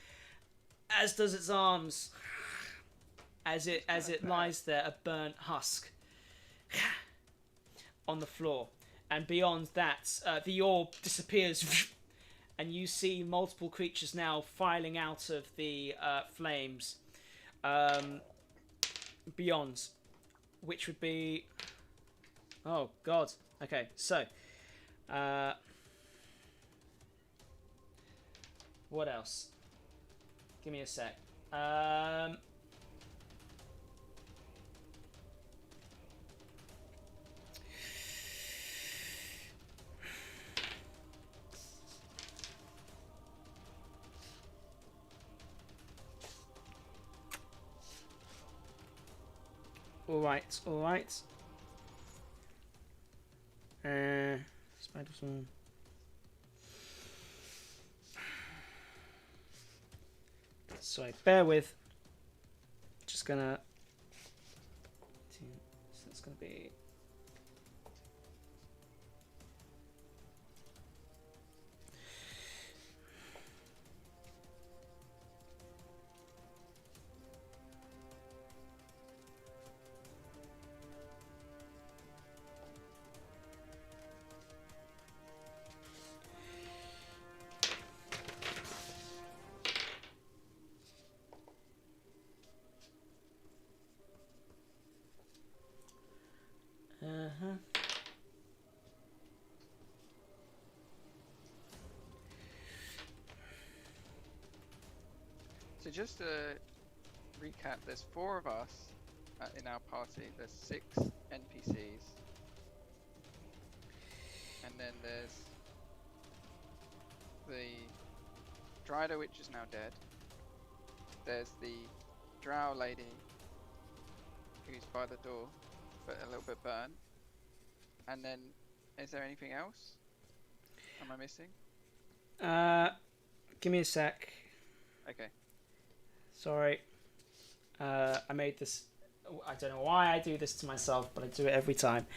as does its arms, as it lies there, a burnt husk on the floor. And beyond that, the orb disappears, and you see multiple creatures now filing out of the flames beyond, which would be... Oh, God. Okay, so... what else? Give me a sec. All right. Spider swarm. Sorry, bear with. Just gonna. So that's gonna be. So just to recap, there's 4 of us in our party. There's 6 NPCs, and then there's the Dryder, which is now dead. There's the Drow lady, who's by the door, but a little bit burnt. And then, is there anything else? Am I missing? Give me a sec. Okay. Sorry. I made this... I don't know why I do this to myself, but I do it every time.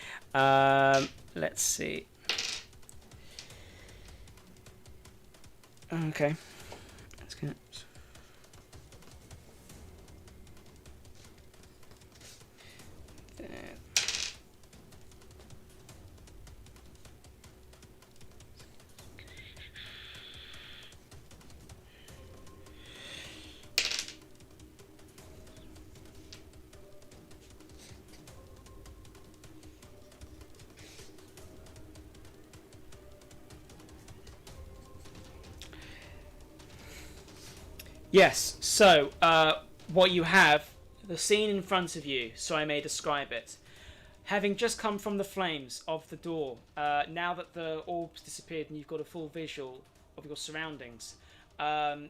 Let's see. Okay. Let's get... Yes, so what you have, the scene in front of you, so I may describe it. Having just come from the flames of the door, now that the orb's disappeared and you've got a full visual of your surroundings, 3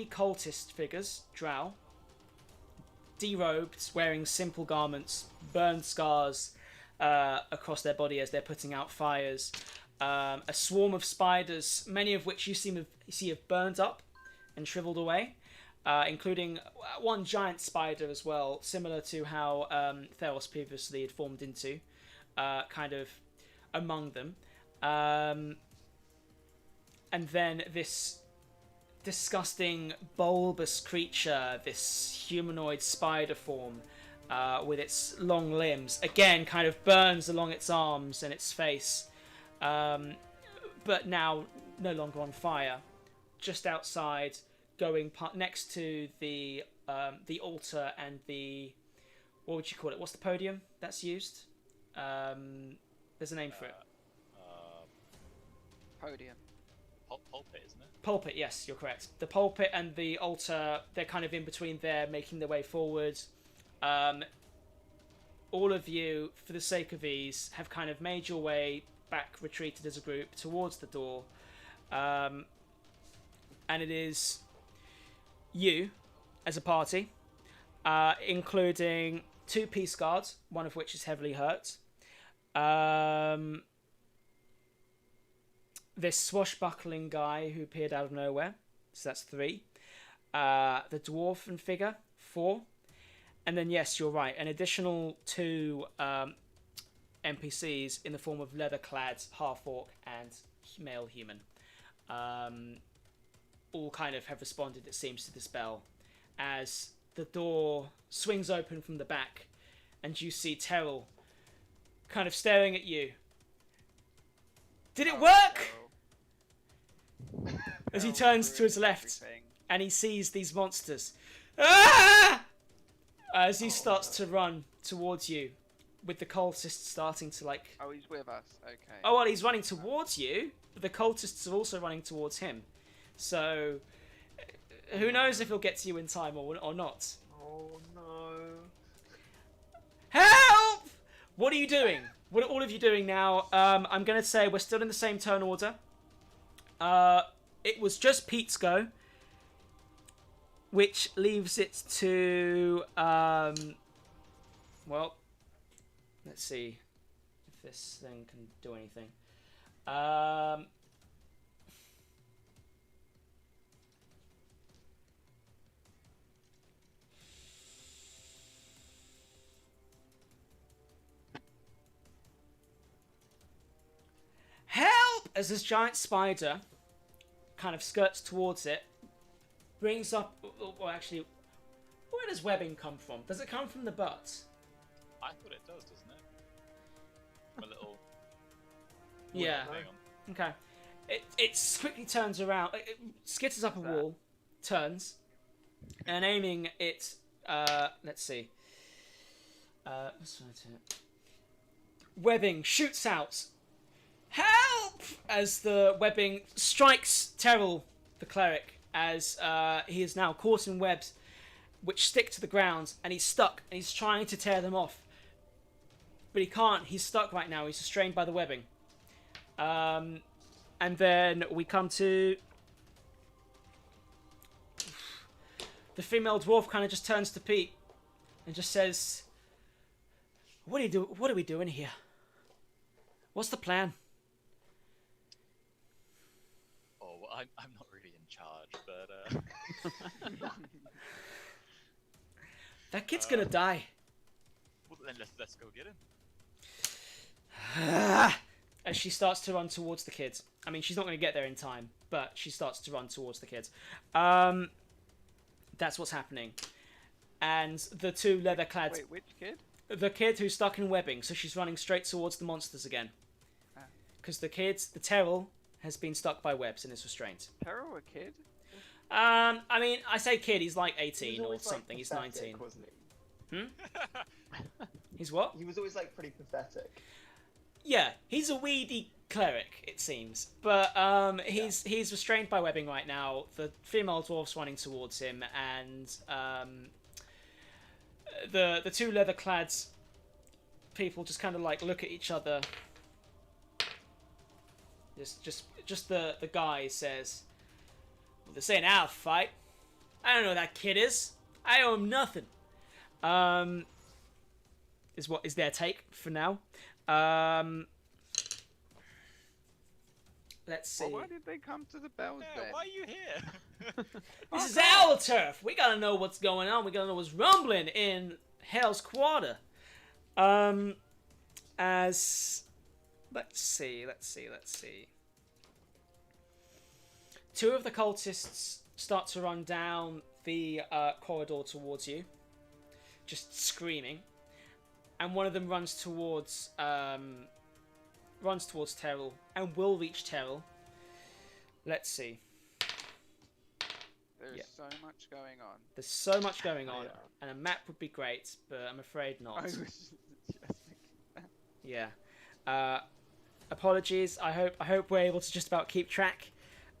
cultist figures, Drow, derobed, wearing simple garments, burned scars across their body as they're putting out fires, a swarm of spiders, many of which you see have burned up and shriveled away, including one giant spider as well, similar to how Theros previously had formed into, kind of among them. And then this disgusting bulbous creature, this humanoid spider form with its long limbs, again kind of burns along its arms and its face, but now no longer on fire. Just outside, going next to the altar and the, what would you call it? What's the podium that's used? There's a name for it. Podium. Pulpit, isn't it? Pulpit, yes, you're correct. The pulpit and the altar, they're kind of in between there, making their way forward. All of you, for the sake of ease, have kind of made your way back, retreated as a group towards the door. And it is you, as a party, including 2 peace guards, one of which is heavily hurt. this swashbuckling guy who appeared out of nowhere. So that's 3. The dwarven figure, 4. And then, yes, you're right, an additional 2 NPCs in the form of leather-clad half-orc and male human. All kind of have responded, it seems, to the spell. As the door swings open from the back, and you see Terrell kind of staring at you. Did it work? As he turns to his left, and he sees these monsters. Ah! As he starts to run towards you, with the cultists starting to like... Oh, he's with us. Okay. Oh, well, he's running towards you, but the cultists are also running towards him. So, who knows if he'll get to you in time or not. Oh no. Help! What are you doing? What are all of you doing now? I'm going to say we're still in the same turn order. It was just Pete's go, which leaves it to... well, let's see if this thing can do anything. Help! As this giant spider kind of skirts towards it, brings up... Well, actually, where does webbing come from? Does it come from the butt? I thought it does, doesn't it? From a little. Yeah. Thing on. Okay. It quickly turns around, it skitters up a wall, turns, and aiming it, let's see. Webbing shoots out. Help! As the webbing strikes Terrell, the cleric, as he is now caught in webs which stick to the ground, and he's stuck, and he's trying to tear them off. But he can't, he's stuck right now, he's restrained by the webbing. And then we come to... The female dwarf kind of just turns to Pete and just says, What are we doing here? What's the plan? Oh, well, I'm not really in charge, but That kid's gonna die. well, then let's go get him. As she starts to run towards the kids. I mean, she's not going to get there in time, but she starts to run towards the kids. That's what's happening. And the 2 leather-clad... Wait, which kid? The kid who's stuck in webbing, so she's running straight towards the monsters again. Because the Terrell, has been stuck by webs and is restrained. Terrell a kid? I mean, I say kid, he's like He 18 was or always, like, something, he's pathetic, 19. wasn't he? He's what? He was always like pretty pathetic. Yeah, he's a weedy cleric, it seems. But he's restrained by webbing right now. The female dwarf's running towards him, and the 2 leather-clad people just kind of like look at each other. Just the guy says, "Well, this ain't our fight. I don't know who that kid is. I owe him nothing." Is what is their take for now. Let's see. Well, why did they come to the bells Yeah, then? why are you here? This is our turf. We gotta know what's going on. We gotta know what's rumbling in Hell's Quarter. As let's see. 2 of the cultists start to run down the corridor towards you, just screaming, and one of them runs towards Terrell and will reach Terrell. Let's see. There's Yeah. so much going on. There's so much going on, Yeah. and a map would be great, but I'm afraid not. I was just thinking that. Yeah. Apologies. I hope we're able to just about keep track.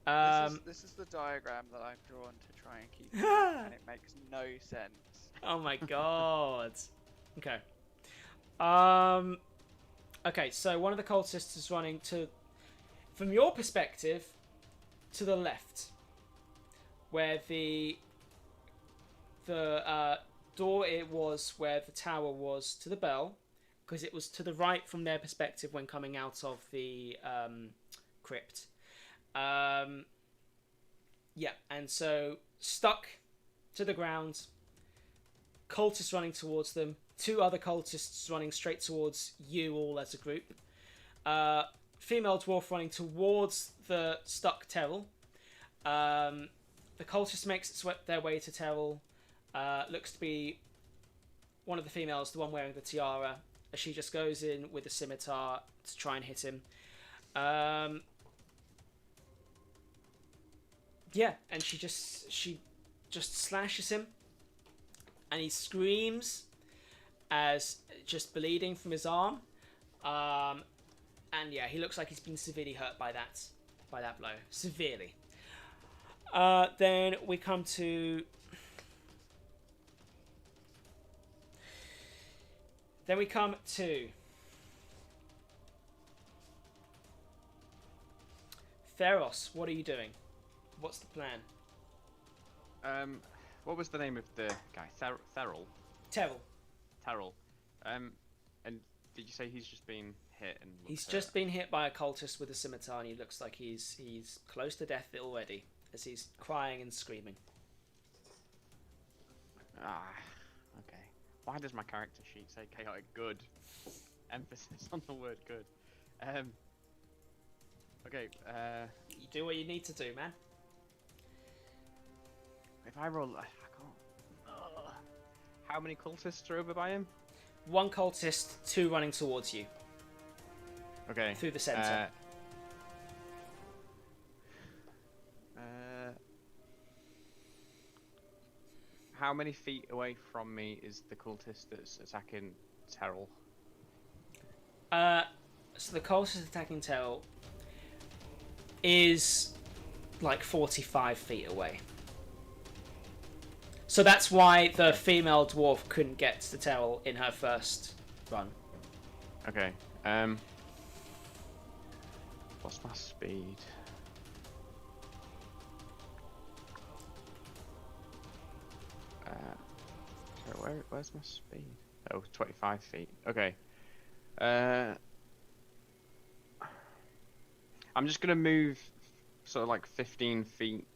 This is the diagram that I've drawn to try and keep track, and it makes no sense. Oh my god. Okay. Okay, so one of the cultists is running from your perspective, to the left, where the door it was where the tower was to the bell, because it was to the right from their perspective when coming out of the crypt. Yeah, and so stuck to the ground, cultists running towards them, 2 other cultists running straight towards you all as a group. Female dwarf running towards the stuck Terrell. The cultist makes their way to Terrell. Looks to be one of the females, the one wearing the tiara, as she just goes in with a scimitar to try and hit him. Yeah, and she just slashes him, and he screams as just bleeding from his arm. And yeah, he looks like he's been severely hurt by that blow. Severely. Then we come to Theros. What are you doing? What's the plan? What was the name of the guy? Terrell. Terrell. And did you say he's just been hit and? He's just been hit by a cultist with a scimitar, and he looks like he's close to death already, as he's crying and screaming. Okay. Why does my character sheet say chaotic good? Emphasis on the word good. Okay. You do what you need to do, man. If I roll, I can't. How many cultists are over by him? 1 cultist, 2 running towards you. Okay. Through the center. How many feet away from me is the cultist that's attacking Terrell? So the cultist attacking Terrell is like 45 feet away. So that's why the female dwarf couldn't get to Terrell in her first run. Okay. What's my speed? Where's my speed? Oh, 25 feet. Okay. I'm just gonna move sort of like 15 feet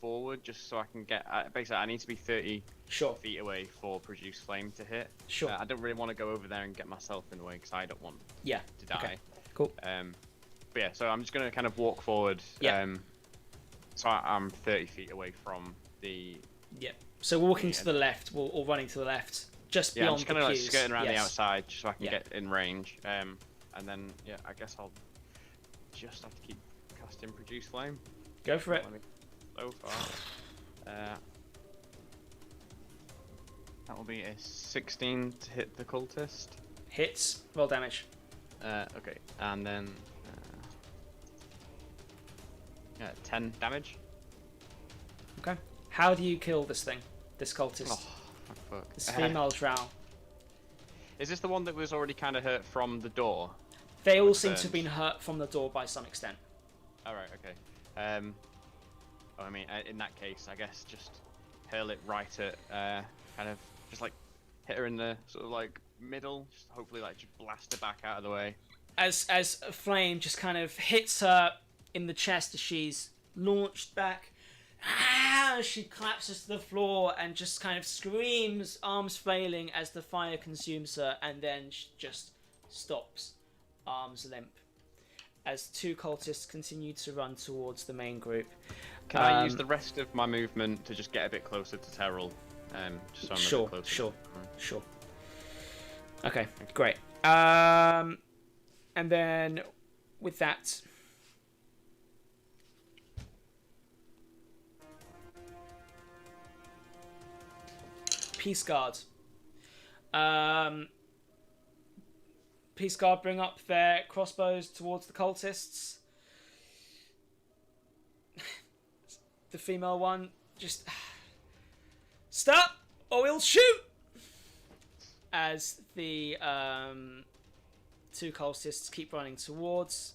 forward, just so I can get. Basically, I need to be 30 feet away for produce flame to hit. Sure. I don't really want to go over there and get myself in the way because I don't want to die. Okay. Cool. But yeah, so I'm just gonna kind of walk forward. Yeah. So I'm 30 feet away from the. Yeah. So walking to the left, or running to the left, just beyond I'm just kind of like pews. skirting around the Yes. outside, just so I can get in range. And then I guess I'll just have to keep casting produce flame. Go for it. So far, that will be a 16 to hit the cultist. Hits. Roll damage. Okay, and then 10 damage. Okay. How do you kill this thing? This cultist? Oh, fuck. This female drow. Is this the one that was already kind of hurt from the door? They all seem to have been hurt from the door by some extent. Alright, okay. I mean, in that case, I guess just hurl it right at, kind of, just like, hit her in the, sort of like, middle, just hopefully like, just blast her back out of the way. As a flame just kind of hits her in the chest as she's launched back, she collapses to the floor and just kind of screams, arms flailing as the fire consumes her, and then just stops, arms limp, as 2 cultists continue to run towards the main group. Can I use the rest of my movement to just get a bit closer to Terrell? Just so I'm a bit closer. Sure. Okay, great. And then with that, Peace Guard. Peace Guard bring up their crossbows towards the cultists. The female one just stop or we'll shoot, as the 2 cultists keep running towards.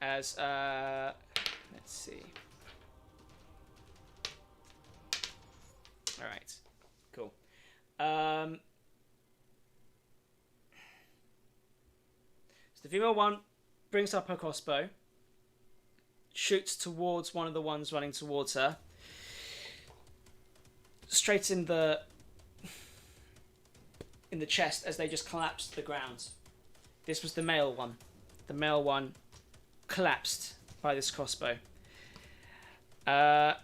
As let's see. All right, cool. So the female one brings up her crossbow, shoots towards one of the ones running towards her, straight in the chest as they just collapsed to the ground. This was the male one. The male one collapsed by this crossbow. And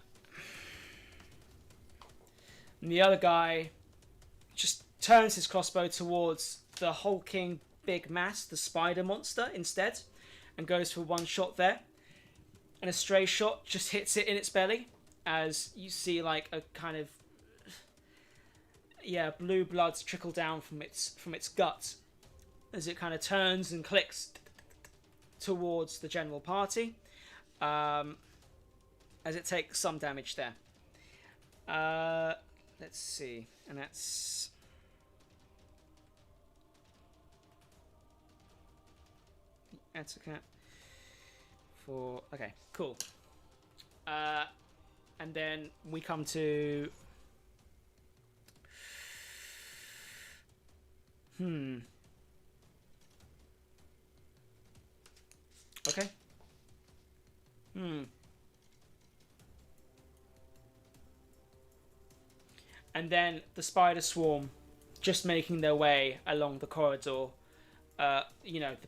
the other guy just turns his crossbow towards the hulking big mass, the spider monster, instead, and goes for one shot there. And a stray shot just hits it in its belly, as you see like a kind of blue blood trickle down from its gut as it kind of turns and clicks towards the general party, as it takes some damage there. Let's see, and that's etiquette for okay, cool. And then we come to okay. And then the spider swarm just making their way along the corridor, the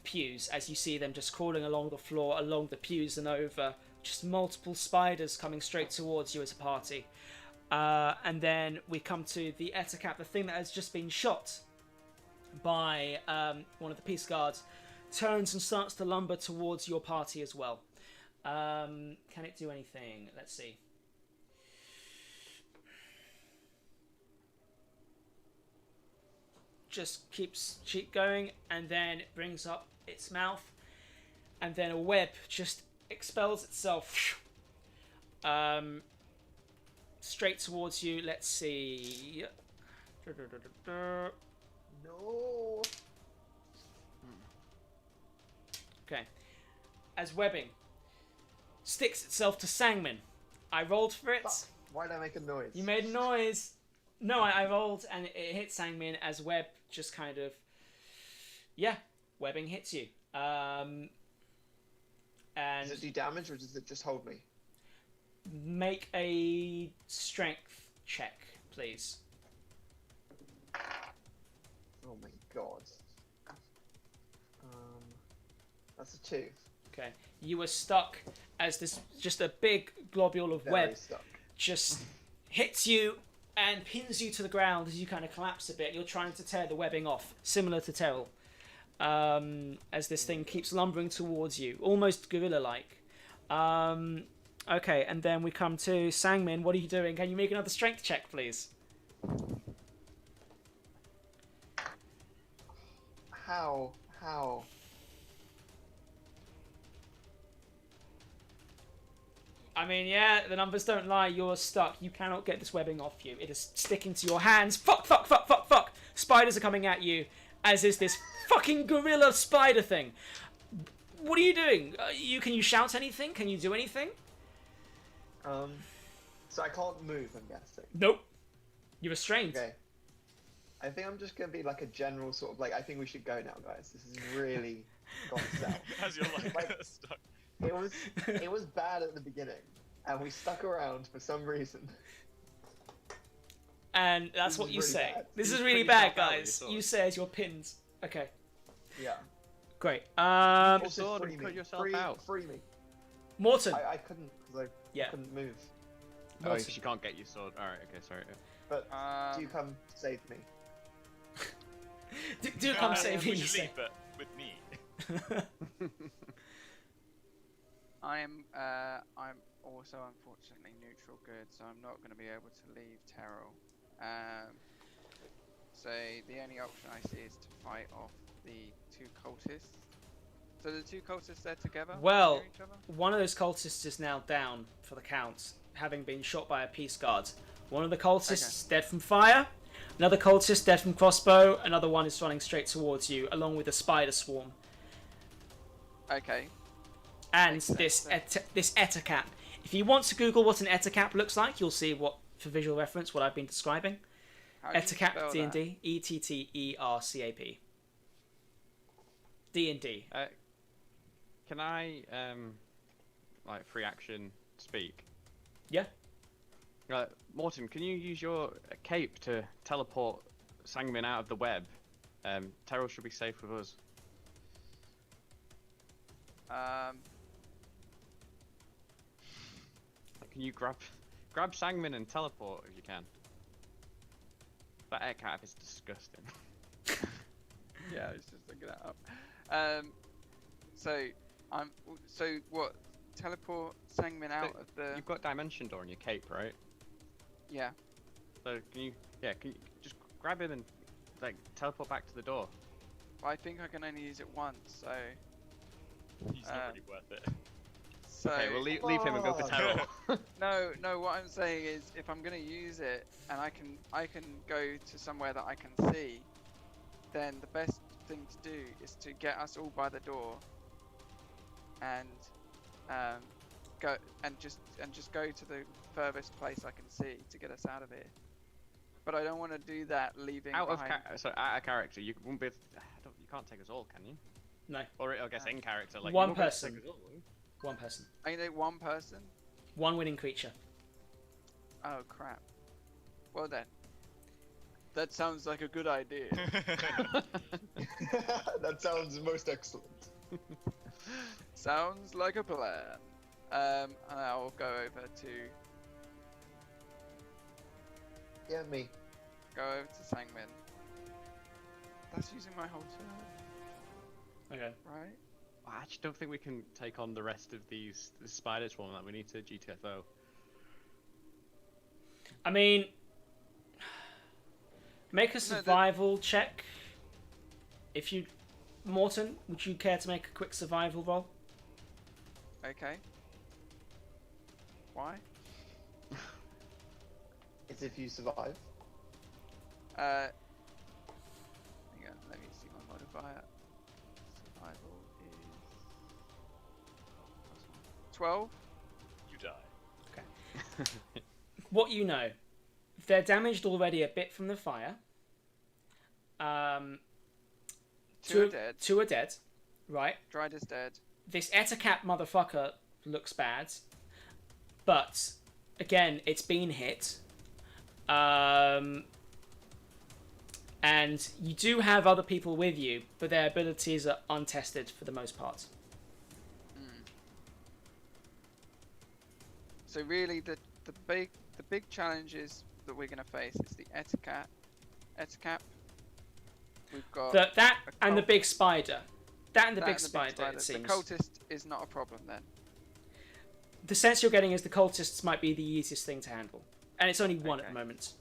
pews, as you see them just crawling along the floor, along the pews and over, just multiple spiders coming straight towards you as a party. And then we come to the Ettercap, the thing that has just been shot by one of the peace guards, turns and starts to lumber towards your party as well. Can it do anything? Let's see. Just keep going, and then it brings up its mouth, and then a web just expels itself straight towards you. Let's see. No. Okay. As webbing sticks itself to Sangmin. I rolled for it. Fuck. Why did I make a noise? You made a noise. No, I rolled and it hit Sangmin as web just kind of... Yeah, webbing hits you. And Does it do damage or does it just hold me? make a strength check, please. Oh my god. That's a 2. Okay. You were stuck as this just a big globule of Very web stuck. just hits you and pins you to the ground as you kind of collapse a bit. You're trying to tear the webbing off, similar to Terrell, as this thing keeps lumbering towards you, almost gorilla-like. Okay, and then we come to Sangmin. What are you doing? Can you make another strength check, please? How? I mean, yeah, the numbers don't lie. You're stuck. You cannot get this webbing off you. It is sticking to your hands. Fuck. Spiders are coming at you, as is this fucking gorilla spider thing. What are you doing? Can you shout anything? Can you do anything? So I can't move, I'm guessing. Nope. You're restrained. Okay. I think I'm just gonna be like a general sort of like, I think we should go now, guys. This is really gone south. As you're like stuck. It was bad at the beginning, and we stuck around for some reason. And that's This what is you really say. bad. This You is put really yourself bad, out with your guys. sword. You say as you're pinned. Okay, Yeah. great. Your Also, sword free and me. cut yourself free, out. Free me. Morton. I couldn't because I Yeah. couldn't move. Oh, Morton. because you can't get your sword. Alright, okay, sorry. But do come save me. Do come save me, We you should say. leave, but with me. I'm also unfortunately neutral good, so I'm not going to be able to leave Terrell. So the only option I see is to fight off the two cultists. So the two cultists, they're together? Well, near each other? one of those cultists is now down for the count, having been shot by a peace guard. One of the cultists is dead from fire. Another cultist dead from crossbow. Another one is running straight towards you, along with a spider swarm. Okay. And Makes sense, this Ettercap. If you want to Google what an Ettercap looks like, you'll see what, for visual reference, what I've been describing. How do you Ettercap, spell D&D, Ettercap. D&D. Can I like free action speak? Yeah. Morton, can you use your cape to teleport Sangmin out of the web? Terrell should be safe with us. Can you grab Sangmin and teleport if you can? That air cap is disgusting. Yeah, I was just looking that up. So what? Teleport Sangmin out of the. You've got Dimension Door in your cape, right? Yeah. So can you just grab him and like teleport back to the door? I think I can only use it once, so. He's not really worth it. So. Okay, we'll leave him and go for Terrell. No. What I'm saying is, if I'm gonna use it and I can go to somewhere that I can see, then the best thing to do is to get us all by the door. And go and just go to the furthest place I can see to get us out of here. But I don't want to do that leaving out behind. of character, you won't be. You can't take us all, can you? No. Or I guess in character, like One you won't be able to person. take us all, will you? One person. I need one person. One winning creature. Oh crap. Well then. That sounds like a good idea. That sounds most excellent. Sounds like a plan. And I'll go over to Yeah, me. Sangmin. That's using my whole turn, Okay. right? I actually don't think we can take on the rest of the spider swarm. That we need to GTFO. I mean, make a survival check. If you, Morton, would you care to make a quick survival roll? Okay. Why? It's if you survive. Hang on, let me see my modifier. Survival is +1. 12. You die. What you know, they're damaged already a bit from the fire. Two are dead. Two are dead, right? Dried is dead. This Ettercap motherfucker looks bad, but again, it's been hit. And you do have other people with you, but their abilities are untested for the most part. So really, the big challenges that we're gonna face is the Ettercap. We've got That a and the cult- big spider. That and the that big and the spider, it The seems. cultist is not a problem then. The sense you're getting is the cultists might be the easiest thing to handle. And it's only one at the Okay. moment.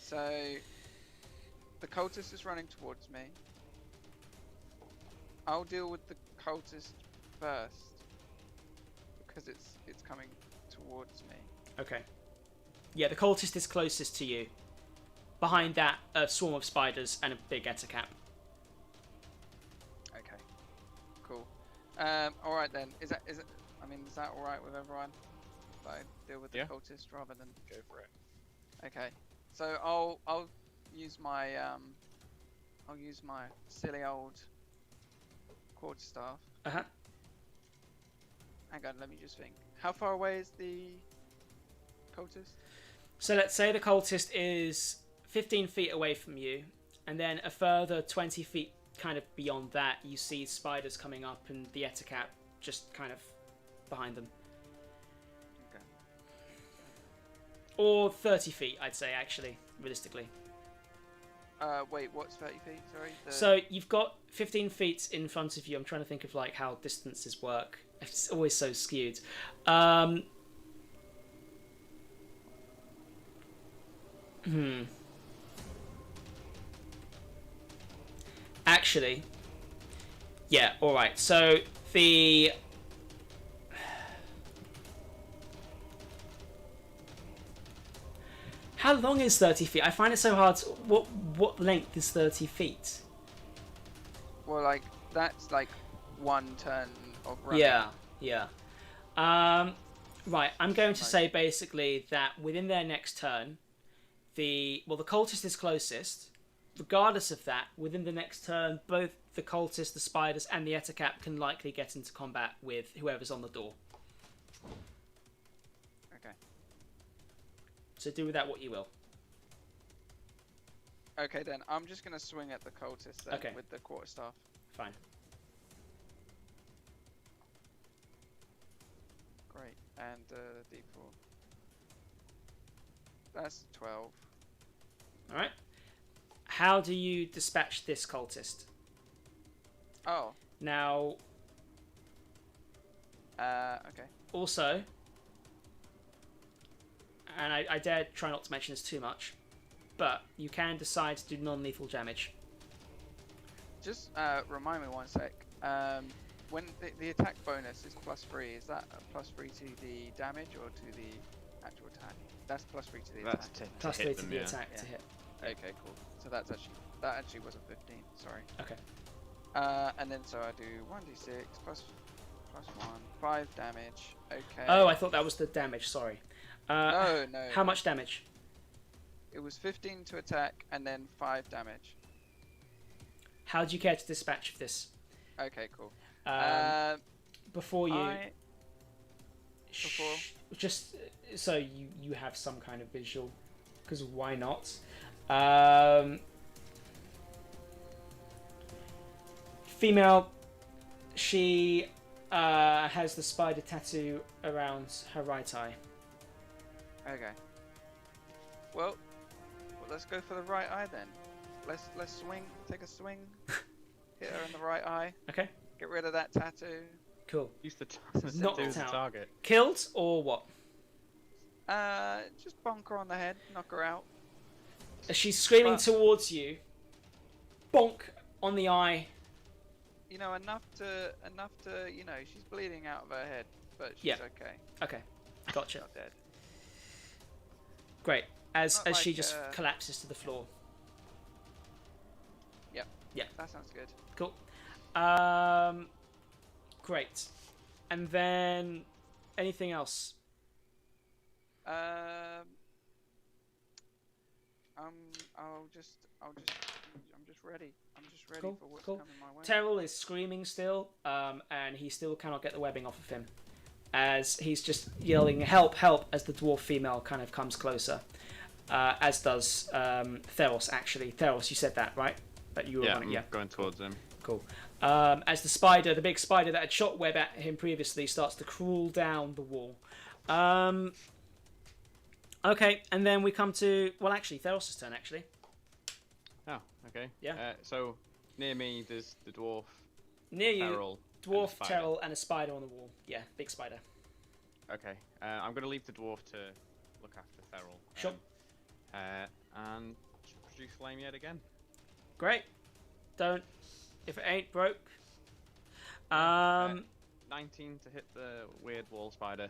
So the cultist is running towards me. I'll deal with the cultist first because it's coming towards me. Okay. Yeah, the cultist is closest to you. Behind that, a swarm of spiders and a big Ettercap. Okay. Cool. All right then. Is that? I mean, is that all right with everyone? If I deal with the Yeah. cultist rather than. Go for it. Okay. So I'll use my silly old quarterstaff. Uh-huh. Hang on, let me just think. How far away is the cultist? So let's say the cultist is 15 feet away from you, and then a further 20 feet kind of beyond that, you see spiders coming up and the Ettercap just kind of behind them. Okay. Or 30 feet, I'd say, actually, realistically. Wait, what's 30 feet? Sorry. So you've got 15 feet in front of you. I'm trying to think of like how distances work. It's always so skewed. Actually, yeah. All right. So the how long is 30 feet? I find it so hard. What length is 30 feet? Well, like that's like one turn of running. Yeah. Right, I'm going to say basically that within their next turn, the cultist is closest. Regardless of that, within the next turn, both the cultist, the spiders, and the Ettercap can likely get into combat with whoever's on the door. Okay. So do with that what you will. Okay, then I'm just gonna swing at the cultist then Okay. with the quarterstaff. Fine. Great, and D4. That's 12. All right. How do you dispatch this cultist? Oh, Now, okay. also, and I dare try not to mention this too much, but you can decide to do non-lethal damage. Just remind me one sec. When the attack bonus is +3, is that a +3 to the damage or to the actual attack? That's +3 to the That's attack. Plus to 3 hit to them, the yeah. attack to Yeah. hit. Okay, cool. So that actually was a 15. Sorry. Okay. And then so I do 1d6 plus 1, 5 damage. Okay. Oh, I thought that was the damage. Sorry. No. How much damage? It was 15 to attack and then 5 damage. How do you care to dispatch of this? Okay, cool. Before you, Before? just so you have some kind of visual, because why not? Female, she has the spider tattoo around her right eye. Okay. Well, let's go for the right eye then. Let's swing. Take a swing. Hit her in the right eye. Okay, Get rid of that tattoo. cool. Use the Knocked do the out. target. Killed or what? Just bonk her on the head, knock her out. As she's screaming But- towards you, bonk on the eye. You know, enough to, you know, she's bleeding out of her head, but she's Yeah. okay. Okay, gotcha. Not dead. Great. As Not she like, just collapses to the floor. That sounds good. Cool. Great. And then anything else? I'm just ready. I'm just ready Cool, for what's cool. coming my way. Terrell is screaming still, and he still cannot get the webbing off of him. As he's just yelling, help, help, as the dwarf female kind of comes closer. As does Theros, actually. Theros, you said that, right? That you were Yeah, running. I'm Yeah, going towards him. cool. As the spider, the big spider that had shot web at him previously, starts to crawl down the wall. Okay, and then we come to... Well, actually, Theros' turn, actually. Oh, okay. Yeah. So near me, there's the dwarf, Near you, Terrell, and dwarf, the spider. Terrell, and a spider on the wall. Yeah, big spider. Okay. I'm gonna leave the dwarf to look after Ferrell. Sure. And produce flame yet again. Great. Don't... If it ain't broke. 19 to hit the weird wall spider.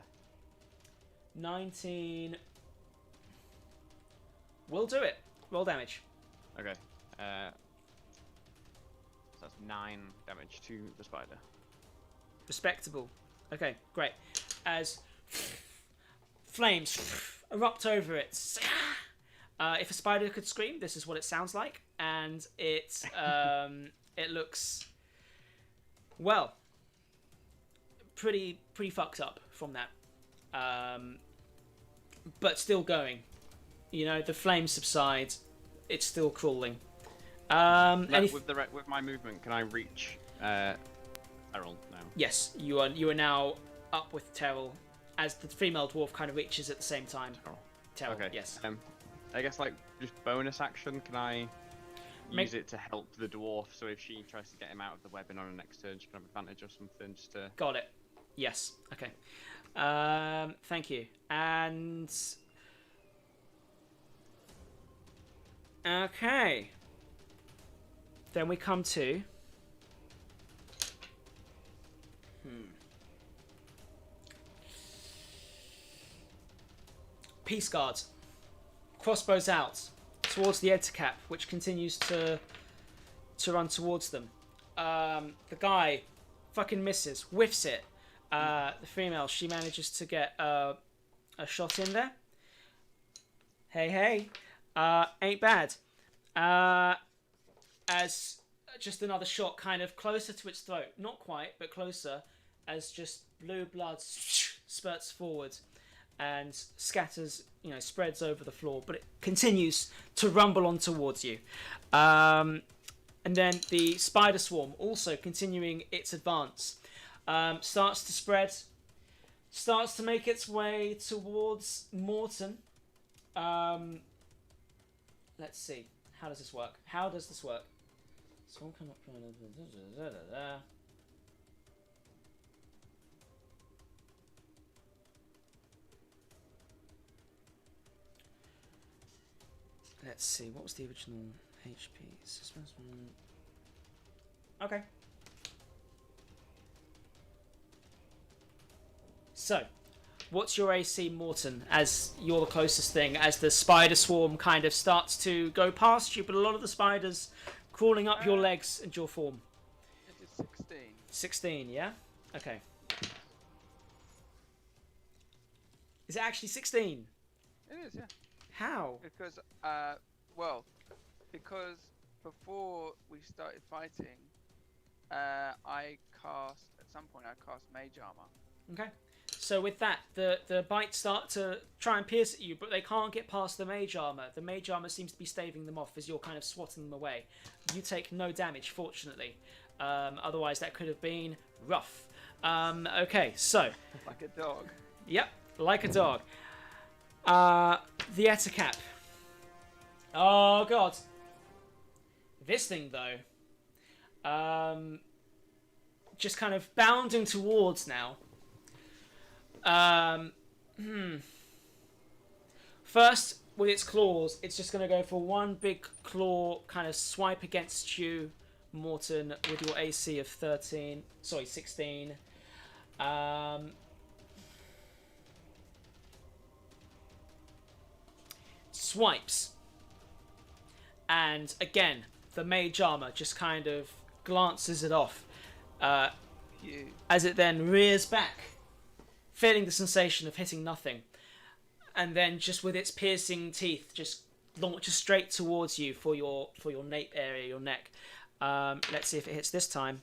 19... Will do it. Roll damage. Okay. So that's 9 damage to the spider. Respectable. Okay, great. As flames erupt over it. If a spider could scream, this is what it sounds like, and it looks, well, pretty fucked up from that, but still going. You know, the flames subside. It's still crawling. With my movement, can I reach Ferrell now? Yes, you are now up with Terrell, as the female dwarf kind of reaches at the same time. Terrell, Okay. yes. I guess like just bonus action. Can I Make- use it to help the dwarf? So if she tries to get him out of the weapon on her next turn, she can have advantage or something. Just to... Got it. Yes. Okay. Thank you. And okay. Then we come to Peace Guards. Crossbows out towards the Ettercap, which continues to run towards them. The guy fucking misses, whiffs it. The female, she manages to get a shot in there. Hey, hey. Ain't bad. As just another shot kind of closer to its throat. Not quite, but closer. As just blue blood spurts forward and scatters, spreads over the floor. But it continues to rumble on towards you. And then the spider swarm, also continuing its advance, starts to spread, starts to make its way towards Morton. Let's see. How does this work? Swarm come up. Let's see. What was the original HP? Okay. So, what's your AC, Morton, as you're the closest thing, as the spider swarm kind of starts to go past you, but a lot of the spiders crawling up your legs and your form? It is 16. 16, yeah? Okay. Is it actually 16? It is, yeah. How? Because, because before we started fighting, at some point I cast Mage Armor. Okay. So with that, the bites start to try and pierce at you, but they can't get past the mage armor. The mage armor seems to be staving them off as you're kind of swatting them away. You take no damage, fortunately. Otherwise, that could have been rough. Okay, so. Like a dog. Yep, like a dog. The Ettercap. Oh, God. This thing, though. Just kind of bounding towards now. First, with its claws, it's just going to go for one big claw kind of swipe against you, Morton, with your AC of 16. Swipes. And again, the mage armor just kind of glances it off. As it then rears back, feeling the sensation of hitting nothing, and then just with its piercing teeth just launches straight towards you for your nape area, your neck. Let's see if it hits this time.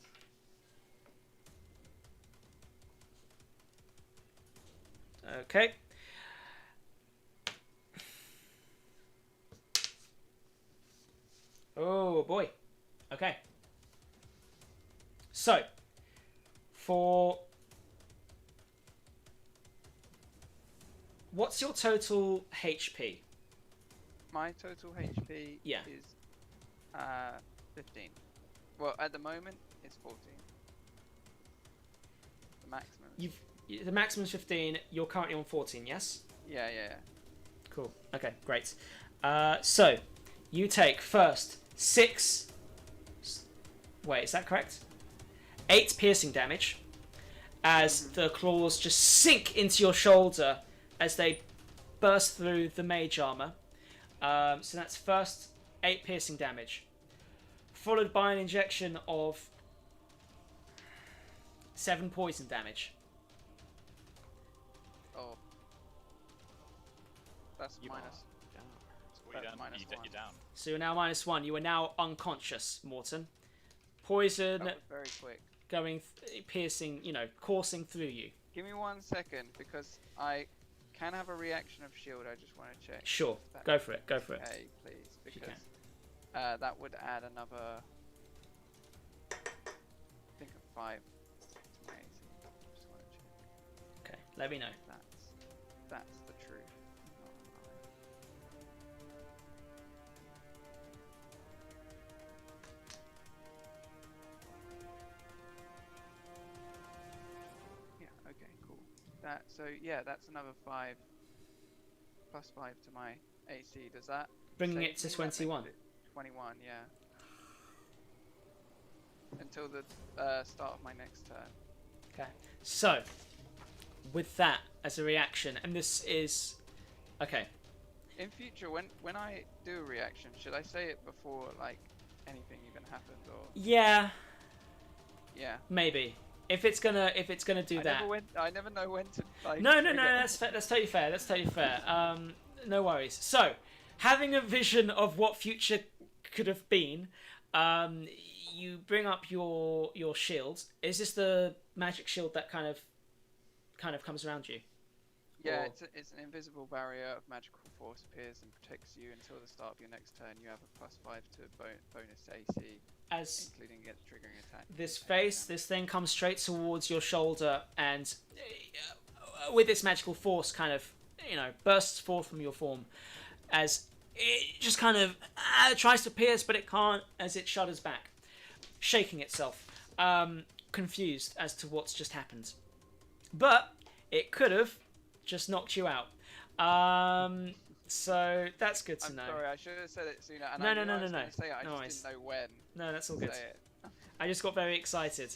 Okay. Oh boy. Okay. So, what's your total HP? My total HP Yeah. is 15. Well, at the moment it's 14. The maximum. The maximum is 15. You're currently on 14. Yes. Yeah. Cool. Okay. Great. So, you take first 6. Wait, is that correct? 8 piercing damage as the claws just sink into your shoulder as they burst through the mage armor. So that's first 8 piercing damage, followed by an injection of 7 poison damage. Oh. That's You minus. are down. You're That's down. minus You're one. down. So you're now -1. You are now unconscious, Morton. Poison That was very quick. going, piercing, coursing through you. Give me 1 second because I can have a reaction of shield. I just want to check. Sure, That- go for it. Go for it. Okay, please, If you because that would add another. I think a 5 to my AC. Just want to check. Okay, let me know. That's the truth. Not a lie. Yeah. Okay. Cool. That's another 5 plus 5 to my AC. Does that Bringing save it to me? That makes 21. it 21. Yeah. Until the start of my next turn. Okay. So, with that as a reaction, and this is okay. In future, when I do a reaction, should I say it before like anything even happened, or Yeah, yeah? maybe. If it's gonna do that. I never know when to like. No, trigger. that's totally fair. That's totally fair. No worries. So, having a vision of what future could have been, you bring up your shield. Is this the magic shield that kind of comes around you? Yeah, Or- it's an invisible barrier of magical force appears and protects you until the start of your next turn. You have a +5 to bonus to AC, As including against triggering attack. this this thing comes straight towards your shoulder, and with its magical force, kind of bursts forth from your form, as it just kind of tries to pierce, but it can't, as it shudders back, shaking itself, confused as to what's just happened. But it could have just knocked you out. So that's good to I'm know. sorry, I should have said it sooner. And No, I no, knew no, I was no, gonna say it, I no just worries. didn't know when. No, that's all to good. say it. I just got very excited.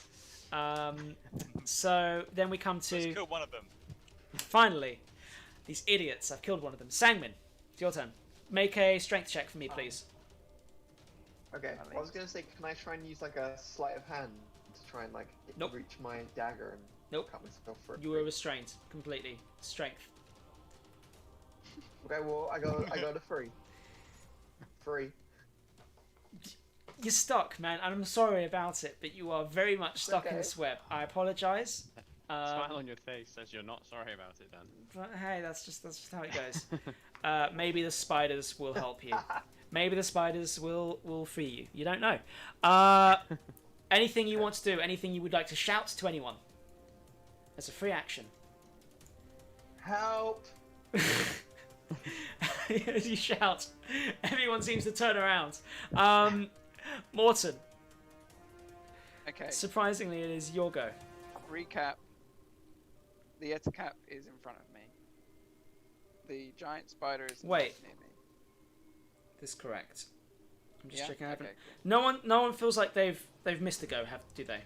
So then we come Let's to kill one of them. finally these idiots. I've killed one of them. Sangmin, it's your turn. Make a strength check for me, please. Okay, I was gonna say, can I try and use like a sleight of hand to try and like Nope. reach my dagger and Nope. cut myself for a You were free? restrained completely. Strength. Okay, well I got a free. Free. You're stuck, man, and I'm sorry about it, but you are very much stuck in okay. this web. I apologise. Smile on your face says you're not sorry about it, Dan. But hey, that's just how it goes. Maybe the spiders will help you. Maybe the spiders will free you. You don't know. Anything you want to do? Anything you would like to shout to anyone? As a free action. Help! As you shout, everyone seems to turn around. Morton, Okay, surprisingly, it is your go. recap. The Etacap is in front of me. The giant spider is not Wait. near me. This is correct. I'm just Yeah? checking. I haven't. Okay, No one feels like they've missed a go. Do they?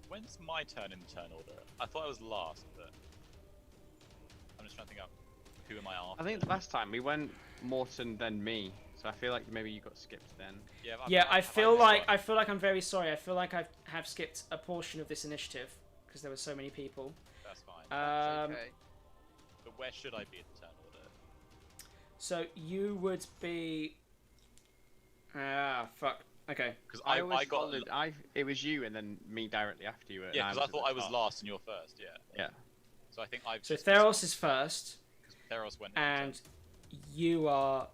When's my turn in the turn order? I thought I was last, but I'm just trying to think up who am I after. I think the last time we went Morton then me, so I feel like maybe you got skipped then. Yeah, Yeah, I have feel missed like one? I'm very sorry. I feel like I have skipped a portion of this initiative because there were so many people. That's fine. That's okay. But where should I be in the turn order? So you would be. Fuck. Okay. Because I I always got followed. It was you and then me directly after you. And yeah, because I at thought the I was top. last and you're first. Yeah. Yeah. So I think I've. So just Theros is first, Theros went. and you are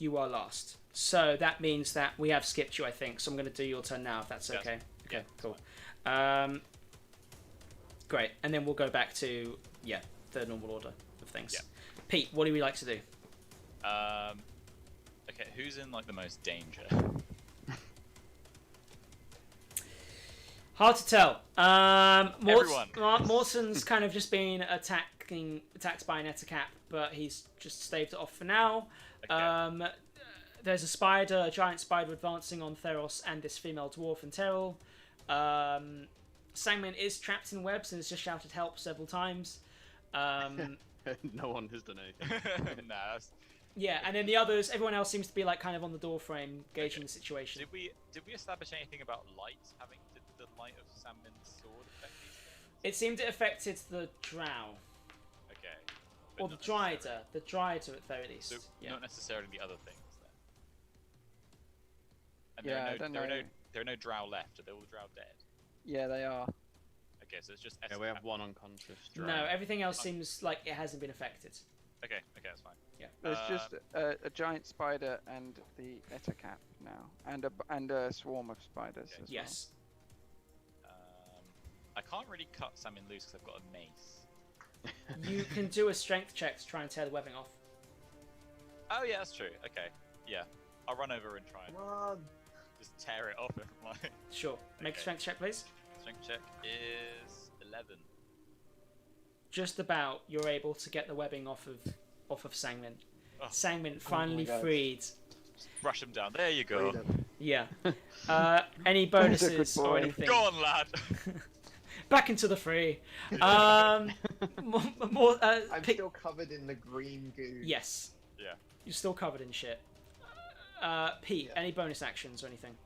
last. So that means that we have skipped you, I think. So I'm going to do your turn now, if that's Yes. okay. Okay, Yeah, cool. Great, and then we'll go back to the normal order of things. Yeah. Pete, what do we like to do? Okay, who's in like the most danger? Hard to tell. Everyone. Morton's kind of just been attacked by an Etacap, but he's just staved it off for now. Okay. There's a giant spider advancing on Theros and this female dwarf and Terrell. Sangmin is trapped in webs and has just shouted help several times. No one has done anything. Nah, that's... Yeah, and then the others, everyone else seems to be like kind of on the door frame, gauging the situation. Did we establish anything about light? Did the light of Salmon's sword affect these things? It seemed it affected the drow. Okay. but Or the not necessarily- Dryder. The Dryder at very least. So Yeah. not necessarily the other things then. And Yeah, I there don't are know. no drow left. Are they all drow dead? Yeah, they are. Okay, so it's just Yeah, we have one unconscious. No, drow. everything else seems like it hasn't been affected. Okay, that's fine. Yeah. There's just a giant spider and the Etacap now, and a swarm of spiders as Yes. I can't really cut Salmon loose because I've got a mace. You can do a strength check to try and tear the webbing off. Oh yeah, that's true. Okay, yeah, I'll run over and try and Come on! just tear it off with my Sure. Make a Okay. strength check, please. strength check. Is 11. Just about you're able to get the webbing off of Sangmin. Oh. Sangmin finally God. freed. Brush him down. There you go. Freedom. Yeah. Any He's a good bonuses boy. or anything? Go on, lad. Back into the free. More. I'm Pick. still covered in the green goo. Yes. Yeah. You're still covered in shit. Pete, Yeah. any bonus actions or anything?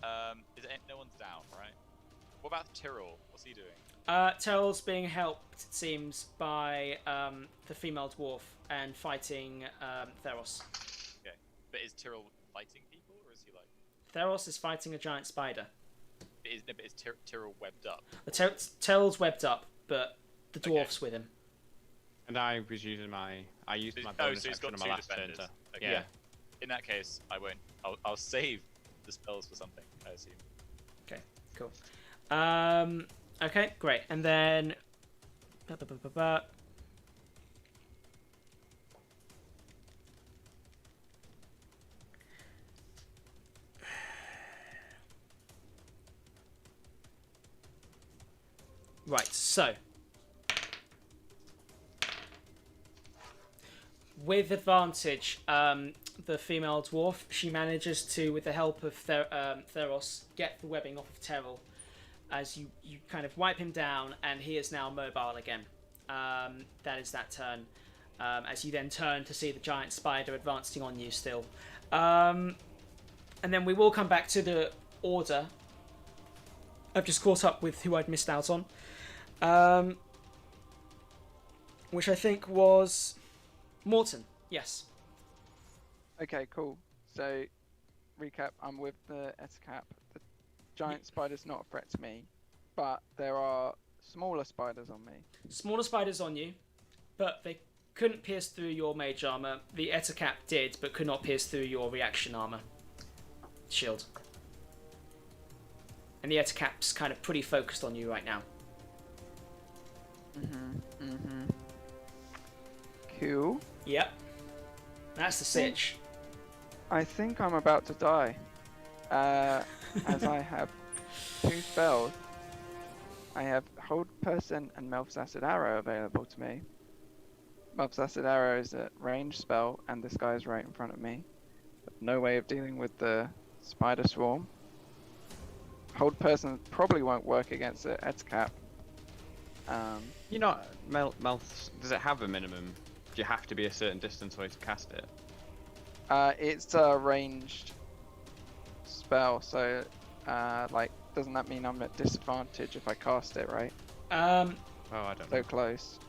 No one's down, right? What about Tyrrell? What's he doing? Terrell's being helped, it seems, by the female dwarf and fighting Theros. is Tyrell fighting people, or is he like? Theros is fighting a giant spider. But is Tyrell webbed up? Tyrell's webbed up, but the Okay. dwarf's with him. And I was using my So bonus he's got action on two my last turn defenders. to Okay. yeah. In that case, I won't. I'll save the spells for something, I assume. Okay, cool. Okay, great. And then... Right, so... With advantage, the female dwarf, she manages to, with the help of Theros, get the webbing off of Terrell as you kind of wipe him down, and he is now mobile again. That is that turn. As you then turn to see the giant spider advancing on you still. And then we will come back to the order. I've just caught up with who I'd missed out on. Which I think was... Morton, yes. Okay, cool. So, recap, I'm with the Etacap. The giant spider's not a threat to me, but there are smaller spiders on me. Smaller spiders on you, but they couldn't pierce through your mage armor. The Etacap did, but could not pierce through your reaction armor. Shield. And the Etacap's kind of pretty focused on you right now. Cool. Yep. That's the sitch. I think I'm about to die. As I have 2 spells. I have Hold Person and Melf's Acid Arrow available to me. Melf's Acid Arrow is a ranged spell, and this guy is right in front of me. No way of dealing with the spider swarm. Hold Person probably won't work against the Etacap. You know, Mel, does it have a minimum? Do you have to be a certain distance away to cast it? It's a ranged spell, so like, doesn't that mean I'm at disadvantage if I cast it, right? Oh, I don't know. So close.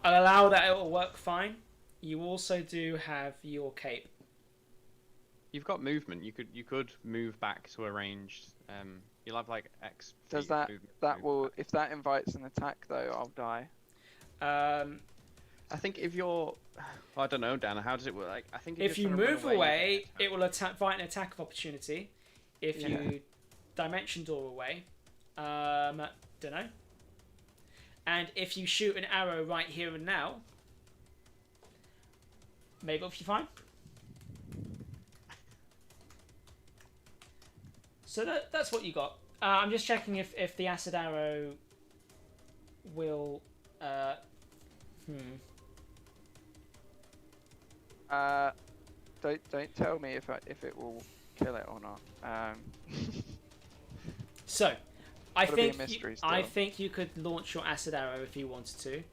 I'll allow that, it will work fine. You also do have your cape. You've got movement. You could move back to a ranged. You'll have like X. Does feet that movement that move will back. if that invites an attack though, I'll die. I think if you're, well, I don't know, Dan. How does it work? Like, I think If you trying to run move away, away, it will invite an attack of opportunity. If Yeah. you dimension door away, don't know. And if you shoot an arrow right here and now, maybe it'll be fine. So that's what you got. I'm just checking if the acid arrow will. Don't tell me if it will kill it or not. So, I Gotta be a think mystery I still. think you could launch your acid arrow if you wanted to.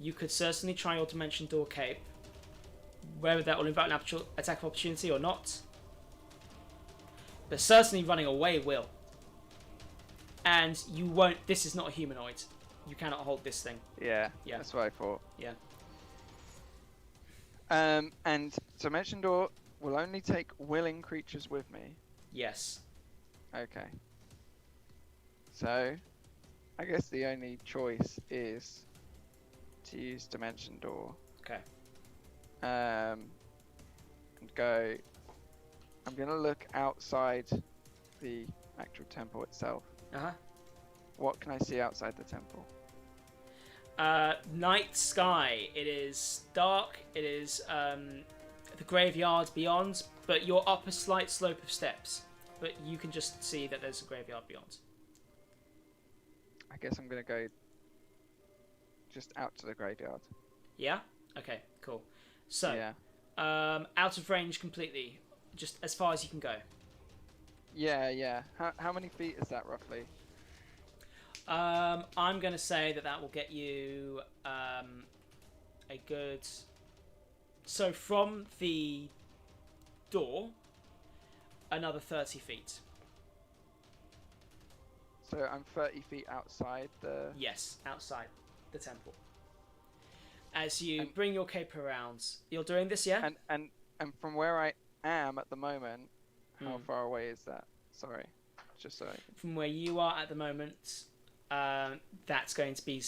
You could certainly try your dimension door cape, whether that will invite an attack of opportunity or not. But certainly running away will. And you won't. This is not a humanoid. You cannot hold this thing. Yeah, Yeah. that's what I thought. Yeah. And Dimension Door will only take willing creatures with me. Yes. Okay. So, I guess the only choice is to use Dimension Door. Okay. And go. I'm gonna look outside the actual temple itself. Uh What can I see outside the temple? huh. Night sky. It is dark. It is the graveyard beyond, but you're up a slight slope of steps. But you can just see that there's a graveyard beyond. I guess I'm gonna go just out to the graveyard. Yeah? Okay, cool. So, Yeah. out of range completely. Just as far as you can go. Yeah. How many feet is that roughly? I'm going to say that will get you a good... So from the door, another 30 feet. So I'm 30 feet outside the... Yes, outside the temple. as you And- bring your cape around. You're doing this, yeah? And from where I am at the moment, how Hmm. far away is that? Sorry, just so I can. From where you are at the moment, that's going to be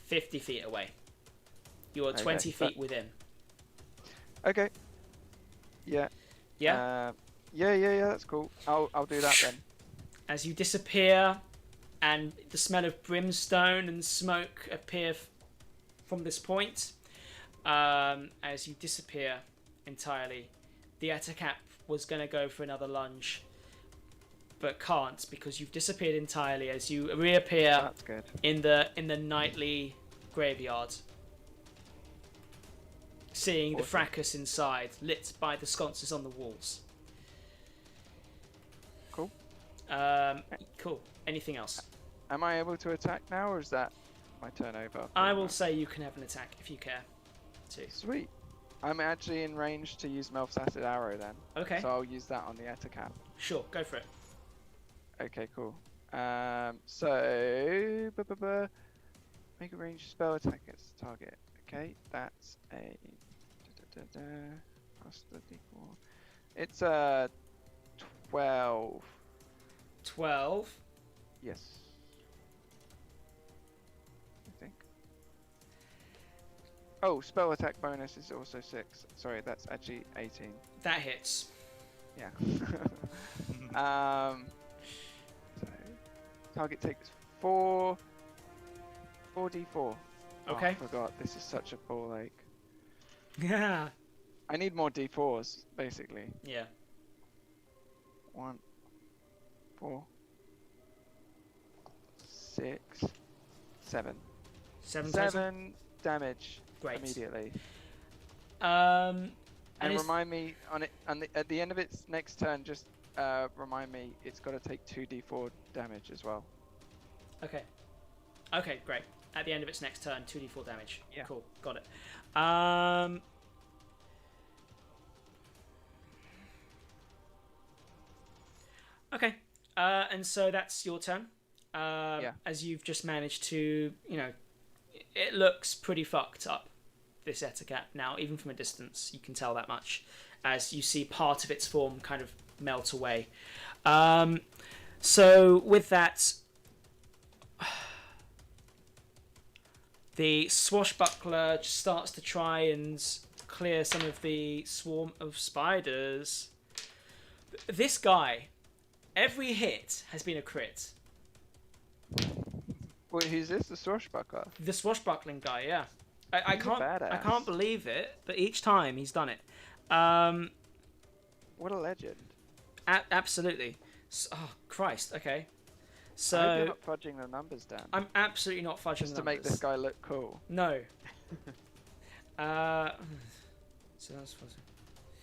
50 feet away. You are Okay, 20 that- feet within. Okay. Yeah. Yeah? Yeah. That's cool. I'll do that then. As you disappear, and the smell of brimstone and smoke appear from this point, as you disappear entirely, the Ettercap was going to go for another lunge, but can't because you've disappeared entirely as you reappear That's good. in the nightly graveyard, seeing the Awesome. fracas inside, lit by the sconces on the walls. Cool. Cool. Anything else? Am I able to attack now, or is that my turn over? I will say you can have an attack if you care to. Sweet. I'm actually in range to use Melf's Acid Arrow then. Okay, So I'll use that on the Ettercap. sure, go for it. Okay, cool. So make a ranged spell attack against the target. Okay, that's a plus the d4. It's a 12. 12. Yes. I think. Oh, spell attack bonus is also 6. Sorry, that's actually 18. That hits. Yeah. So target takes 4d4. Oh, Okay. I forgot. This is such a ball ache. Yeah. I need more d4s, basically. Yeah. 1, 4, 6, 7. 7 total? 7 damage Great. immediately. And And it's- remind me at the end of its next turn, just remind me it's got to take 2d4 damage as well. Okay. Okay, great. At the end of its next turn, 2d4 damage. Yeah. Cool, got it. Okay. And so that's your turn. Yeah. As you've just managed to, it looks pretty fucked up, this Ettercap now, even from a distance. You can tell that much as you see part of its form kind of melt away. So with that, the swashbuckler just starts to try and clear some of the swarm of spiders. This guy, every hit has been a crit. Wait, who's this? The swashbuckler? The swashbuckling guy, yeah. I He's a can't badass. believe it, but each time he's done it. What a legend. Absolutely. Oh Christ. Okay. I hope you're So not fudging the numbers down. I'm absolutely not fudging Just to make numbers. this guy look cool. No. So that's fuzzy.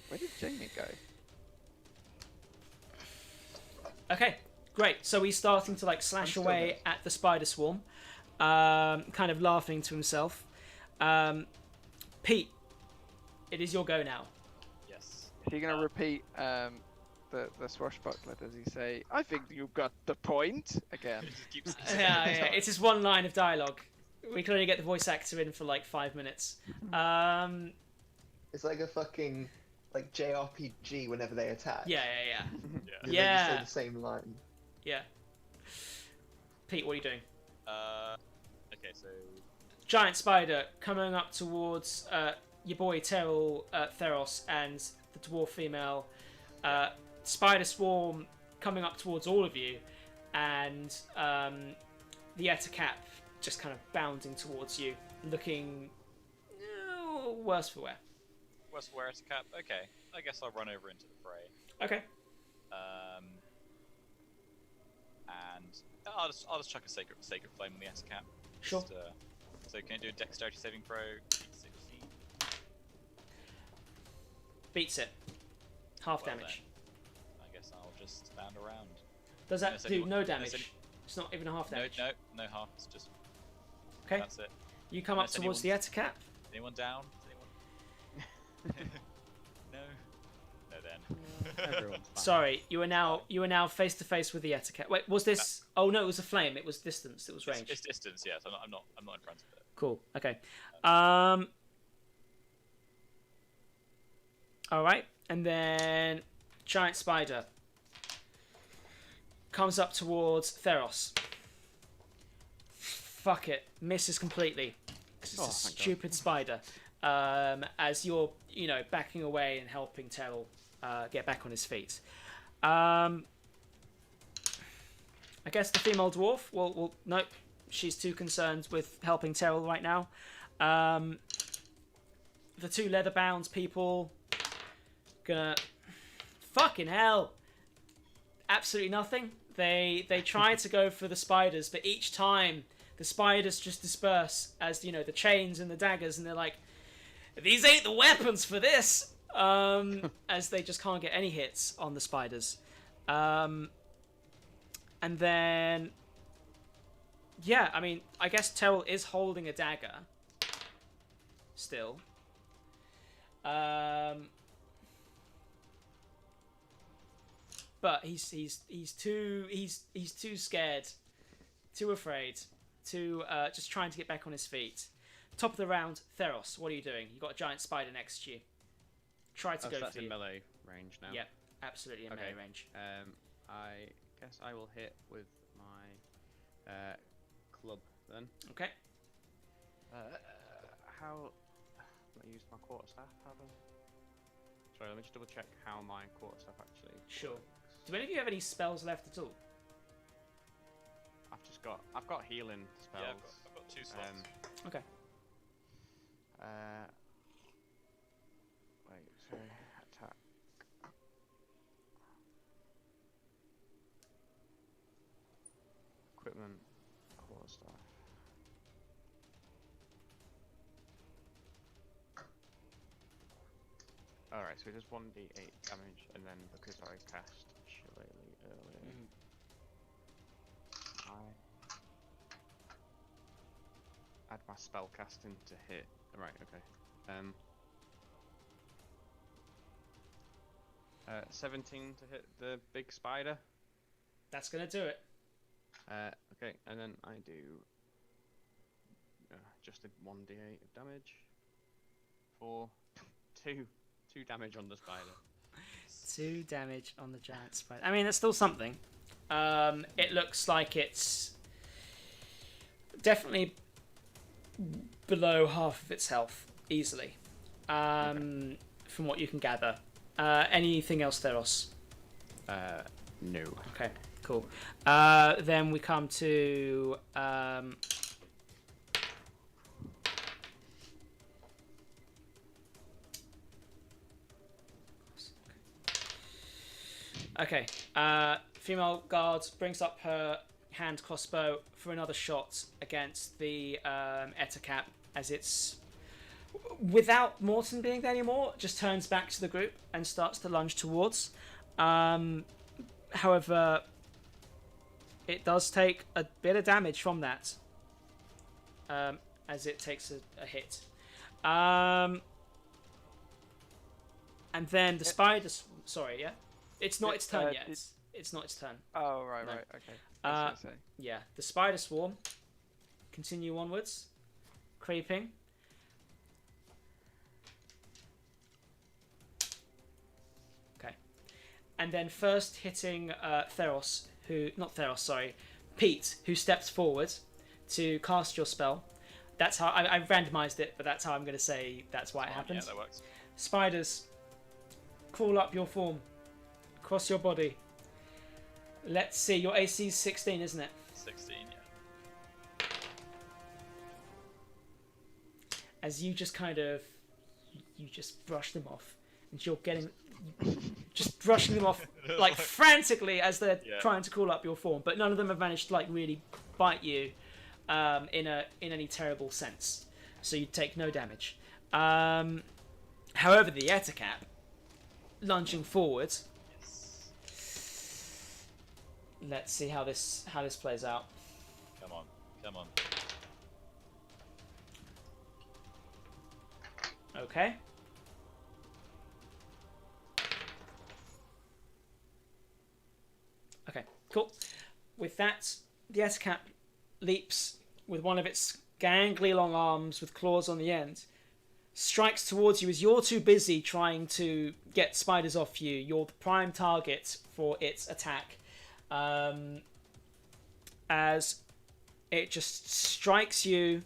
Where did Jamie go? Okay, great. So he's starting to slash still away here. at the spider swarm, kind of laughing to himself. Pete, it is your go now. Yes. Is he going to repeat the swashbuckler? Does he say, "I think you got the point" again? It just keeps Yeah, it's just one line of dialogue. We can only get the voice actor in for 5 minutes. It's like a fucking JRPG whenever they attack. Yeah. They Yeah. just say the same line. Yeah. Pete, what are you doing? Okay, so Giant spider coming up towards your boy Terrell Theros and the dwarf female. Spider swarm coming up towards all of you, and the Ettercap just kind of bounding towards you, looking worse for wear. West Where's Cap. Okay, I guess I'll run over into the fray. Okay. And I'll just chuck a sacred flame on the S cap. Sure. Just, so can I do a dexterity saving throw? 16. Beats it. Half Well damage. I guess I'll just stand around. Does that Unless do anyone- no unless damage? any- It's not even a half damage. No half. It's just Okay. that's it. You come up Unless towards the Ettercap. Anyone down? Anyone? No. there then. Everyone's fine. Sorry, you are now face to face with the etiquette. Wait, was this? Oh no, it was a flame. It was distance. It was range. It's distance, yes. I'm not in front of it. Cool. Okay. All right, and then giant spider comes up towards Theros. Fuck it, misses completely. 'Cause it's a Thank God. stupid spider. As you're, backing away and helping Terrell get back on his feet. I guess the female dwarf. Well, nope. She's too concerned with helping Terrell right now. The two leather-bound people gonna fucking hell. Absolutely nothing. They try to go for the spiders, but each time the spiders just disperse as the chains and the daggers, and they're like, these ain't the weapons for this. As they just can't get any hits on the spiders. And then, yeah, I mean, I guess Terrell is holding a dagger still. But he's too scared, too afraid, to just trying to get back on his feet. Top of the round, Theros, what are you doing? You got a giant spider next to you. Try to go That's for in you. melee range now. Yep, absolutely in Okay. melee range. I guess I will hit with my club then. Okay. How? Let me use my quarterstaff. Sorry, let me just double check how my quarterstaff actually. Sure. works. Do any of you have any spells left at all? I've got healing spells. Yeah, I've got 2 slots. Okay. Wait, sorry, attack. Equipment, quarterstaff. Alright, so it does 1d8 damage, and then because I cast Shillelagh earlier, I add my spell casting to hit. Right, okay. 17 to hit the big spider. That's gonna do it. Okay, and then I do just a 1d8 of damage for 2 damage on the spider. 2 damage on the giant spider. I mean, that's still something. It looks like it's definitely below half of its health, easily. From what you can gather. Anything else, Theros? No. Okay, cool. Then we come to okay. Female guard brings up her hand crossbow for another shot against the Ettercap as it's, without Morton being there anymore, just turns back to the group and starts to lunge towards. However, it does take a bit of damage from that as it takes a hit. And then the spider... Sorry, yeah? It's not its turn yet. It's not its turn. Oh, right, No. right, okay. I was gonna say. Yeah, the spider swarm continue onwards, creeping. Okay, and then first hitting Theros, Pete, who steps forward to cast your spell. That's how I randomized it, but that's how I'm going to say that's why it happens. Yeah, that works. Spiders, crawl up your form, across your body. Let's see, your AC is 16, isn't it? 16, yeah. As you just kind of, you just brush them off, and you're getting, just brushing them off like frantically as they're trying to crawl up your form, but none of them have managed to like really bite you in any terrible sense, so you take no damage. However, the Ettercap, lunging forward. Let's see how this plays out. Come on, come on. Okay. Cool. With that, the Ettercap leaps with one of its gangly long arms with claws on the end, strikes towards you as you're too busy trying to get spiders off you. You're the prime target for its attack. As it just strikes you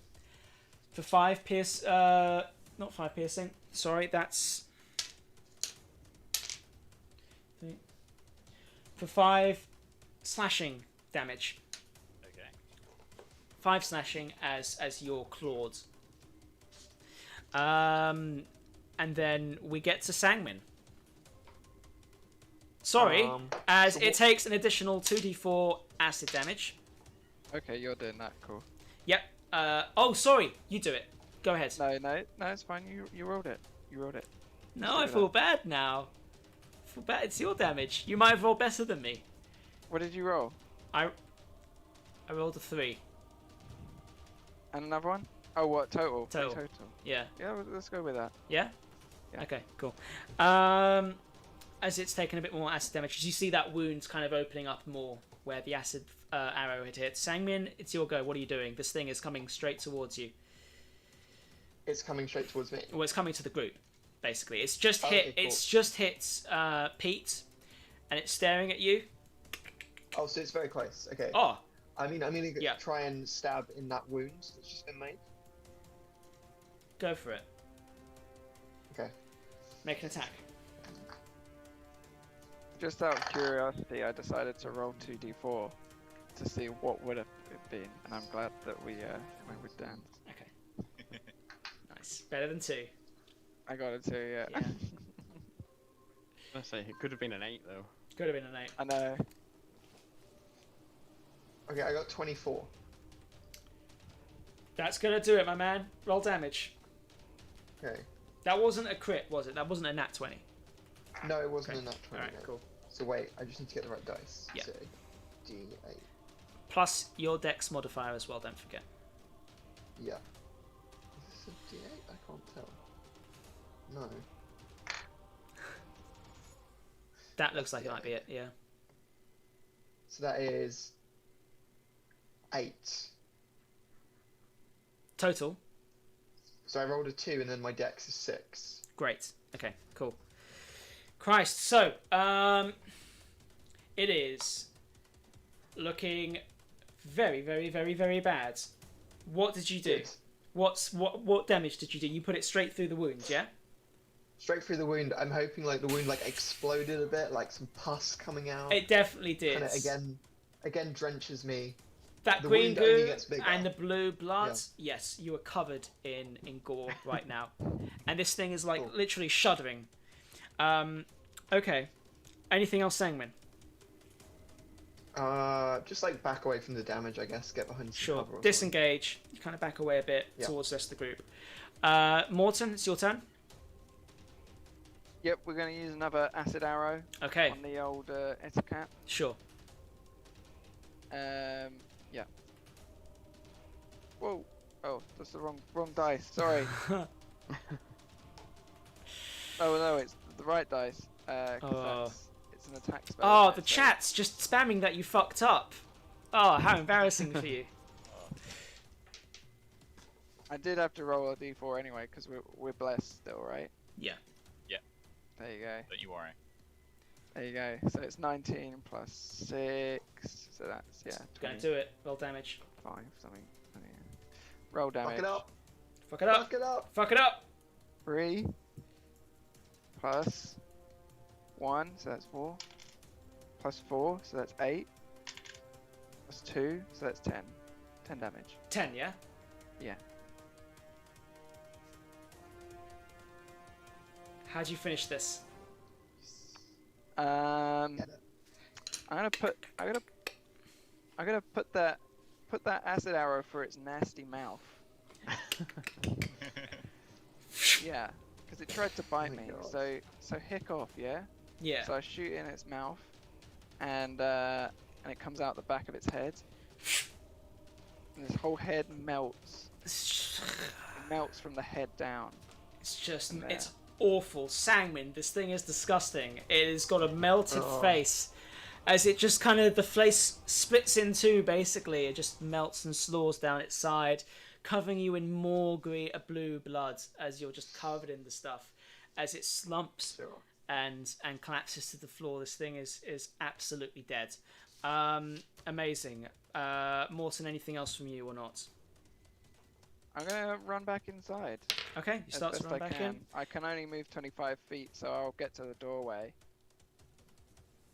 for 5 pierce... not 5 piercing. Sorry, that's... For 5 slashing damage. Okay. 5 slashing as you're clawed. And then we get to Sangmin. Sorry, as so it takes an additional 2d4 acid damage. Okay, you're doing that. Cool. Yep. Oh, sorry. You do it. Go ahead. No, it's fine. You rolled it. You rolled it. No, I do feel bad now. I feel bad. It's your damage. You might have rolled better than me. What did you roll? I rolled a 3. And another one? Oh, what total? Total. Total. Yeah. Yeah, let's go with that. Yeah? Yeah. Okay, cool. As it's taken a bit more acid damage, as you see that wound kind of opening up more where the acid arrow had hit. Sangmin, it's your go. What are you doing? This thing is coming straight towards you. It's coming straight towards me. Well, it's coming to the group, basically. It's just Okay, hit. cool. It's just hit Pete, and it's staring at you. Oh, so it's very close. Okay. Oh, I'm gonna Yeah. try and stab in that wound that's just been made. go for it. Okay. Make an attack. Just out of curiosity, I decided to roll 2d4 to see what would have it been, and I'm glad that we went with Dan. Okay. Nice. Better than 2. I got it too, yeah. Yeah. I say it could have been an 8 though. Could have been an 8. I know. Okay, I got 24. That's gonna do it, my man. Roll damage. Okay. That wasn't a crit, was it? That wasn't a nat 20. No, it wasn't Okay. in that 20. Alright, no. cool. So wait, I just need to get the right dice. Yeah. So, D8. Plus your dex modifier as well, don't forget. Yeah. Is this a D8? I can't tell. No. That looks like it might be it, yeah. So that is 8. Total. So I rolled a 2 and then my dex is 6. Great. Okay, cool. Christ. So, it is looking very, very, very, very bad. What did you do? Good. What damage did you do? You put it straight through the wound, yeah? Straight through the wound. I'm hoping like the wound like exploded a bit, like some pus coming out. It definitely did. Kind of again drenches me. That the green wound only goo gets bigger. and the blue blood, yes, you are covered in gore right now. And this thing is like Cool. literally shuddering. Okay. Anything else, Sangmin? Just like back away from the damage, I guess. Get behind some Sure. cover or something. Disengage. You kind of back away a bit Yeah. towards the rest of the group. Morton, it's your turn. Yep, we're going to use another acid arrow Okay. on the old Ettercap. Sure. Yeah. Whoa. Oh, that's the wrong dice. Sorry. Oh no, it's the right dice. 'Cause Oh. it's an attack spell. Oh, isn't the it? So- chat's just spamming that you fucked up. Oh, how embarrassing for you. I did have to roll a d4 anyway because we're blessed still, right? Yeah. There you go. Don't you worry. There you go. So it's 19 plus 6. So that's Gonna do it. Roll damage. 25 something. Oh, yeah. Roll damage. Fuck it up. Fuck it up. Fuck it up. Fuck it up. 3 plus 1, so that's 4. Plus 4, so that's 8. Plus 2, so that's 10. 10 damage. 10, yeah? Yeah. How'd you finish this? I'm Get it. gonna put that acid arrow for its nasty mouth. Yeah, because it tried to bite Oh my me. God. So hick off, yeah. Yeah. So I shoot in its mouth, and it comes out the back of its head, and this whole head melts. It melts from the head down. It's just, There. it's awful. Sangmin, this thing is disgusting. It has got a melted Oh. face. as it just kind of, the face splits in two, basically. It just melts and slaws down its side, covering you in more blue blood as you're just covered in the stuff. As it slumps Sure. and collapses to the floor, this thing is absolutely dead. Amazing. Morton, anything else from you or not? I'm gonna run back inside. Okay, you as start to best run I back can. in. I can only move 25 feet, so I'll get to the doorway.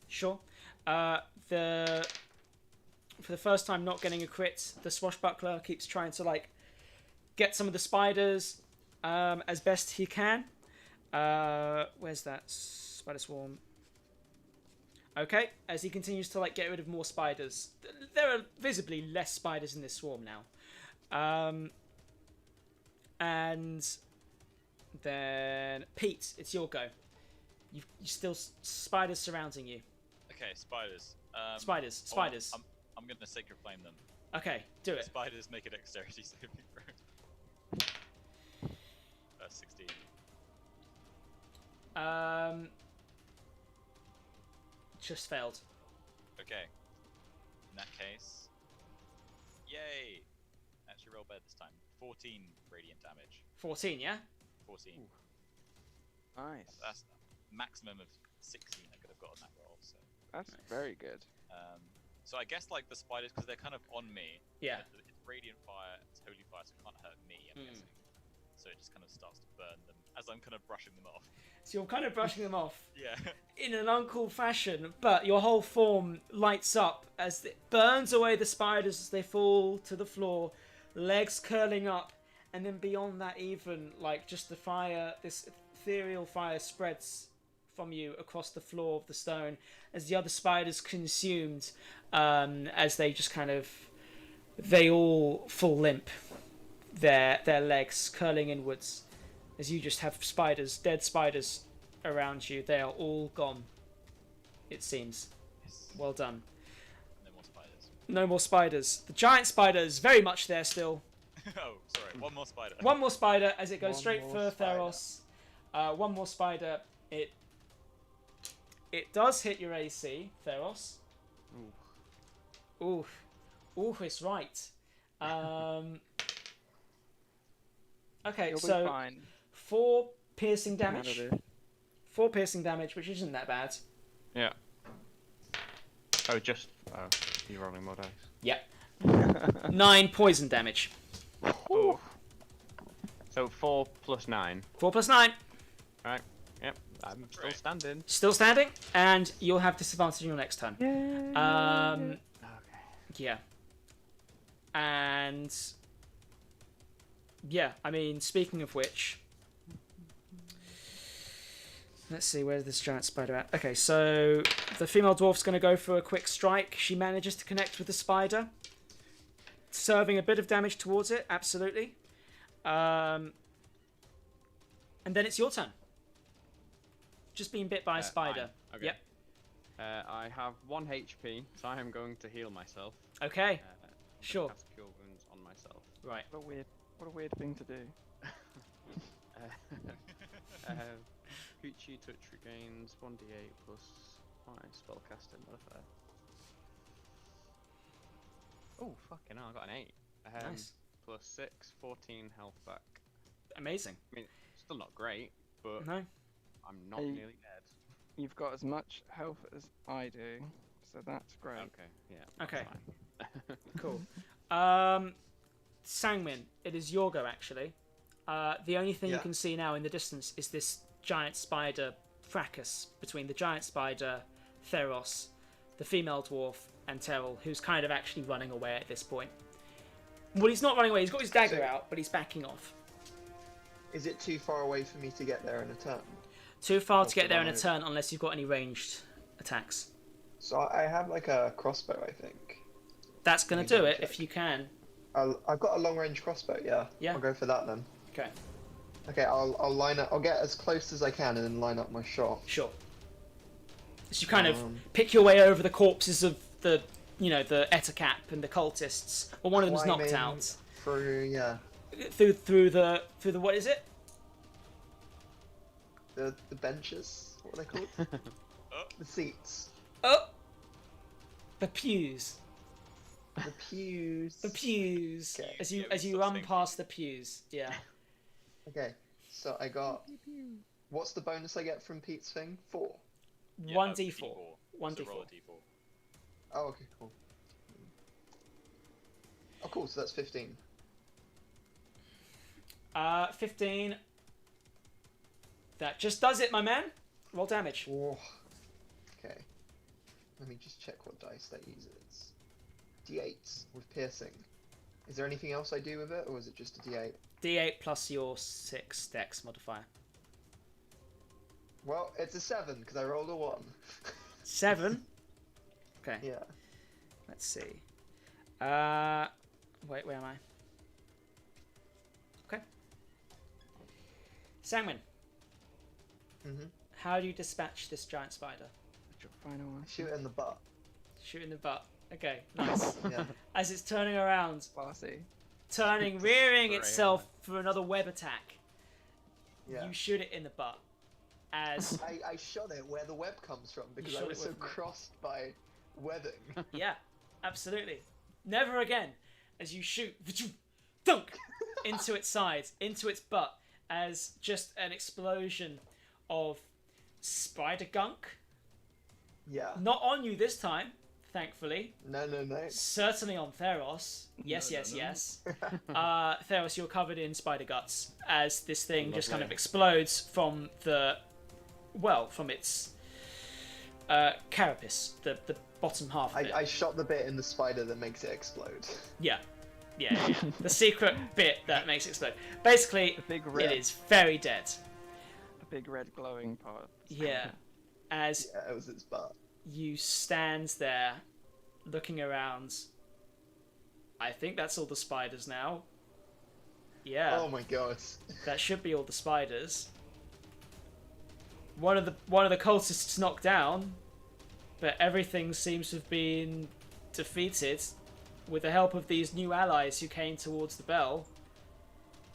Sure. For the first time not getting a crit, the swashbuckler keeps trying to like get some of the spiders as best he can. Where's that spider swarm? Okay, as he continues to like get rid of more spiders. There are visibly less spiders in this swarm now. And then Pete, it's your go. You still spiders surrounding you. Okay, spiders. Spiders. I'm gonna sacred flame them. Okay, do it. Spiders make a dexterity saving throw. 16. Just failed. Okay. In that case, yay! Actually, roll better this time. 14 radiant damage. 14, yeah? 14. Nice. That's maximum of 16 I could have got on that roll. So, That's Nice. very good. so I guess like the spiders, because they're kind of on me. Yeah. It's radiant fire, it's holy fire, so it can't hurt me. I'm guessing. So it just kind of starts to burn them as I'm kind of brushing them off. So you're kind of brushing them off Yeah. in an uncool fashion, but your whole form lights up as it burns away the spiders as they fall to the floor, legs curling up, and then beyond that even, like, just the fire, this ethereal fire spreads from you across the floor of the stone as the other spiders consumed, as they just kind of, they all fall limp, their legs curling inwards, as you just have spiders, dead spiders around you. They are all gone, it seems. Yes. Well done. No more spiders. No more spiders. The giant spider is very much there still. Oh, sorry. One more spider. One more spider as it goes One straight more for spider. Theros. One more spider. It does hit your AC, Theros. Ooh. Ooh, it's right. Okay, You'll be so fine. 4 piercing Handle damage. this. 4 piercing damage, which isn't that bad. Yeah. Oh, just. Oh, you're rolling more dice. Yep. 9 poison damage. Oh. So 4 plus 9. 4 plus 9. Right. Yep. I'm still Right. standing. Still standing, and you'll have disadvantage on your next turn. Okay. Yeah. And yeah, I mean, speaking of which, let's see, where's this giant spider at? Okay, so the female dwarf's going to go for a quick strike. She manages to connect with the spider, serving a bit of damage towards it, absolutely. And then it's your turn. Just being bit by a spider. Fine. Okay. Yep. I have 1 HP, so I am going to heal myself. Okay. I'm gonna Sure. Cast Cure Wounds on myself. Right. What a weird thing to do. Gucci touch regains 1d8 plus my spellcasting modifier. Oh, fucking hell, I got an 8. Nice. Plus 6, 14 health back. Amazing. I mean, still not great, but No. I'm not Hey. nearly dead. You've got as much health as I do, so that's great. Okay, yeah. that's Okay. fine. Cool. Sangmin, it is your go actually. The only thing you Yeah. can see now in the distance is this giant spider fracas between the giant spider, Theros, the female dwarf, and Terrell, who's kind of actually running away at this point. Well, he's not running away. He's got his dagger So- out, but he's backing off. Is it too far away for me to get there in a turn? Too far Or to get should there in I- a turn unless you've got any ranged attacks. So I have like a crossbow, I think. That's going Let to me do double it if check. you can. I've got a long range crossbow. Yeah. Yeah. I'll go for that then. Okay, Okay, I'll line up. I'll get as close as I can and then line up my shot. sure. As you kind of Um, pick your way over the corpses of the Ettercap and the cultists. Well, one of them's knocked climbing out. Through Through the what is it? the benches. What are they called? The seats. Oh, The pews. The pews. The pews. Okay. As you Yeah, we as you stop run saying past the pews. Yeah. Okay, so I got. What's the bonus I get from Pete's thing? 4. Yeah, 1d4. So 1d4. roll a d4. Oh, okay, cool. Oh, cool. So that's 15. 15. That just does it, my man. Roll damage. Whoa. Okay. Let me just check what dice that uses. D8 with piercing. Is there anything else I do with it, or is it just a D8? D8 plus your 6 dex modifier. Well, it's a 7 because I rolled a 1. 7. Okay. Yeah. Let's see. Wait, where am I? Okay. Sangman, Mhm. how do you dispatch this giant spider? What's your final one? Shoot it in the butt. Shoot in the butt. Okay, nice. Yeah. As it's turning around, Classy. rearing Great. itself for another web attack, Yeah. you shoot it in the butt. As I shot it where the web comes from because I shot was it so where the web- crossed by webbing. yeah, absolutely. Never again. As you shoot, dunk into its sides, into its butt, as just an explosion of spider gunk. Yeah. Not on you this time, thankfully. No. Certainly on Theros. Yes, No, yes, no, no. yes. Theros, you're covered in spider guts as this thing just kind of Lovely. explodes from from its carapace, the bottom half of it. I shot the bit in the spider that makes it explode. Yeah. The secret bit that makes it explode. Basically, The big red. it is very dead. A big red glowing part. Yeah. As Yeah, it was its butt. you stand there looking around. I think that's all the spiders now. Yeah, Oh my god. that should be all the spiders. One of the cultists knocked down, but everything seems to have been defeated with the help of these new allies who came towards the bell.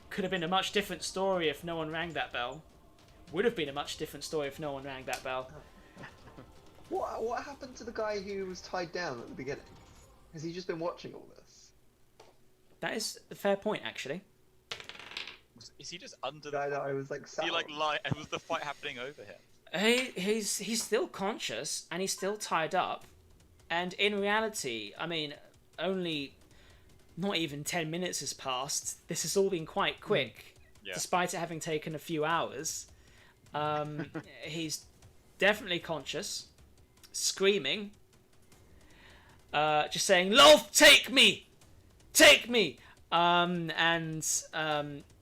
Could have been a much different story if no one rang that bell. Would have been a much different story if no one rang that bell. What happened to the guy who was tied down at the beginning? Has he just been watching all this? That is a fair point, actually. Is he just under The guy the? that I was like sat He like on? lie. Was the fight happening over him? He's still conscious and he's still tied up, and in reality, I mean, only not even 10 minutes has passed. This has all been quite quick, Yeah. despite it having taken a few hours. He's definitely conscious, screaming, just saying, "Lolth, take me, take me!"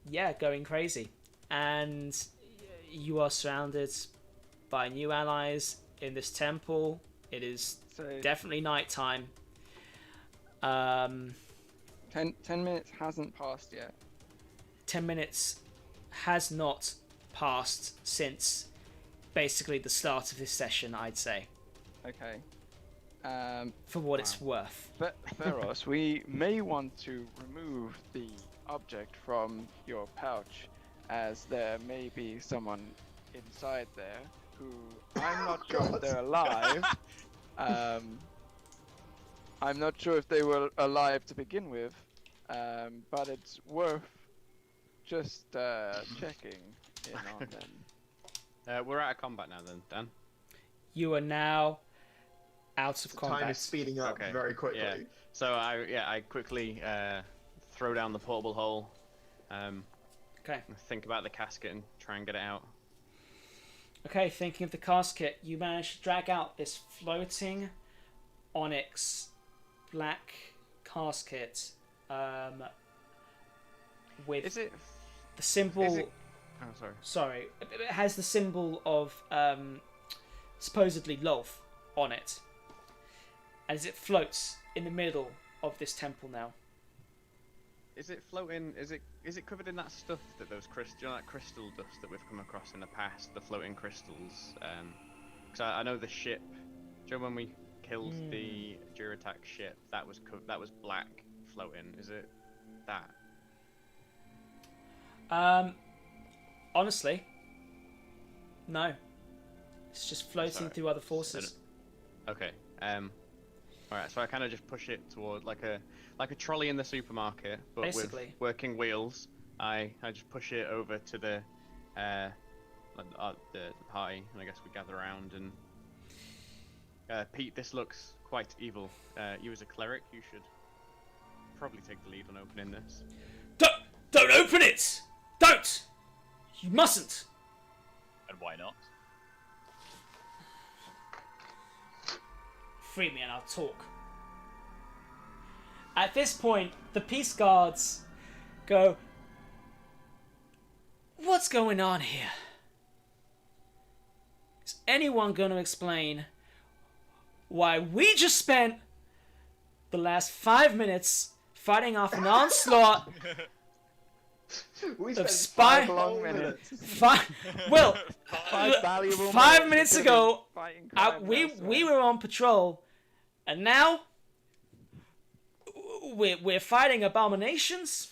Yeah, going crazy, and you are surrounded by new allies in this temple. It is So definitely nighttime. 10 minutes hasn't passed yet. 10 minutes has not passed since basically the start of this session, I'd say, Okay. for what it's worth. But Theros, we may want to remove the object from your pouch, as there may be someone inside there who I'm not sure if God. they're alive. I'm not sure if they were alive to begin with, but it's worth just checking in on them. We're out of combat now then, Dan. You are now out of The time combat. is speeding up Okay, very quickly. yeah. So I quickly throw down the portable hole, Okay. think about the casket and try and get it out. Okay, thinking of the casket, you manage to drag out this floating onyx black casket with Is it? the symbol. Is it? Oh, sorry. Sorry, it has the symbol of supposedly Lolth on it, as it floats in the middle of this temple now. Is it floating? Is it covered in that stuff that those crystal, that crystal dust that we've come across in the past, the floating crystals? Because I know the ship. Do you know when we killed the Duratak ship? That was black floating. Is it that? Honestly, no. It's just floating Sorry. through other forces. Okay. Alright, so I kind of just push it toward like a trolley in the supermarket, but Basically. with working wheels. I just push it over to the party, and I guess we gather around and Pete, this looks quite evil. You as a cleric, you should probably take the lead on opening this. Don't open it! Don't! You mustn't! And why not? Free me and I'll talk. At this point, the peace guards go, what's going on here? Is anyone going to explain why we just spent the last 5 minutes fighting off an onslaught We of spent 5 spy... long minutes. Well, 5 valuable 5 minutes to ago, fighting crime we elsewhere. were on patrol, and now we're fighting abominations.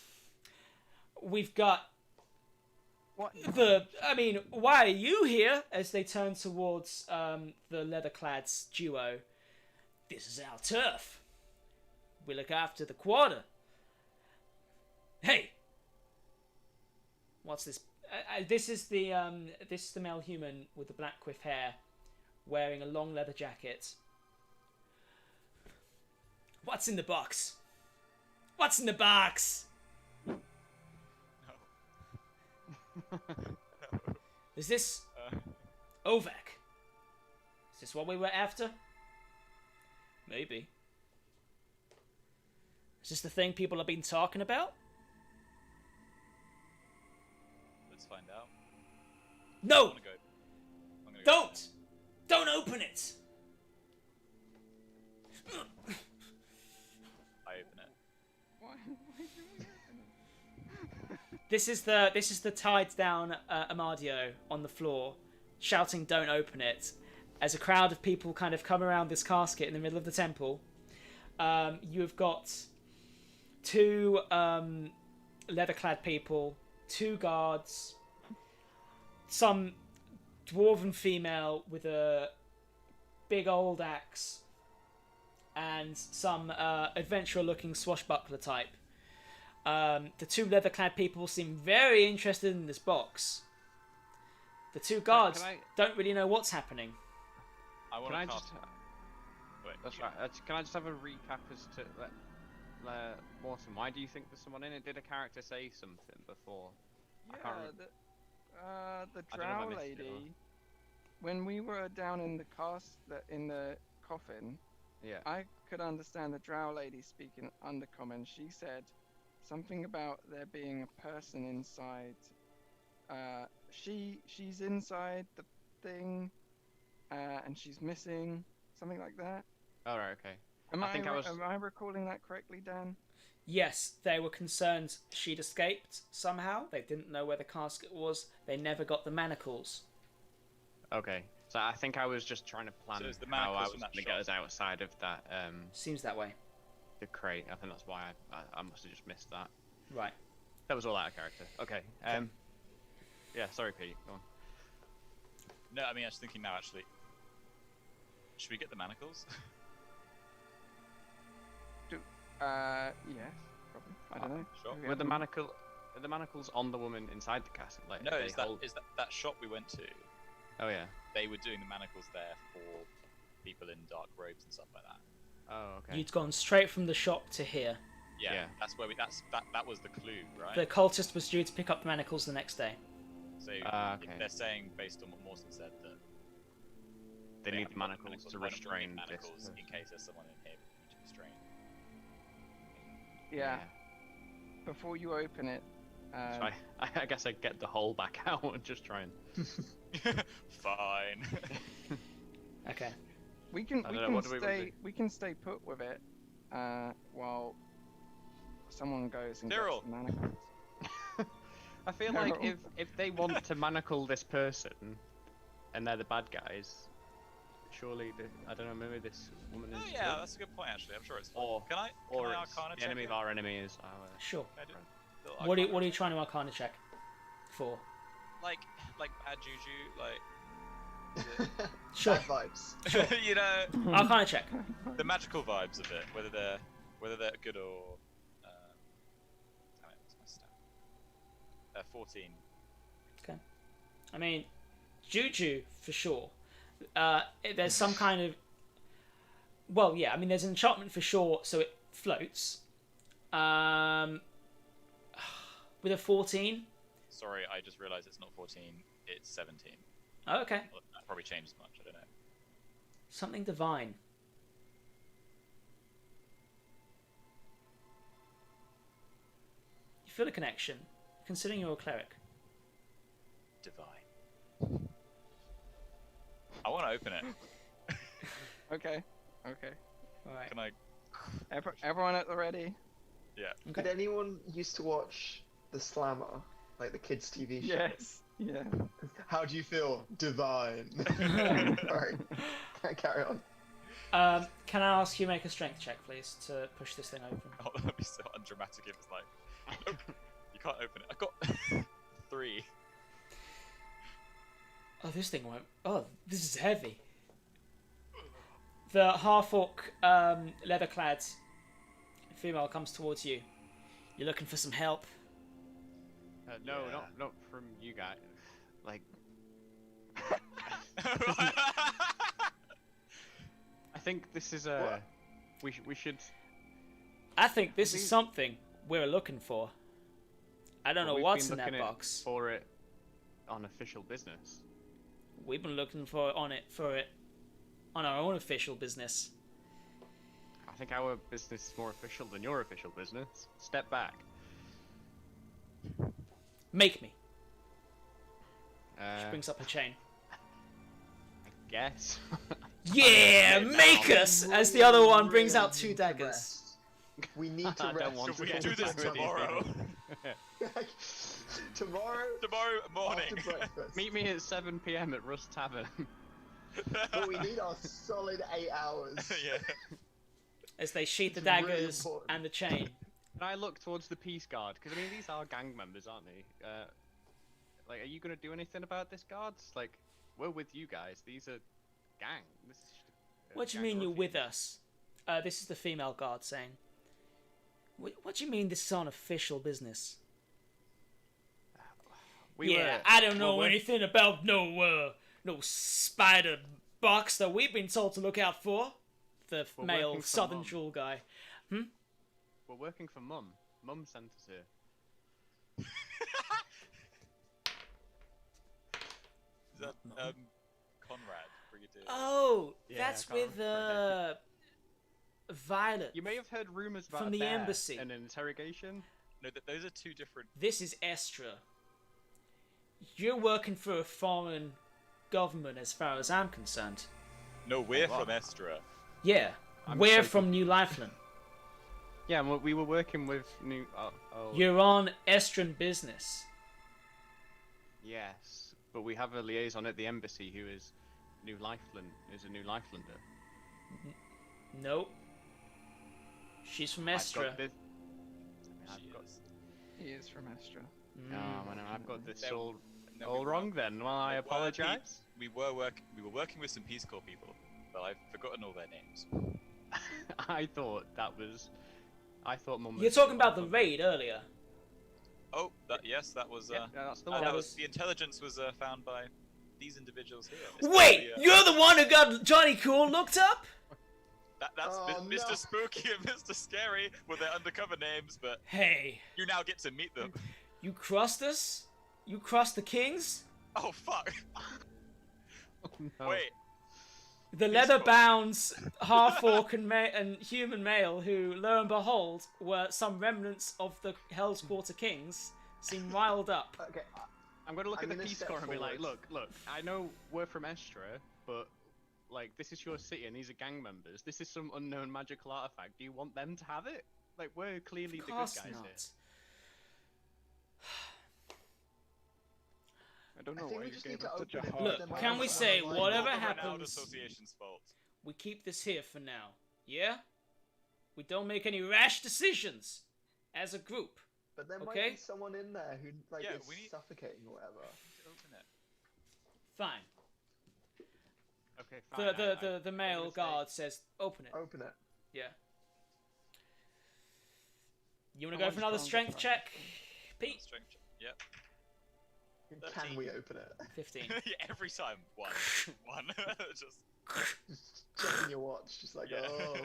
We've got What? why are you here? As they turn towards the Leatherclads duo. This is our turf. We look after the quarter. Hey, what's this? This is the male human with the black quiff hair, wearing a long leather jacket. What's in the box? What's in the box? Is this Ovek? Is this what we were after? Maybe. Is this the thing people have been talking about? Let's find out. No! I'm gonna go. Don't! Don't open it! I open it. Why This is the tied down Amadio on the floor, shouting "Don't open it!" as a crowd of people kind of come around this casket in the middle of the temple. You have got 2 leather-clad people, 2 guards, some dwarven female with a big old axe, and some adventurer-looking swashbuckler type. The 2 leather-clad people seem very interested in this box. The 2 guards don't really know what's happening. I want Can I to just? cast. Wait, That's you- right. Can I just have a recap as to Morton? Why do you think there's someone in it? Did a character say something before? I can't remember. the I don't know if I drow missed it or- lady. When we were down in the in the coffin, Yeah. I could understand the drow lady speaking undercommon. She said something about there being a person inside. She's inside the thing, and she's missing. Something like that. All right. Okay. Am I think I was- Am I recalling that correctly, Dan? Yes, they were concerned she'd escaped somehow. They didn't know where the casket was. They never got the manacles. Okay. So I think I was just trying to plan So it's the how I manacles was from that going to get shot. us outside of that Seems that way. the crate. I think that's why I must have just missed that. Right. That was all out of character. Okay. Yeah. Sorry, Pete. Go on. No, I mean, I was thinking now actually. Should we get the manacles? Yes, probably. I don't know. Sure. Do we Were have the them? manacles on the woman inside the castle? Like, No, they is that hold- that shop we went to? Oh yeah. They were doing the manacles there for people in dark robes and stuff like that. Oh okay. You'd gone straight from the shop to here. Yeah, Yeah. that's where that was the clue, right? The cultist was due to pick up the manacles the next day. So Okay. they're saying, based on what Mawson said, that They need haven't the got manacles to why not bring in restrain this. manacles in case there's someone in here we need to restrain. Yeah. Before you open it, So I guess I'd get the hole back out and just try and. Fine. Okay. we can I don't know, what do we wanna do? we can stay put with it while someone goes and Daryl. gets the manacles. I feel like No. if they want to manacle this person, and they're the bad guys, surely I don't know, maybe this woman is. Oh yeah, that's a good point actually. I'm sure it's fine. Or Can I it's Arcana the check enemy it? of our enemy is our. Sure. Can I do a little What are Arcana you check? trying to Arcana check for? Like bad juju, like Sure. Bad vibes. You know, I'll kind of check. the magical vibes of it, whether they're good or. Damn it, what's my stat? 14. I mean, juju for sure. There's some kind of. Well, yeah. I mean, there's an enchantment for sure, so it floats. With a 14. Sorry, I just realised it's not 14. It's 17. Oh, okay. Well, that probably changed much. I don't know. Something divine. You feel a connection, considering you're a cleric. Divine. I want to open it. Okay. Okay. All right. Can I? Everyone at the ready? Yeah. Did anyone used to watch The Slammer, like the kids' TV show? Yes. Yeah. How do you feel? Divine. Alright, carry on. Can I ask you make a strength check, please, to push this thing open? Oh, that'd be so undramatic if it's like, nope, you can't open it. I got 3. Oh, this thing won't. Oh, this is heavy. The half-orc, leather-clad female comes towards you. You're looking for some help. No, Yeah. not from you guys. Like, I think this is a. We should. I think this is These- something we're looking for. I don't know we've what's been in that looking box. for it on official business. We've been looking for it on our own official business. I think our business is more official than your official business. Step back. Make me. She Uh, brings up her chain. I guess. Yeah, make us! As the other one brings out 2 Need to daggers. rest. We need I to don't rest. want Should we to do this with you. tomorrow? Tomorrow Tomorrow morning. after breakfast. Meet me at 7 p.m. at Rust Tavern. But we need our solid 8 hours. Yeah. As they sheath the It's really daggers important. and the chain. Can I look towards the Peace Guard? Because I mean, these are gang members, aren't they? Like, are you gonna do anything about this, guards? Like, we're with you guys. These are gang. This is just a What do you gang mean you're ruffians. with us? This is the female guard saying. What do you mean this is on official business? We I don't know we're- anything about no spider box that we've been told to look out for. The We're male working for southern Mum. jewel guy. We're working for Mum. Mum sent us here. Is that Conrad, Brigadier? Oh, Yeah, that's I can't with remember Violet. You may have heard rumors about From a the bear embassy. and an interrogation. No, those are 2 different. This is Estra. You're working for a foreign government as far as I'm concerned. No, we're Oh, from wow. Estra. Yeah, I'm we're so from New Lifeland. Yeah, well, we were working with New. You're on Estran business. Yes, but we have a liaison at the embassy who is New Lifeland. Is a New Lifelander. Nope. She's from I've Estra. got this. She I've got, is. He is from Astra. oh, man, I've got this There- all No, all we were- wrong then. Well, I we were apologise. We were working with some Peace Corps people, but I've forgotten all their names. I thought that was. I thought Mum. You're was talking about the Mum. raid earlier. Oh, yes, that was. Yeah, that's the Oh, one. that that was was- the intelligence was found by these individuals here. Wait, Especially, you're the one who got Johnny Cool looked up? That's Oh, Mr. no. Spooky and Mr. Scary with their undercover names, but Hey, you now get to meet them. you crossed us? You crossed the kings? Oh fuck! No. Wait, The Peace leather-bound half-orc and human male who, lo and behold, were some remnants of the Hell's Quarter kings, seem riled up. Okay, I'm gonna look I'm at the gonna Peace step Corps and be like, forward. look. I know we're from Estra, but like this is your city and these are gang members. This is some unknown magical artifact. Do you want them to have it? Like we're clearly Of the good course guys not. I don't I know think why we you just gave need to us such a open it. hard Look, Then time. can we Well, say well, whatever the Renowned happens, Association's fault. we keep this here for now, yeah? We don't make any rash decisions as a group. But there Okay. might be someone in there who like Yeah, is we need- suffocating or whatever. Open it. Fine. Okay, fine. The male guard says, "Open it." Open it. Yeah. You want I to go want for another stronger strength try. check, Pete? Strength. Yep. Can 13. we open it? 15. Yeah, every time. One. One. Just. Just checking your watch, just like, Yeah. oh.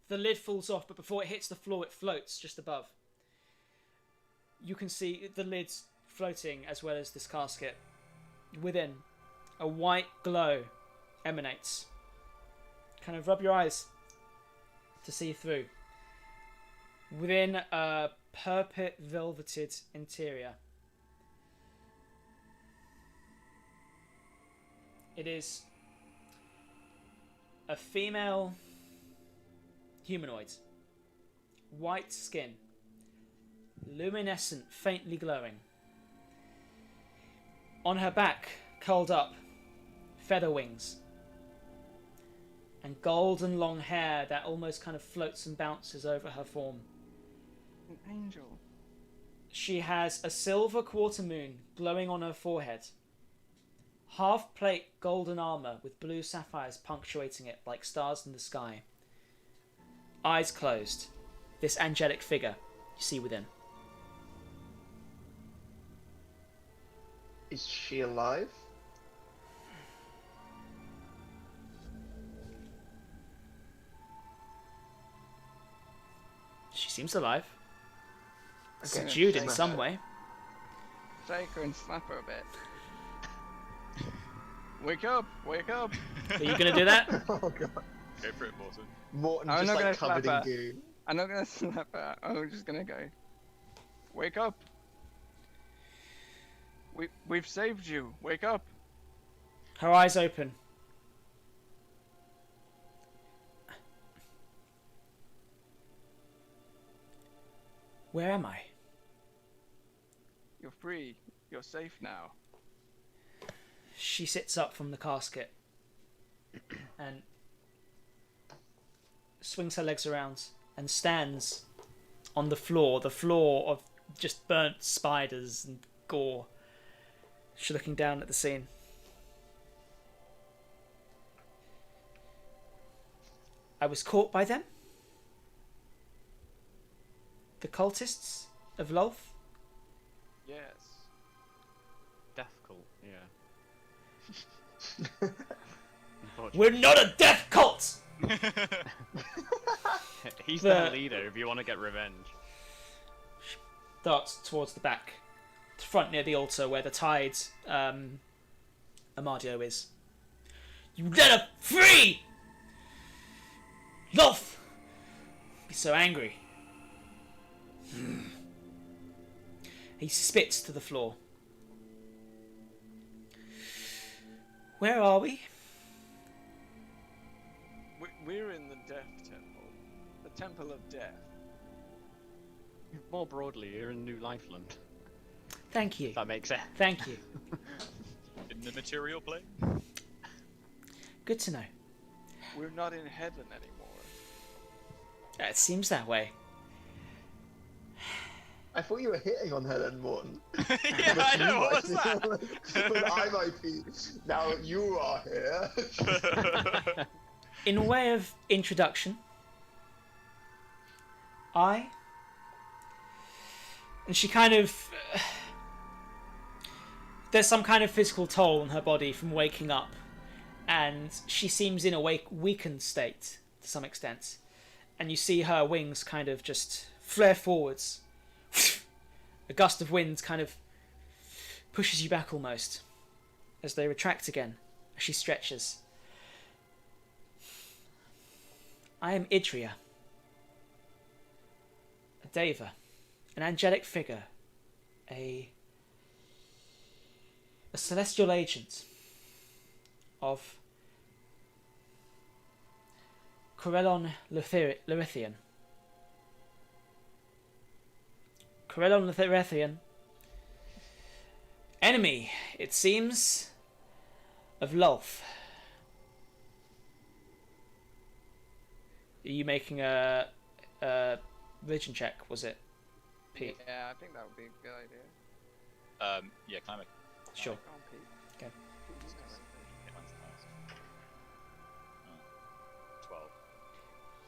The lid falls off, but before it hits the floor, it floats just above. You can see the lid's floating as well as this casket. Within, a white glow emanates. Kind of rub your eyes to see through. Within a purple velveted interior. It is a female humanoid. White skin. Luminescent, faintly glowing. On her back, curled up, feather wings. And golden long hair that almost kind of floats and bounces over her form. An angel. She has a silver quarter moon glowing on her forehead. Half plate golden armor with blue sapphires punctuating it like stars in the sky. Eyes closed. This angelic figure you see within. Is she alive? She seems alive. Okay, Subdued in shake some her. way. Shake her and slap her a bit. Wake up! Wake up! Are you going to do that? Oh god. Go for it, Morton. Morton I'm just not like gonna covered in slap her. goo. I'm not gonna slap her. I'm just gonna go. Wake up! We've saved you. Wake up! Her eyes open. Where am I? You're free. You're safe now. She sits up from the casket and swings her legs around and stands on the floor of just burnt spiders and gore. She's looking down at the scene. I was caught by them? The cultists of Lolth? Yes. Death cult, yeah. Unfortunately. We're not a death cult! He's The- their leader if you want to get revenge. Darts towards the back, the front near the altar where the tied Amadio is. You let her free! Lolth! Be so angry. He spits to the floor. Where are we? We're in the Death Temple. The Temple of Death. More broadly, you're in New Lifeland. Thank you. If that makes sense. Thank you. In the material plane? Good to know. We're not in heaven anymore. It seems that way. I thought you were hitting on her then, Morton. Yeah, I know, what was that? But I might be. Now you are here. In way of introduction, and she kind of there's some kind of physical toll on her body from waking up, and she seems in a weakened state to some extent, and you see her wings kind of just flare forwards. A gust of wind kind of pushes you back almost as they retract again as she stretches. I am Idria, a Deva, an angelic figure, a celestial agent of Corellon Lerithian. Corellon Lerithian. Enemy, it seems, of Lolth. Are you making a religion check, was it, Pete? Yeah, I think that would be a good idea. Yeah, can I make? Sure. Go on, Pete. Okay. Pete, you know it.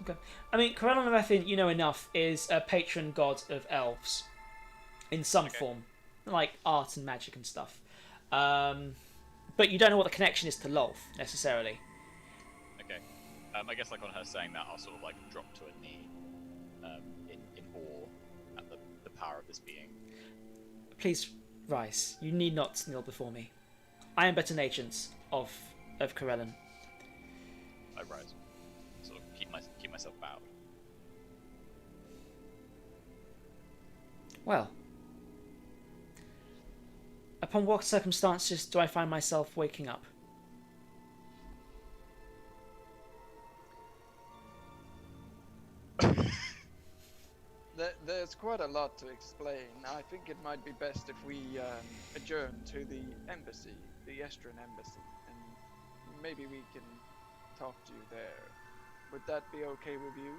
Okay. I mean, Corellon, I think you know enough, is a patron god of elves in some form, like art and magic and stuff. But you don't know what the connection is to Lolth necessarily. Okay. I guess like on her saying that, I'll sort of like drop to a knee, in awe at the power of this being. Please rise. You need not kneel before me. I am but an agent of Corellon. I rise, sort of keep myself bowed. Well, upon what circumstances do I find myself waking up? There's quite a lot to explain. I think it might be best if we adjourn to the embassy, the Estrin embassy, and maybe we can talk to you there. Would that be okay with you?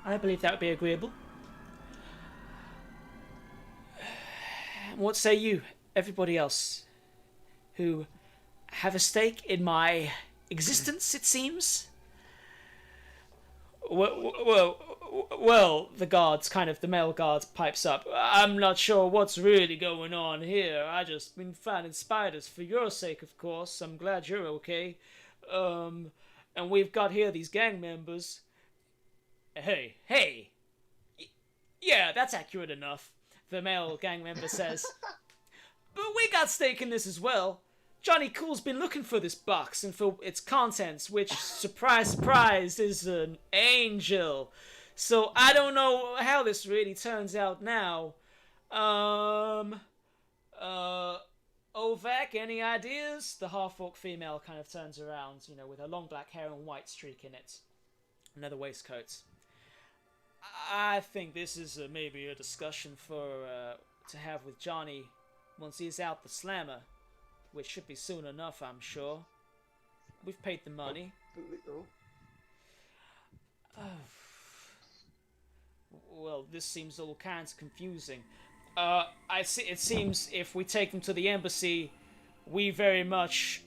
I believe that would be agreeable. What say you, everybody else, who have a stake in my existence, it seems? Well, the male guard pipes up. I'm not sure what's really going on here. I just been finding spiders for your sake, of course. I'm glad you're okay. And we've got here these gang members. Hey. Yeah, that's accurate enough, the male gang member says. But we got stake in this as well. Johnny Cool's been looking for this box and for its contents, which, surprise, surprise, is an angel. So I don't know how this really turns out now. Ovak, any ideas? The half-orc female kind of turns around, with her long black hair and white streak in it. Another waistcoat. I think this is maybe a discussion to have with Johnny once he's out the slammer. Which should be soon enough, I'm sure. We've paid the money. Well, this seems all kinds of confusing. It seems if we take them to the embassy, we very much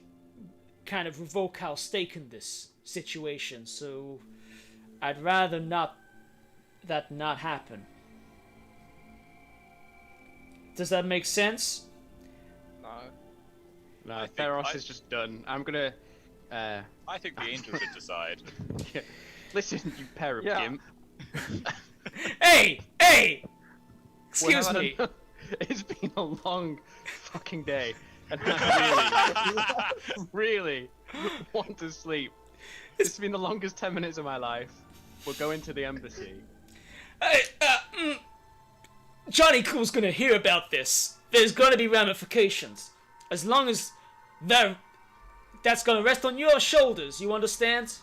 kind of revoke our stake in this situation. So, I'd rather not happen. Does that make sense? No, Theros is just done. I'm gonna. I think the angel should decide. Yeah. Listen, you pair of gimp. Hey! Excuse me. It's been a long fucking day, and I really want to sleep. It's been the longest 10 minutes of my life. We're going to the embassy. Johnny Cool's gonna hear about this. There's gonna be ramifications. As long as that's gonna rest on your shoulders, you understand?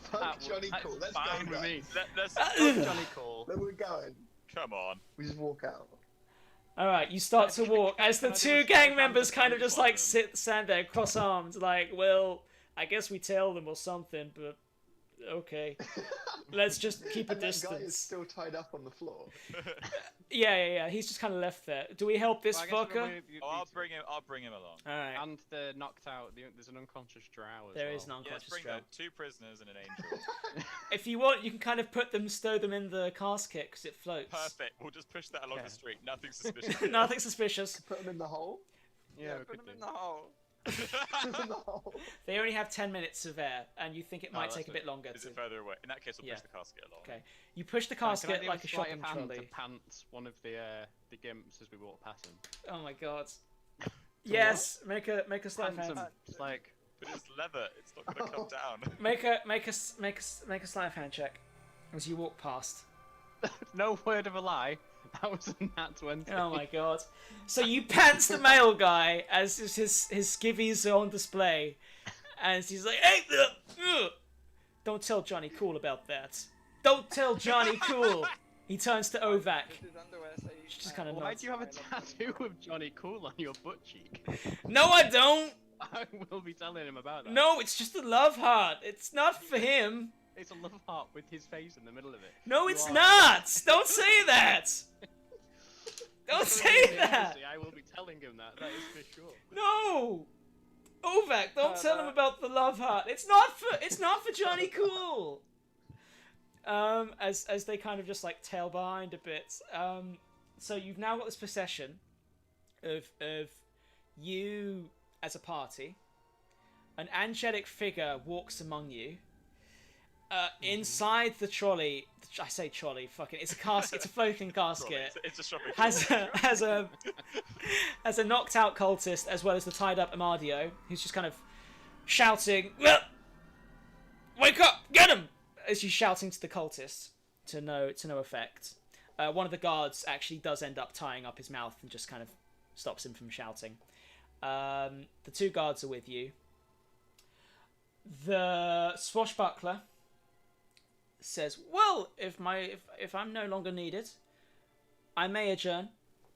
Fuck Johnny Cool, let's go. Fine with me. Let's Fuck Johnny Cool. Then we're going. come on. We just walk out. Alright, you start to walk as the two gang members kind of just like stand there cross-armed, like, well, I guess we tell them or something, but okay. Let's just keep a And that distance. guy is still tied up on the floor. Yeah. He's just kind of left there. Do we help this fucker? I'll bring him along. Alright. And the knocked out. There's an unconscious drow as There well. is an Yeah, unconscious let's bring drow. two prisoners and an angel. If you want, you can kind of stow them in the casket because it floats. Perfect. We'll just push that along Okay. the street. Nothing suspicious. Nothing suspicious. Put him in the hole. Yeah, we put could them in do. the hole. Put him in the hole. They only have 10 minutes of air, and you think it might Oh, take a that's bit longer Is to... it further away? In that case, we'll Yeah. push the casket along. Okay. You push the Can I casket do like a sleight shopping of hand trolley. to pant one of the gimps as we walk past him. Oh my god. Yes, make a sleight of Pants hand. him, just like But it's leather. It's not gonna come down. Make a sleight of hand check as you walk past. no word of a lie. That was a nat 20. Oh my god. So you pants the male guy as his skivvies are on display, and he's like, "Hey, don't tell Johnny Cool about that. Don't tell Johnny Cool." He turns to Ovak. Does his underwear say, She just kind of Why nods. do you have a tattoo of Johnny Cool on your butt cheek? No, I don't. I will be telling him about that. No, it's just a love heart. It's not for him. It's a love heart with his face in the middle of it. No, You it's are- not. Don't say that. Don't If we're say in the that. embassy, I will be telling him that. That is for sure. No. Ovak, don't tell him about the love heart. It's not for Johnny Cool. As they kind of just like tail behind a bit. So you've now got this procession of you as a party. An angelic figure walks among you. Inside the trolley, I say trolley, fucking, it's a casket, it's a floating casket. It's a strawberry. Has a knocked out cultist as well as the tied up Amadio, who's just kind of shouting, "Wake up, get him!" as he's shouting to the cultist to no effect. One of the guards actually does end up tying up his mouth and just kind of stops him from shouting. The two guards are with you. The swashbuckler says, "Well, if I'm no longer needed, I may adjourn.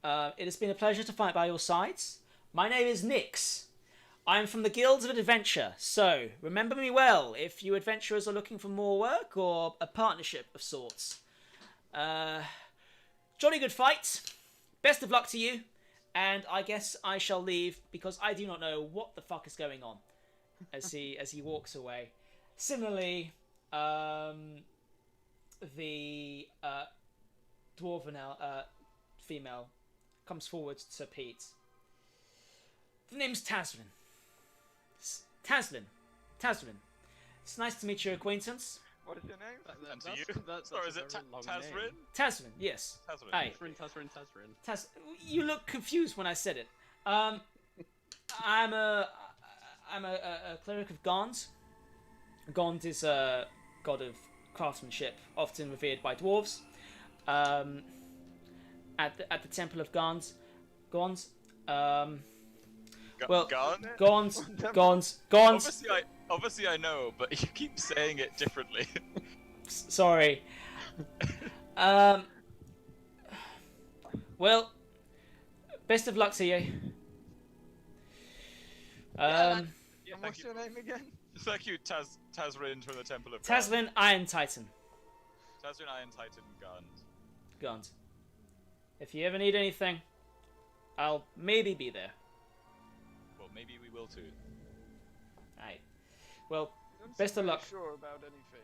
It has been a pleasure to fight by your sides. My name is Nyx. I am from the Guilds of Adventure, so remember me well if you adventurers are looking for more work or a partnership of sorts. Jolly good fight. Best of luck to you, and I guess I shall leave because I do not know what the fuck is going on." As he walks away. Similarly, the dwarven female comes forward to Pete. "The name's Tazrin. Tazrin. It's nice to meet your acquaintance." What is your name? And to you? Sorry, is it Tazrin? Tazrin, yes. Tazrin. Aye. Tazrin. You look confused when I said it. I'm a cleric of Gond. Gond is a god of craftsmanship, often revered by dwarves. At the temple of Gond. Gond. Obviously I know, but you keep saying it differently. Sorry. Well, best of luck to you. And what's your name again? Thank you, Tazrin from the Temple of Tazrin Iron Titan. Tazrin Iron Titan Gond. If you ever need anything, I'll maybe be there. Well, maybe we will too. Aye. Well, I'm best of not luck. sure about anything.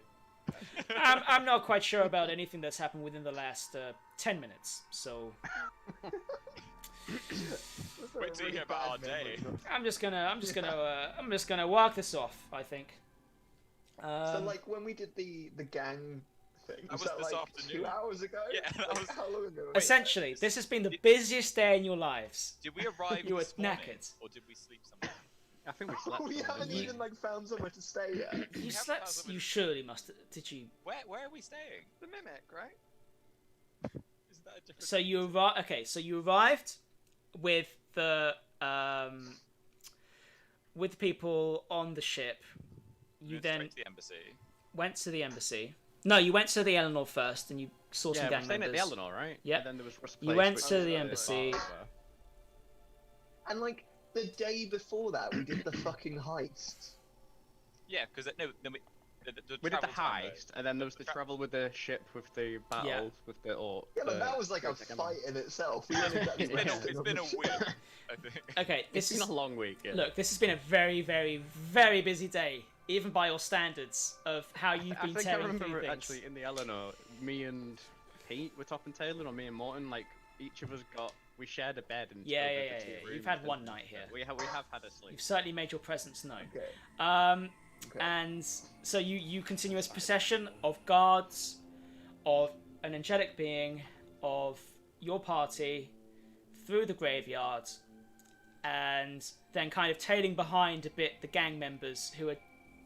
I'm not quite sure about anything that's happened within the last 10 minutes, so Wait till you hear about our day. I'm just gonna walk this off, I think. So like when we did the gang thing, That was that this like afternoon. 2 hours ago? Yeah, that Like, was- how long ago? Essentially, this has been the busiest day in your lives. Did we arrive You were this morning, knackered. or did we sleep somewhere? I think we slept. We haven't didn't we? even like found somewhere to stay yet. You have slept. thousand You minutes. surely must. Did you? Where are we staying? The mimic, right? Isn't that a different? So you arrived. Okay, so you arrived with the with people on the ship. You Moved then straight to the embassy. went to the embassy. No, you went to the Eleanor first, and you saw some Yeah, gang we're staying members. at the Eleanor, right? Yep. And then there was Russ You Place, went which to was the the embassy. bar. And like the day before that, we did the fucking heist. Yeah, because no, then the We did the travel time, heist, and then there was the travel with the ship, with the battle, with the orc. Yeah, but that was like a fight in itself. We weren't exactly It's been a, resting it's on been the a ship. week, I think. Okay, It's this been is a long week. Yeah. look. This has been a very, very, very busy day, even by your standards of how you've I been think I tearing through remember things. actually in the Eleanor, me and Pete were top and tailing, or me and Morton, like each of us we shared a bed and Yeah, split yeah, into yeah, two yeah. rooms, You've had and- one night here. We have had a sleep. You've certainly made your presence known. Okay. Okay. And so you continue this procession of guards, of an angelic being, of your party, through the graveyard, and then kind of tailing behind a bit the gang members who are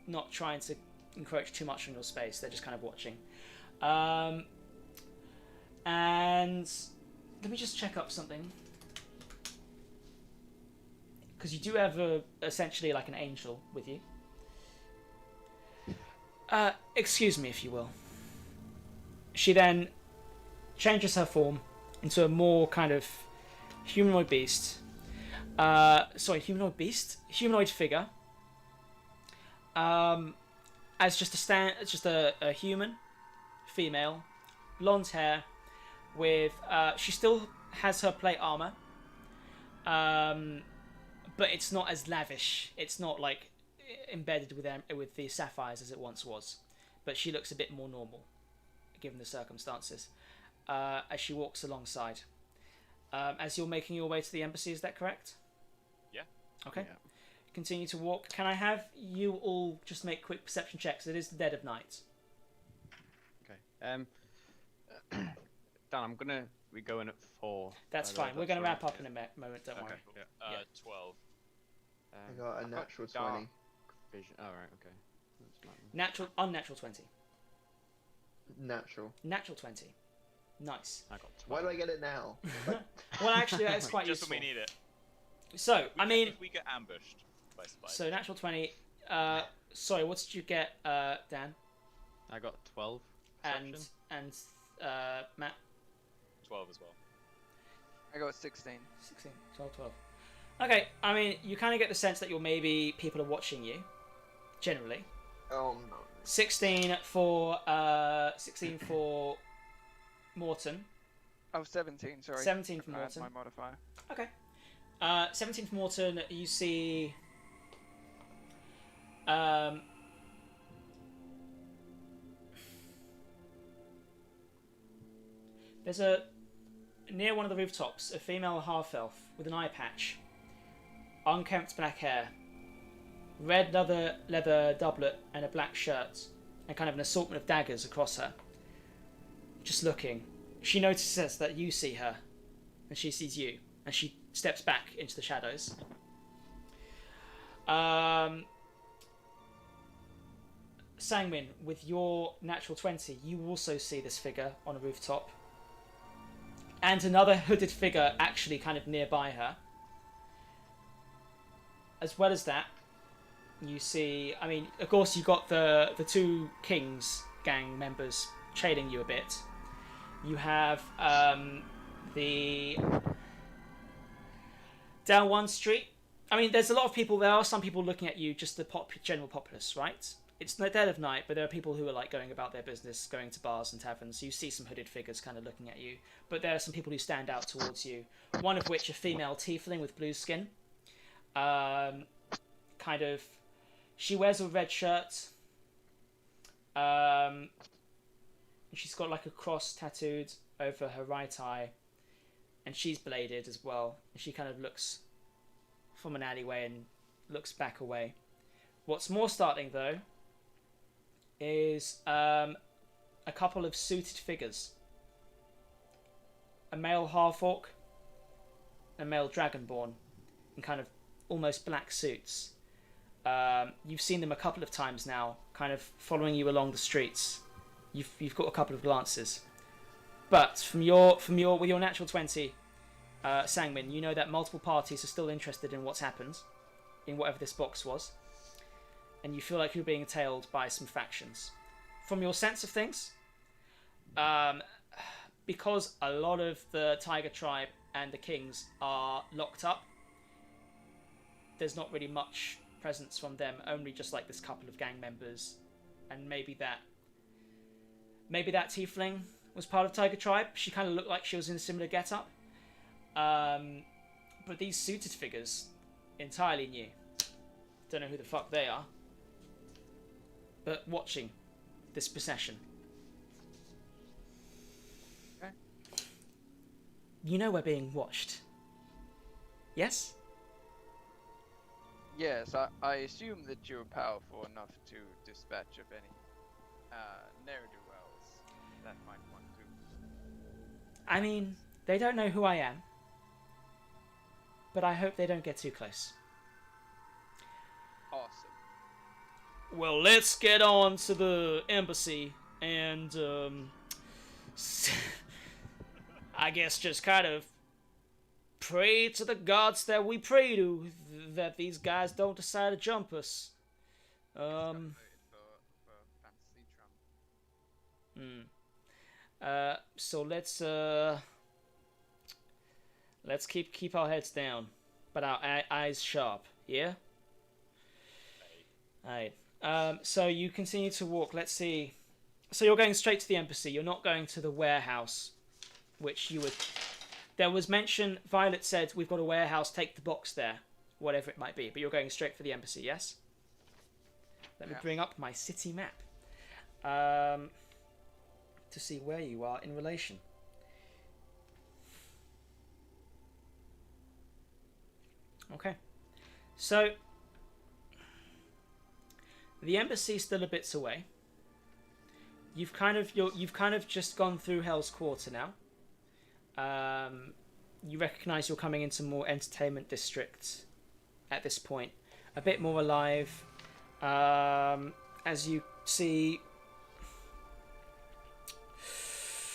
not trying to encroach too much on your space. They're just kind of watching. And let me just check up something. Because you do have essentially like an angel with you. Excuse me, if you will. She then changes her form into a more kind of humanoid beast. Humanoid figure. As just a human, female, blonde hair, with she still has her plate armor, but it's not as lavish. It's not like embedded with the sapphires as it once was. But she looks a bit more normal, given the circumstances, as she walks alongside. As you're making your way to the embassy, is that correct? Yeah. Okay. Yeah. Continue to walk. Can I have you all just make quick perception checks? It is the dead of night. Okay. Dan, we're going at 4. That's by the way, fine. We're going to right, wrap up yeah. in a moment. Don't Okay, worry. yeah. Yeah. 12. I got a I've natural dark 20. Vision. Oh, right, okay. That's mine. Natural, unnatural 20. Natural. Natural 20. Nice. I got 12. Why do I get it now? Well, actually, that is quite Just useful. when we need it. So, I mean, If we get ambushed by spiders. so natural 20. Sorry, what did you get, Dan? I got 12. And Perception. Matt? 12 as well. I got 16. 16, 12, 12. Okay, I mean, you kind of get the sense that people are watching you, generally. Oh no. 16 for Morton. Oh, 17, sorry. 17 for I had Morton. my modifier. Okay. 17 for Morton, you see... there's near one of the rooftops, a female half-elf with an eye patch, unkempt black hair, red leather doublet and a black shirt, and kind of an assortment of daggers across her. Just looking. She notices that you see her, and she sees you, and she steps back into the shadows. Sangmin, with your natural 20, you also see this figure on a rooftop. And another hooded figure actually kind of nearby her. As well as that, you see, I mean, of course you've got the two Kings gang members trailing you a bit. You have the... down one street. I mean, there's a lot of people, there are some people looking at you, just the general populace, right? It's the dead of night, but there are people who are like going about their business, going to bars and taverns. You see some hooded figures kind of looking at you, but there are some people who stand out towards you. One of which a female tiefling with blue skin. Kind of, she wears a red shirt. And she's got like a cross tattooed over her right eye, and she's bladed as well. And she kind of looks from an alleyway and looks back away. What's more startling though is a couple of suited figures. A male half-orc, a male dragonborn, in kind of almost black suits. You've seen them a couple of times now, kind of following you along the streets. You've got a couple of glances, but with your natural 20, Sangmin, you know that multiple parties are still interested in what's happened, in whatever this box was. And you feel like you're being tailed by some factions. From your sense of things, because a lot of the Tiger Tribe and the Kings are locked up, there's not really much presence from them, only just like this couple of gang members, and maybe that tiefling was part of Tiger Tribe. She kind of looked like she was in a similar get-up. But these suited figures, entirely new. Don't know who the fuck they are. But watching this procession. Okay. You know we're being watched. Yes? Yes, I assume that you're powerful enough to dispatch of any ne'er-do-wells that might want to. I mean, they don't know who I am. But I hope they don't get too close. Awesome. Well, let's get on to the embassy and, I guess just kind of pray to the gods that we pray to, that these guys don't decide to jump us. For fancy Trump. So let's keep our heads down, but our eyes sharp, yeah? Alright. So you continue to walk. Let's see. So you're going straight to the embassy. You're not going to the warehouse, which you would... There was mention, Violet said, we've got a warehouse, take the box there. whatever it might be. But you're going straight for the embassy, yes? Let me Yeah. bring up my city map to see where you are in relation. Okay, so the embassy's still a bit away. You've kind of just gone through Hell's Quarter now. You recognise you're coming into more entertainment district at this point, a bit more alive. As you see,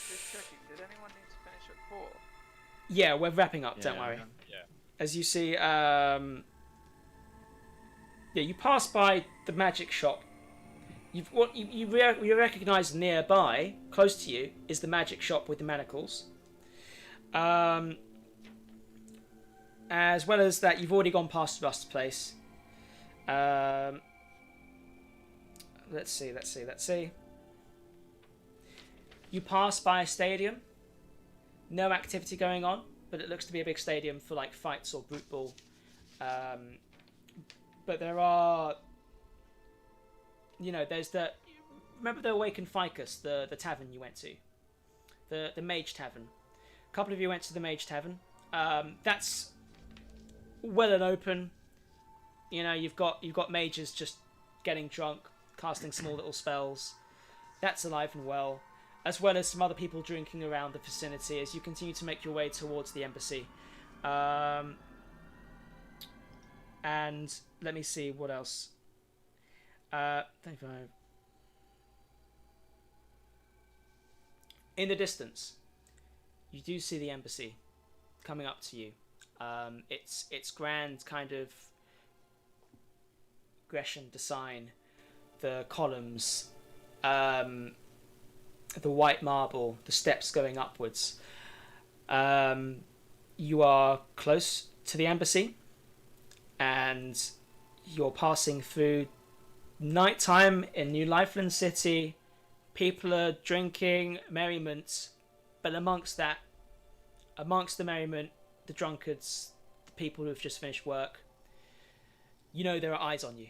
Just checking. Did anyone need to finish at 4? yeah, we're wrapping up. Don't Yeah, worry. Yeah. As you see, yeah, you pass by the magic shop. You recognise nearby, close to you, is the magic shop with the manacles. As well as that, you've already gone past Rust's place. Let's see. You pass by a stadium. No activity going on, but it looks to be a big stadium for like fights or brute ball. But there are, there's the. Remember the Awakened Ficus, the tavern you went to, the Mage Tavern. A couple of you went to the Mage Tavern. That's well and open. You've got mages just getting drunk, casting small little spells. That's alive and well, as well as some other people drinking around the vicinity as you continue to make your way towards the embassy. And let me see what else. 35. In the distance, you do see the embassy coming up to you. It's grand kind of Grecian design, the columns, the white marble, the steps going upwards. You are close to the embassy, and you're passing through nighttime in New Lifeland City. People are drinking, merriment, but amongst the merriment, the drunkards, the people who have just finished work, there are eyes on you.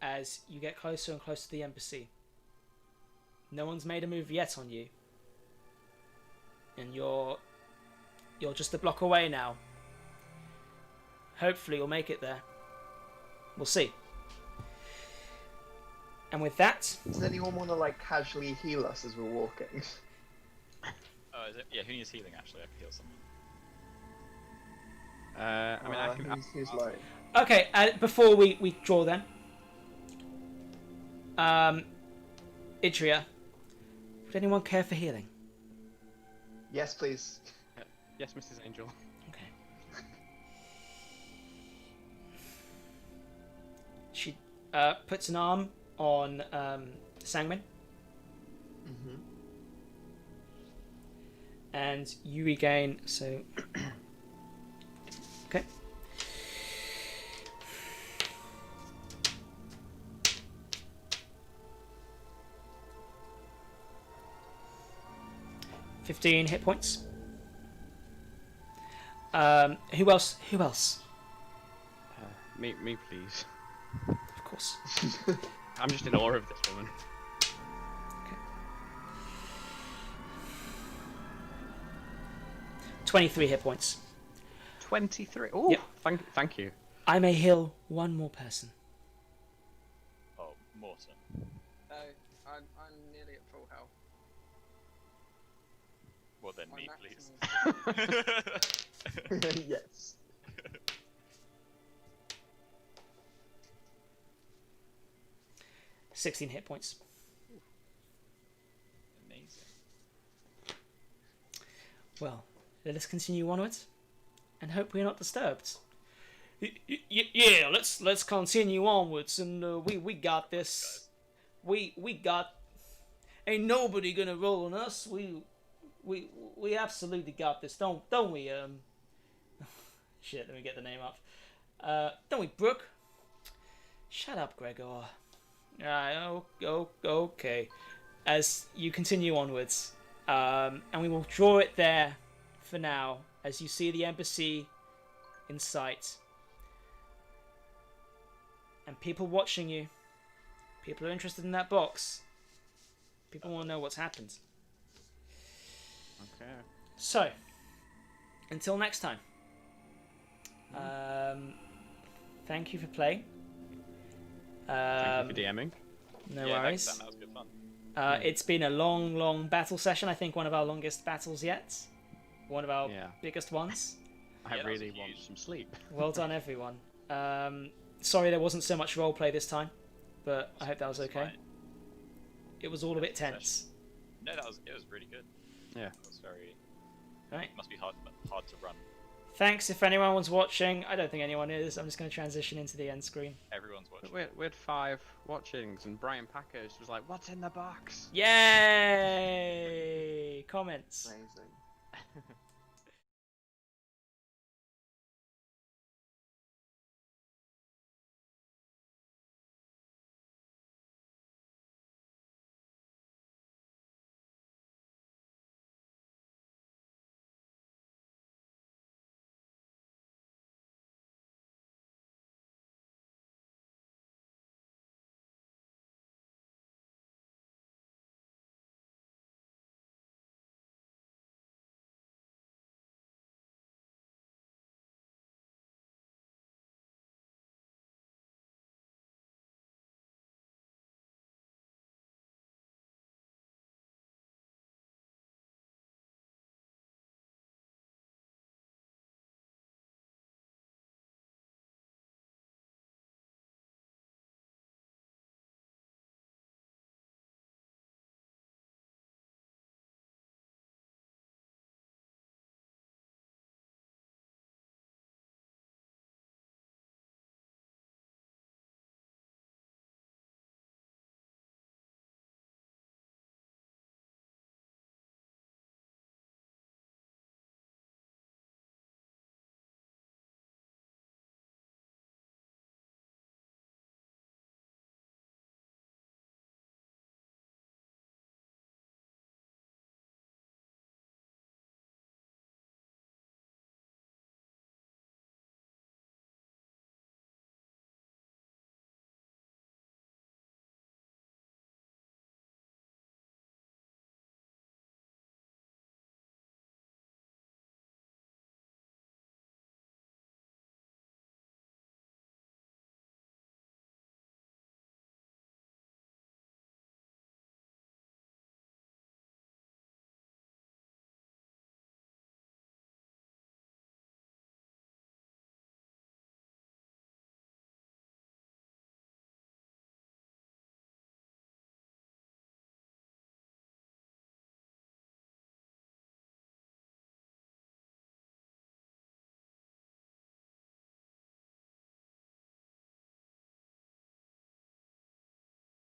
As you get closer and closer to the embassy, no one's made a move yet on you, and you're just a block away now. Hopefully you'll make it there. We'll see. And with that, Does anyone want to casually heal us as we're walking? Oh, is it? Yeah, who needs healing actually? I can heal someone. I can. Who's like? okay. Before we draw, then, Idria, would anyone care for healing? Yes, please. Yes, Mrs. Angel. Okay. She puts an arm on Sangmin, Mm-hmm. and you regain. So, okay. $15 hit points. Who else? Me, please. Of course. I'm just in awe of this woman. 23 hit points. 23. Oh, Yep. Thank you. I may heal one more person. Oh, Morton. No, I'm nearly at full health. Well then, My me, maximum please. is- Yes. $16 hit points. Amazing. Well, let us continue onwards, and hope we're not disturbed. Yeah, let's continue onwards, and we got this. We got. Ain't nobody gonna roll on us. We absolutely got this. Don't we? Shit, let me get the name up. Don't we, Brooke? Shut up, Gregor. Okay. As you continue onwards, and we will draw it there for now, as you see the embassy in sight. And people watching you. People are interested in that box. People want to know what's happened. Okay. So, until next time. Thank you for playing. Thank you for DMing. No yeah, worries. thanks, Sam, that was good fun. It's been a long battle session. I think one of our longest battles yet. One of our Yeah. biggest ones. I Yeah, that was really want huge. some sleep. Well done, everyone. Sorry there wasn't so much roleplay this time, but I hope that was It's okay. fine. It was all a bit Session. tense. No, it was really good. Yeah. It was very. Right. Must be hard to run. Thanks if anyone was watching. I don't think anyone is. I'm just going to transition into the end screen. Everyone's watching. We had 5 watchings, and Brian Packers was like, "What's in the box?" Yay! Comments. Amazing.